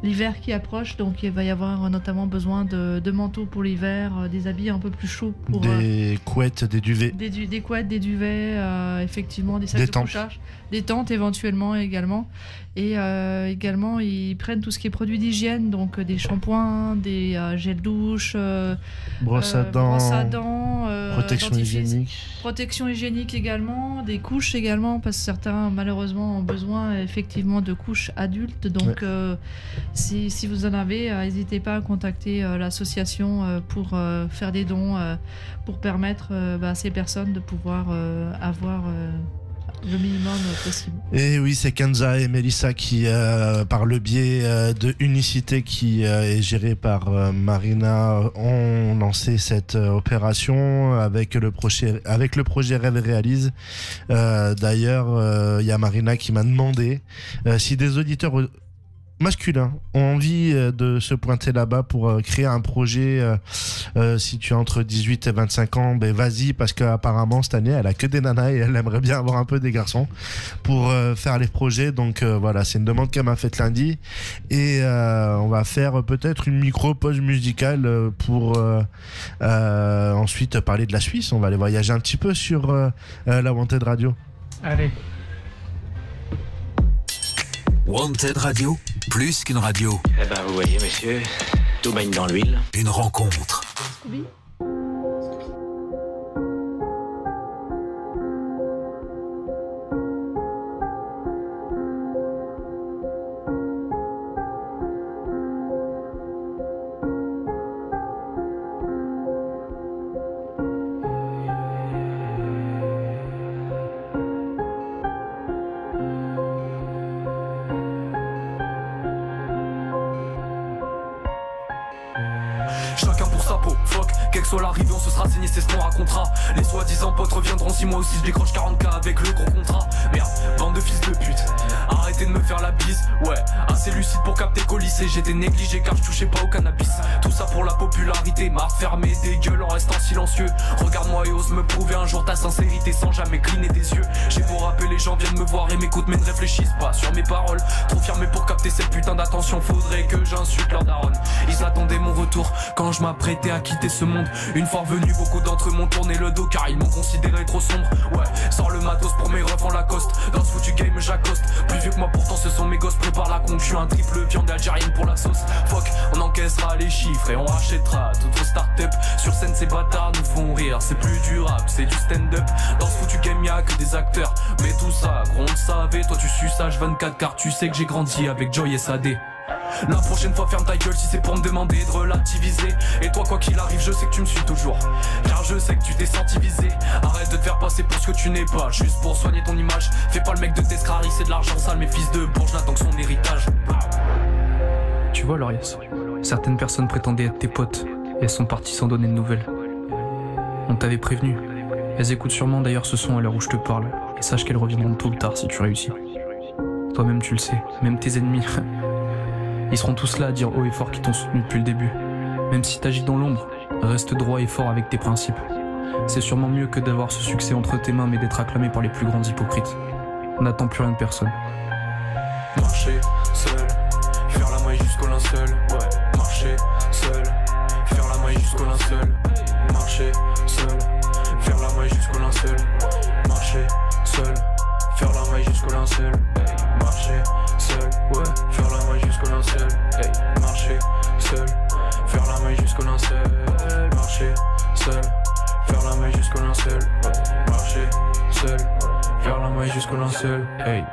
l'hiver qui approche. Donc il va y avoir notamment besoin de manteaux pour l'hiver, des habits un peu plus chauds. Des couettes, des duvets. Des couettes, des duvets, effectivement, des sacs de couchage. Des tentes éventuellement également. Et également, ils prennent tout ce qui est produits d'hygiène, donc des shampoings, des gels douche, brosse à dents, protection hygiénique également, des couches également, parce que certains malheureusement ont besoin effectivement de couches adultes. Donc si vous en avez, n'hésitez pas à contacter l'association pour faire des dons, pour permettre à ces personnes de pouvoir avoir le minimum possible. Et oui, c'est Kenza et Mélissa qui, par le biais de Unicité qui est gérée par Marina, ont lancé cette opération avec le projet Rêve et Réalise. D'ailleurs, il y a Marina qui m'a demandé si des auditeurs masculins ont envie de se pointer là-bas pour créer un projet. Si tu as entre 18 et 25 ans, vas-y, parce qu'apparemment cette année elle a que des nanas et elle aimerait bien avoir un peu des garçons pour faire les projets. Donc voilà, c'est une demande qu'elle m'a faite lundi et on va faire peut-être une micro-pause musicale pour ensuite parler de la Suisse. On va aller voyager un petit peu sur la Wanted Radio. Allez. Wanted Radio, plus qu'une radio. Eh ben, vous voyez, monsieur, tout baigne dans l'huile. Une rencontre. Oui. Chacun pour sa peau, fuck, quel que soit l'arrivée, on se sera signé, c'est ce qu'on racontera. Les soi-disant potes reviendront si moi aussi je décroche 40K avec le gros contrat. Merde, bande de fils de pute, arrêtez de me faire la bise. Ouais, assez lucide pour capter qu'au lycée j'étais négligé car je touchais pas au cannabis. Tout ça pour la popularité, marre de fermer des gueules en restant silencieux. Regarde-moi et ose me prouver un jour ta sincérité sans jamais cligner des yeux. J'ai beau rappeler, les gens viennent me voir et m'écoutent mais ne réfléchissent pas sur mes paroles. Trop fermé pour capter cette putain d'attention, faudrait que j'insulte leur daronne. Ils attendaient mon retour quand je m'apprêtais à quitter ce monde. Une fois revenu, beaucoup d'entre eux m'ont tourné le dos car ils m'ont considéré trop sombre. Ouais, sors le matos pour mes refs en Lacoste. Dans ce foutu game j'accoste. Plus vieux que moi pourtant ce sont mes gosses. Prépare la concu, un triple viande algérienne pour la sauce. Fuck, on encaissera les chiffres et on rachètera toute vos start-up. Sur scène ces bâtards nous font rire. C'est plus du rap, c'est du stand-up. Dans ce foutu game y'a que des acteurs. Mais tout ça, gros on le savait. Toi tu suces H24 car tu sais que j'ai grandi avec Joy et Sadé. La prochaine fois ferme ta gueule si c'est pour me demander de relativiser. Et toi quoi qu'il arrive je sais que tu me suis toujours, car je sais que tu t'es senti visé. Arrête de te faire passer pour ce que tu n'es pas, juste pour soigner ton image. Fais pas le mec de Descrari, c'est de l'argent sale. Mes fils de bourge n'attendent que son héritage. Tu vois Laurias, certaines personnes prétendaient être tes potes et elles sont parties sans donner de nouvelles. On t'avait prévenu. Elles écoutent sûrement d'ailleurs ce son à l'heure où je te parle. Et sache qu'elles reviendront tôt ou tard si tu réussis. Toi-même tu le sais, même tes ennemis ils seront tous là à dire haut et fort qu'ils t'ont soutenu depuis le début. Même si t'agis dans l'ombre, Reste droit et fort avec tes principes. C'est sûrement mieux que d'avoir ce succès entre tes mains mais d'être acclamé par les plus grands hypocrites. N'attends plus rien de personne. Marcher seul, faire la maille jusqu'au linceul. Ouais, marcher seul, faire la maille jusqu'au linceul. Marcher seul, faire la maille jusqu'au linceul. Marcher seul, faire la maille jusqu'au linceul. Marcher seul, ouais, faire la maille jusqu'au linceul. Marcher seul, faire la maille jusqu'au linceul. Marcher seul, faire la maille jusqu'au linceul. Marcher seul, faire la maille jusqu'au linceul. Hey.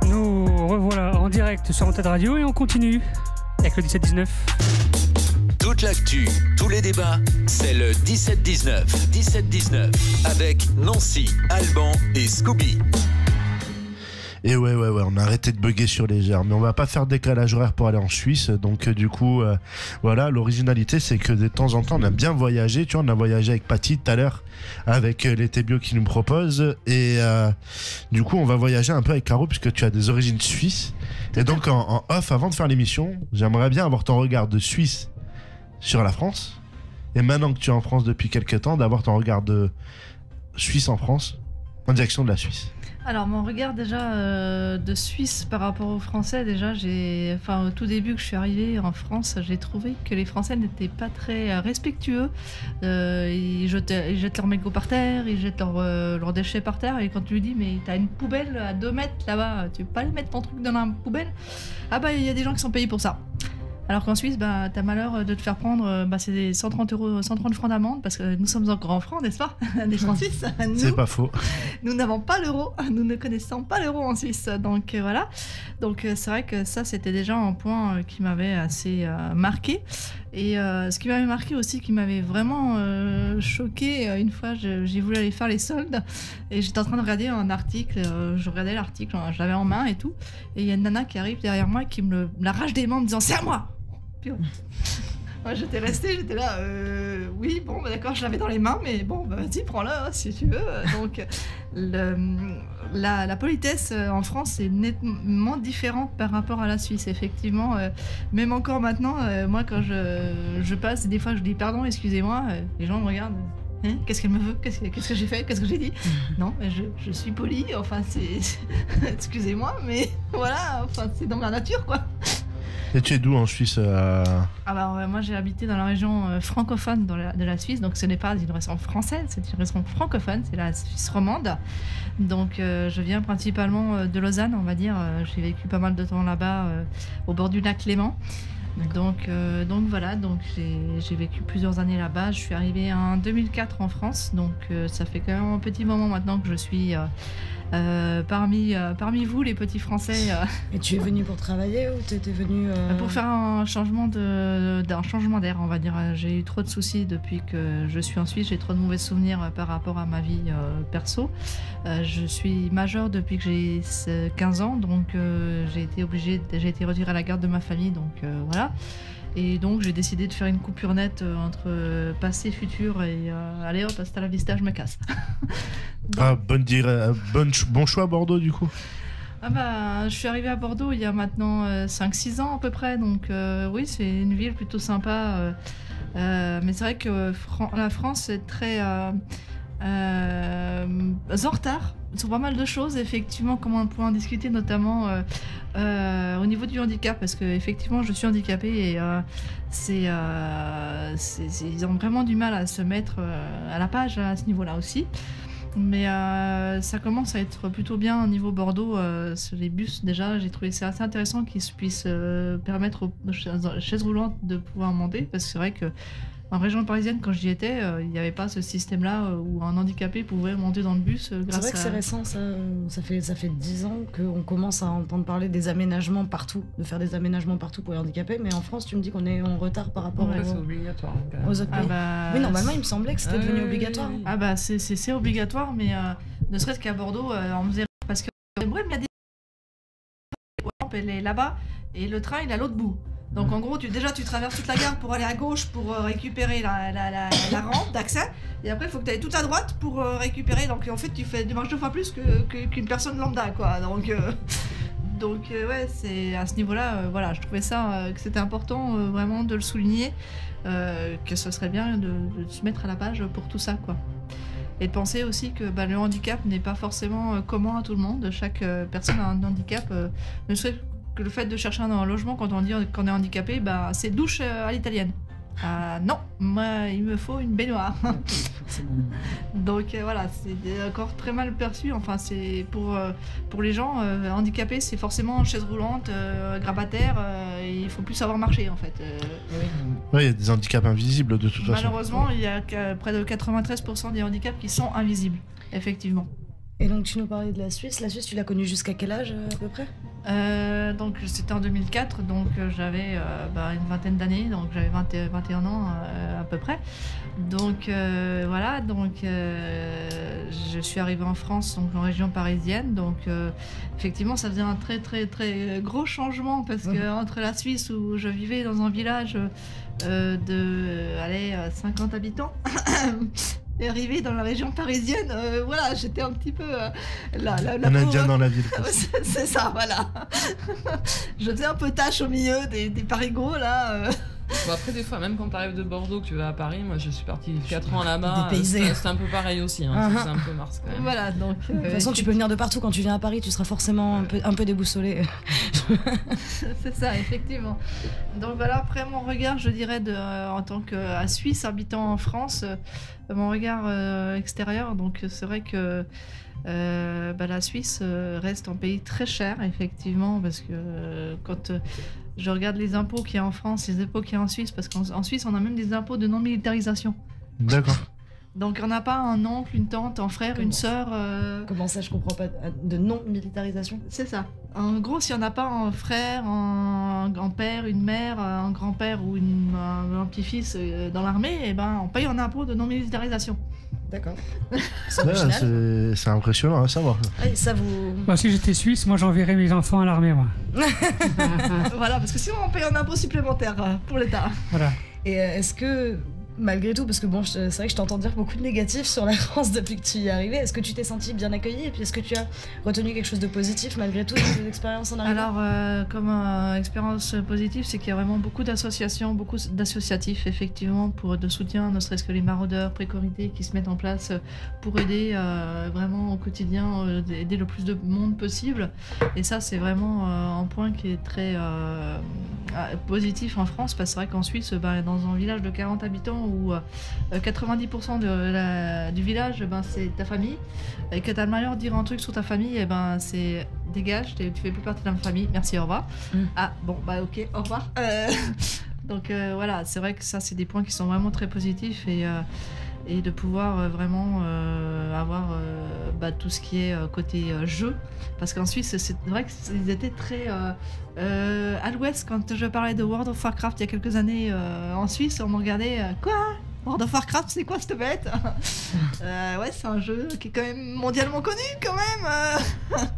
Nous revoilà en direct sur Wanted Radio et on continue avec le 17-19. Toute l'actu, tous les débats, c'est le 17-19. 17-19 avec Nancy, Alban et Scooby. Et ouais, on a arrêté de bugger sur les heures, mais on va pas faire de décalage horaire pour aller en Suisse, donc du coup, voilà, l'originalité c'est que de temps en temps on aime bien voyager, tu vois, on a voyagé avec Patty tout à l'heure, avec l'été bio qui nous propose, et du coup on va voyager un peu avec Caro, puisque tu as des origines suisses, et donc en off, avant de faire l'émission, j'aimerais bien avoir ton regard de Suisse sur la France, et maintenant que tu es en France depuis quelques temps, d'avoir ton regard de Suisse en France, en direction de la Suisse. Alors mon regard déjà de Suisse par rapport aux Français, déjà au tout début que je suis arrivée en France, j'ai trouvé que les Français n'étaient pas très respectueux. Ils jettent leurs mégots par terre, ils jettent leurs déchets par terre, et quand tu lui dis mais t'as une poubelle à 2 mètres là-bas, tu peux pas aller mettre ton truc dans la poubelle? Ah bah il y a des gens qui sont payés pour ça. Alors qu'en Suisse, t'as malheur de te faire prendre, c'est 130 francs d'amende, parce que nous sommes encore en francs, n'est-ce pas? Des francs suisses. C'est pas faux. Nous n'avons pas l'euro, nous ne connaissons pas l'euro en Suisse, donc voilà. Donc c'est vrai que ça, c'était déjà un point qui m'avait assez marqué. Et ce qui m'avait marqué aussi, qui m'avait vraiment choqué, une fois j'ai voulu aller faire les soldes, et j'étais en train de regarder un article, je regardais l'article, je l'avais en main et tout, et il y a une nana qui arrive derrière moi qui me l'arrache des mains en me disant « c'est à moi !» Puis moi j'étais là, oui, bon, d'accord, je l'avais dans les mains, mais bon, vas-y, prends-la si tu veux. Donc la politesse en France est nettement différente par rapport à la Suisse, effectivement. Même encore maintenant, moi quand je passe, des fois je dis pardon, excusez-moi, les gens me regardent. Hein, qu'est-ce qu'elle me veut? Qu'est-ce que j'ai fait? Qu'est-ce que j'ai dit? Non, mais je suis polie, enfin excusez-moi, mais voilà, enfin c'est dans ma nature, quoi. Et tu es d'où en Suisse Alors moi j'ai habité dans la région francophone de la Suisse, donc ce n'est pas une région française, c'est une région francophone, c'est la Suisse romande. Donc je viens principalement de Lausanne, on va dire. J'ai vécu pas mal de temps là-bas, au bord du lac Léman. Donc voilà, donc j'ai vécu plusieurs années là-bas. Je suis arrivée en 2004 en France, donc ça fait quand même un petit moment maintenant que je suis parmi vous, les petits Français. Et tu es venu pour travailler ou tu étais venu pour faire un changement d'air, on va dire. J'ai eu trop de soucis depuis que je suis en Suisse. J'ai trop de mauvais souvenirs par rapport à ma vie perso. Je suis majeure depuis que j'ai 15 ans, donc j'ai été retirée à la garde de ma famille, donc voilà. Et donc j'ai décidé de faire une coupure nette entre passé, futur, et allez hop, hasta la vista, je me casse. Bon choix à Bordeaux du coup. Je suis arrivée à Bordeaux il y a maintenant 5-6 ans à peu près, donc oui, c'est une ville plutôt sympa, mais c'est vrai que la France est très en retard sur pas mal de choses, effectivement, comme on peut en discuter, notamment au niveau du handicap, parce que effectivement je suis handicapée, et ils ont vraiment du mal à se mettre à la page à ce niveau-là aussi. Mais ça commence à être plutôt bien au niveau Bordeaux. Sur les bus, déjà, j'ai trouvé ça assez intéressant qu'ils puissent permettre aux chaises roulantes de pouvoir monter, parce que c'est vrai que en région parisienne, quand j'y étais, il n'y avait pas ce système-là où un handicapé pouvait monter dans le bus grâce à... C'est vrai que c'est récent, ça fait 10 ans qu'on commence à entendre parler des aménagements partout, de faire des aménagements partout pour les handicapés, mais en France, tu me dis qu'on est en retard par rapport c'est obligatoire. Aux autres pays. Oui, normalement, il me semblait que c'était devenu obligatoire. C'est obligatoire, mais ne serait-ce qu'à Bordeaux, on me faisait... Parce que elle est là-bas, et le train, il est à l'autre bout. Donc en gros, tu traverses toute la gare pour aller à gauche pour récupérer la rampe d'accès, Et après, il faut que tu ailles tout à droite pour récupérer. Donc en fait, tu marches 2 fois plus qu'une personne lambda, quoi. Donc ouais, c'est à ce niveau-là, voilà, je trouvais ça que c'était important vraiment de le souligner, que ce serait bien de se mettre à la page pour tout ça, quoi. Et de penser aussi que le handicap n'est pas forcément commun à tout le monde. Chaque personne a un handicap. Ne serait que le fait de chercher un logement quand on dit qu'on est handicapé, c'est douche à l'italienne. Non, moi il me faut une baignoire. Donc voilà, c'est encore très mal perçu. Enfin, c'est pour les gens handicapés, c'est forcément chaise roulante, grabataire. Il faut plus savoir marcher en fait. Oui, il y a des handicaps invisibles de toute façon. Malheureusement, il y a près de 93% des handicaps qui sont invisibles, effectivement. Et donc tu nous parlais de la Suisse. La Suisse, tu l'as connue jusqu'à quel âge à peu près ? Donc c'était en 2004, donc j'avais une vingtaine d'années, donc j'avais 21 ans à peu près. Donc voilà, donc je suis arrivée en France, donc en région parisienne. Donc effectivement, ça faisait un très très très gros changement parce que entre la Suisse où je vivais dans un village de 50 habitants. Et arrivé dans la région parisienne, voilà, j'étais un petit peu un indien dans la ville. C'est ça, voilà. Je faisais un peu tâche au milieu des parigots, là. Bon, après, des fois, même quand tu arrives de Bordeaux, que tu vas à Paris, moi je suis partie 4 ans là-bas, c'est un peu pareil aussi, hein, c'est un peu Mars quand même. Voilà, donc. De toute façon, tu peux venir de partout. Quand tu viens à Paris, tu seras forcément un peu déboussolé. C'est ça, effectivement. Donc voilà, après mon regard, je dirais, en tant que Suisse habitant en France, mon regard extérieur, donc c'est vrai que la Suisse reste un pays très cher, effectivement, parce que quand je regarde les impôts qu'il y a en France, les impôts qu'il y a en Suisse, parce qu'en Suisse, on a même des impôts de non-militarisation. D'accord. Donc on n'a pas un oncle, une tante, un frère, une sœur. Comment ça, je comprends pas. De non-militarisation ? C'est ça. En gros, s'il n'y en a pas un frère, un père, une mère, un grand-père ou un petit-fils dans l'armée, on paye un impôt de non-militarisation. D'accord. C'est impressionnant à savoir. Ouais, ça vous... Moi, si j'étais suisse, moi j'enverrais mes enfants à l'armée, moi. Voilà, parce que sinon on paye un impôt supplémentaire pour l'État. Voilà. Et est-ce que, malgré tout, parce que bon, c'est vrai que je t'entends dire beaucoup de négatifs sur la France depuis que tu y es arrivé, est-ce que tu t'es senti bien accueilli et puis est-ce que tu as retenu quelque chose de positif malgré tout de tes expériences en arrivant ? Alors, comme expérience positive, c'est qu'il y a vraiment beaucoup d'associations, beaucoup d'associatifs, effectivement, de soutien, ne serait-ce que les maraudeurs, précarités qui se mettent en place pour aider vraiment au quotidien, aider le plus de monde possible. Et ça, c'est vraiment un point qui est très positif en France, parce que c'est vrai qu'en Suisse, dans un village de 40 habitants où 90% du village, c'est ta famille, et que tu as le malheur de dire un truc sur ta famille, c'est dégage, tu fais plus partie de la famille, merci, au revoir. Ah bon, ok, au revoir. Donc voilà, c'est vrai que ça, c'est des points qui sont vraiment très positifs, et de pouvoir vraiment avoir tout ce qui est côté jeu, parce qu'en Suisse, c'est vrai qu'ils étaient très à l'ouest. Quand je parlais de World of Warcraft il y a quelques années en Suisse, on me regardait quoi, World of Warcraft, c'est quoi cette bête? Ouais, c'est un jeu qui est quand même mondialement connu quand même.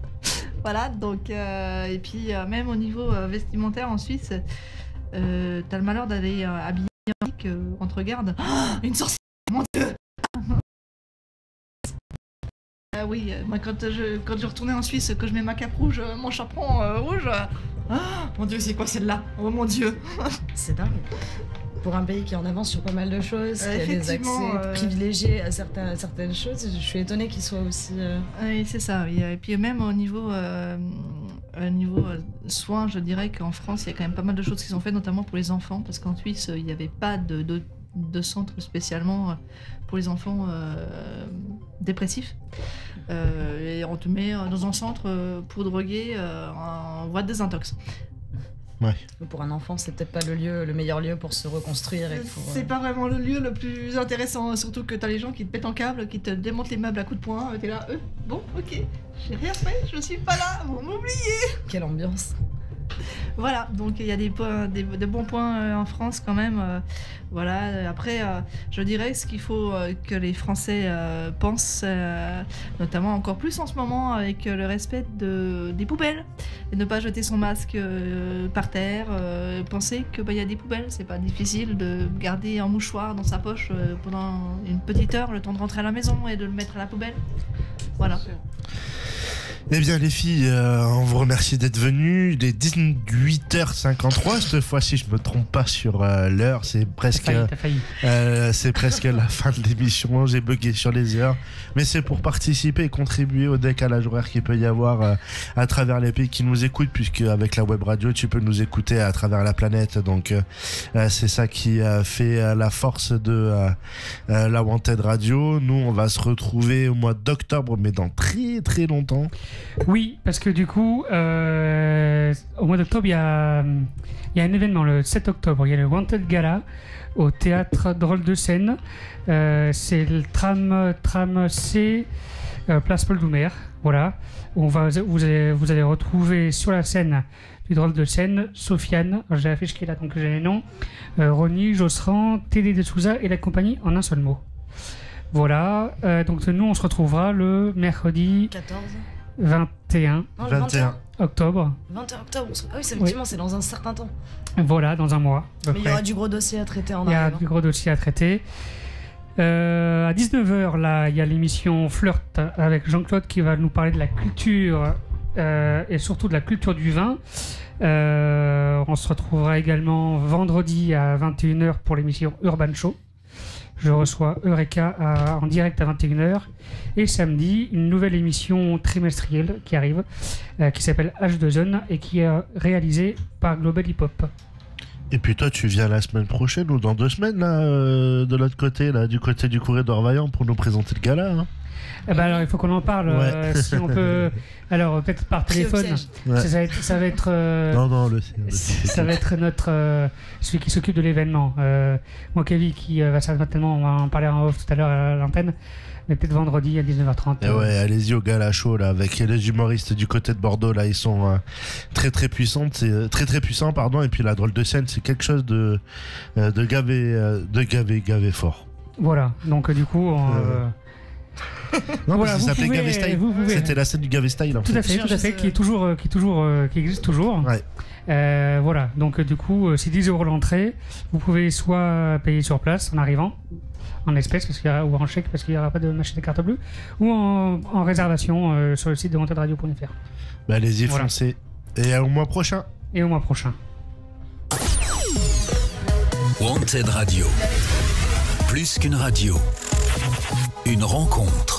Voilà, donc et puis même au niveau vestimentaire en Suisse, t'as le malheur d'aller habiller on te regarde, une sorcière, mon Dieu. Oui, moi quand je retournais en Suisse, que je mets ma cape rouge, mon chaperon rouge, mon Dieu, c'est quoi celle-là? Oh mon Dieu. C'est dingue. Pour un pays qui est en avance sur pas mal de choses, qui a des accès privilégiés à certaines choses, je suis étonnée qu'il soit aussi... Oui, c'est ça. Oui. Et puis même au niveau soins, je dirais qu'en France, il y a quand même pas mal de choses qui sont faites, notamment pour les enfants, parce qu'en Suisse, il n'y avait pas de centre spécialement pour les enfants dépressifs. Et on te met dans un centre pour droguer en voie de désintox. Ouais. Pour un enfant, c'est peut-être pas le meilleur lieu pour se reconstruire. C'est pas vraiment le lieu le plus intéressant, surtout que t'as les gens qui te pètent en câble, qui te démontent les meubles à coups de poing, t'es là, bon, ok, j'ai rien fait, je suis pas là, vous m'oubliez. Quelle ambiance. Voilà, donc il y a des bons points en France quand même. Voilà. Après, je dirais ce qu'il faut que les Français pensent, notamment encore plus en ce moment, avec le respect des poubelles. Et ne pas jeter son masque par terre. Penser qu'il y a des poubelles. C'est pas difficile de garder un mouchoir dans sa poche pendant une petite heure, le temps de rentrer à la maison et de le mettre à la poubelle. Voilà. Eh bien les filles, on vous remercie d'être venues. Il est 18h53 cette fois-ci, je me trompe pas sur l'heure. C'est presque, c'est presque la fin de l'émission. J'ai bugué sur les heures, mais c'est pour participer et contribuer au décalage horaire qu'il peut y avoir à travers les pays qui nous écoutent, puisque avec la web radio, tu peux nous écouter à travers la planète. Donc c'est ça qui fait la force de la Wanted Radio. Nous, on va se retrouver au mois d'octobre, mais dans très très longtemps. Oui, parce que du coup, au mois d'octobre, il y a un événement le 7 octobre. Il y a le Wanted Gala au théâtre Drôle de Seine. C'est le tram C, place Paul Doumer. Voilà. Vous allez retrouver sur la scène du Drôle de Seine Sofiane, j'ai l'affiche qui est là, donc j'ai les noms, Ronnie, Josserand, Télé de Souza et la compagnie en un seul mot. Voilà. Donc nous, on se retrouvera le mercredi 21 octobre. 21 octobre. Ah oui, effectivement, c'est dans un certain temps. Voilà, dans un mois. Mais il y aura du gros dossier à traiter en arrivant. Il y a du gros dossier à traiter. À 19h, là, il y a l'émission Flirt avec Jean-Claude qui va nous parler de la culture et surtout de la culture du vin. On se retrouvera également vendredi à 21h pour l'émission Urban Show. Je reçois Eureka en direct à 21h. Et samedi, une nouvelle émission trimestrielle qui arrive, qui s'appelle H2Zone et qui est réalisée par Global Hip Hop. Et puis toi, tu viens la semaine prochaine ou dans 2 semaines, là, de l'autre côté, là, du côté du Courrier d'Orvaillant, pour nous présenter le gala. Hein. Eh ben alors, il faut qu'on en parle. Si on peut. Alors, peut-être par téléphone. Ouais. Ça va être. Non, ça va être notre. Celui qui s'occupe de l'événement. Moi, Kevin, qui va certainement. On va en parler en off tout à l'heure à l'antenne. Mais peut-être vendredi à 19h30. Et ouais, allez-y au gala show, là, avec les humoristes du côté de Bordeaux, là, ils sont très très puissants. C'est très très puissant, pardon. Et puis la Drôle de Scène, c'est quelque chose de gavé fort. Voilà. Donc, du coup. Non, voilà, parce que ça s'appelait Gavé Style. C'était la scène du Gavé Style. Tout à fait, qui existe toujours. Ouais. Voilà, donc du coup, c'est 10 € l'entrée. Vous pouvez soit payer sur place en arrivant, en espèces, ou en chèque parce qu'il n'y aura pas de machine à carte bleue, ou en réservation sur le site de wantedradio.fr. Bah, allez-y, foncez. Et au mois prochain. Wanted Radio. Plus qu'une radio. Une rencontre.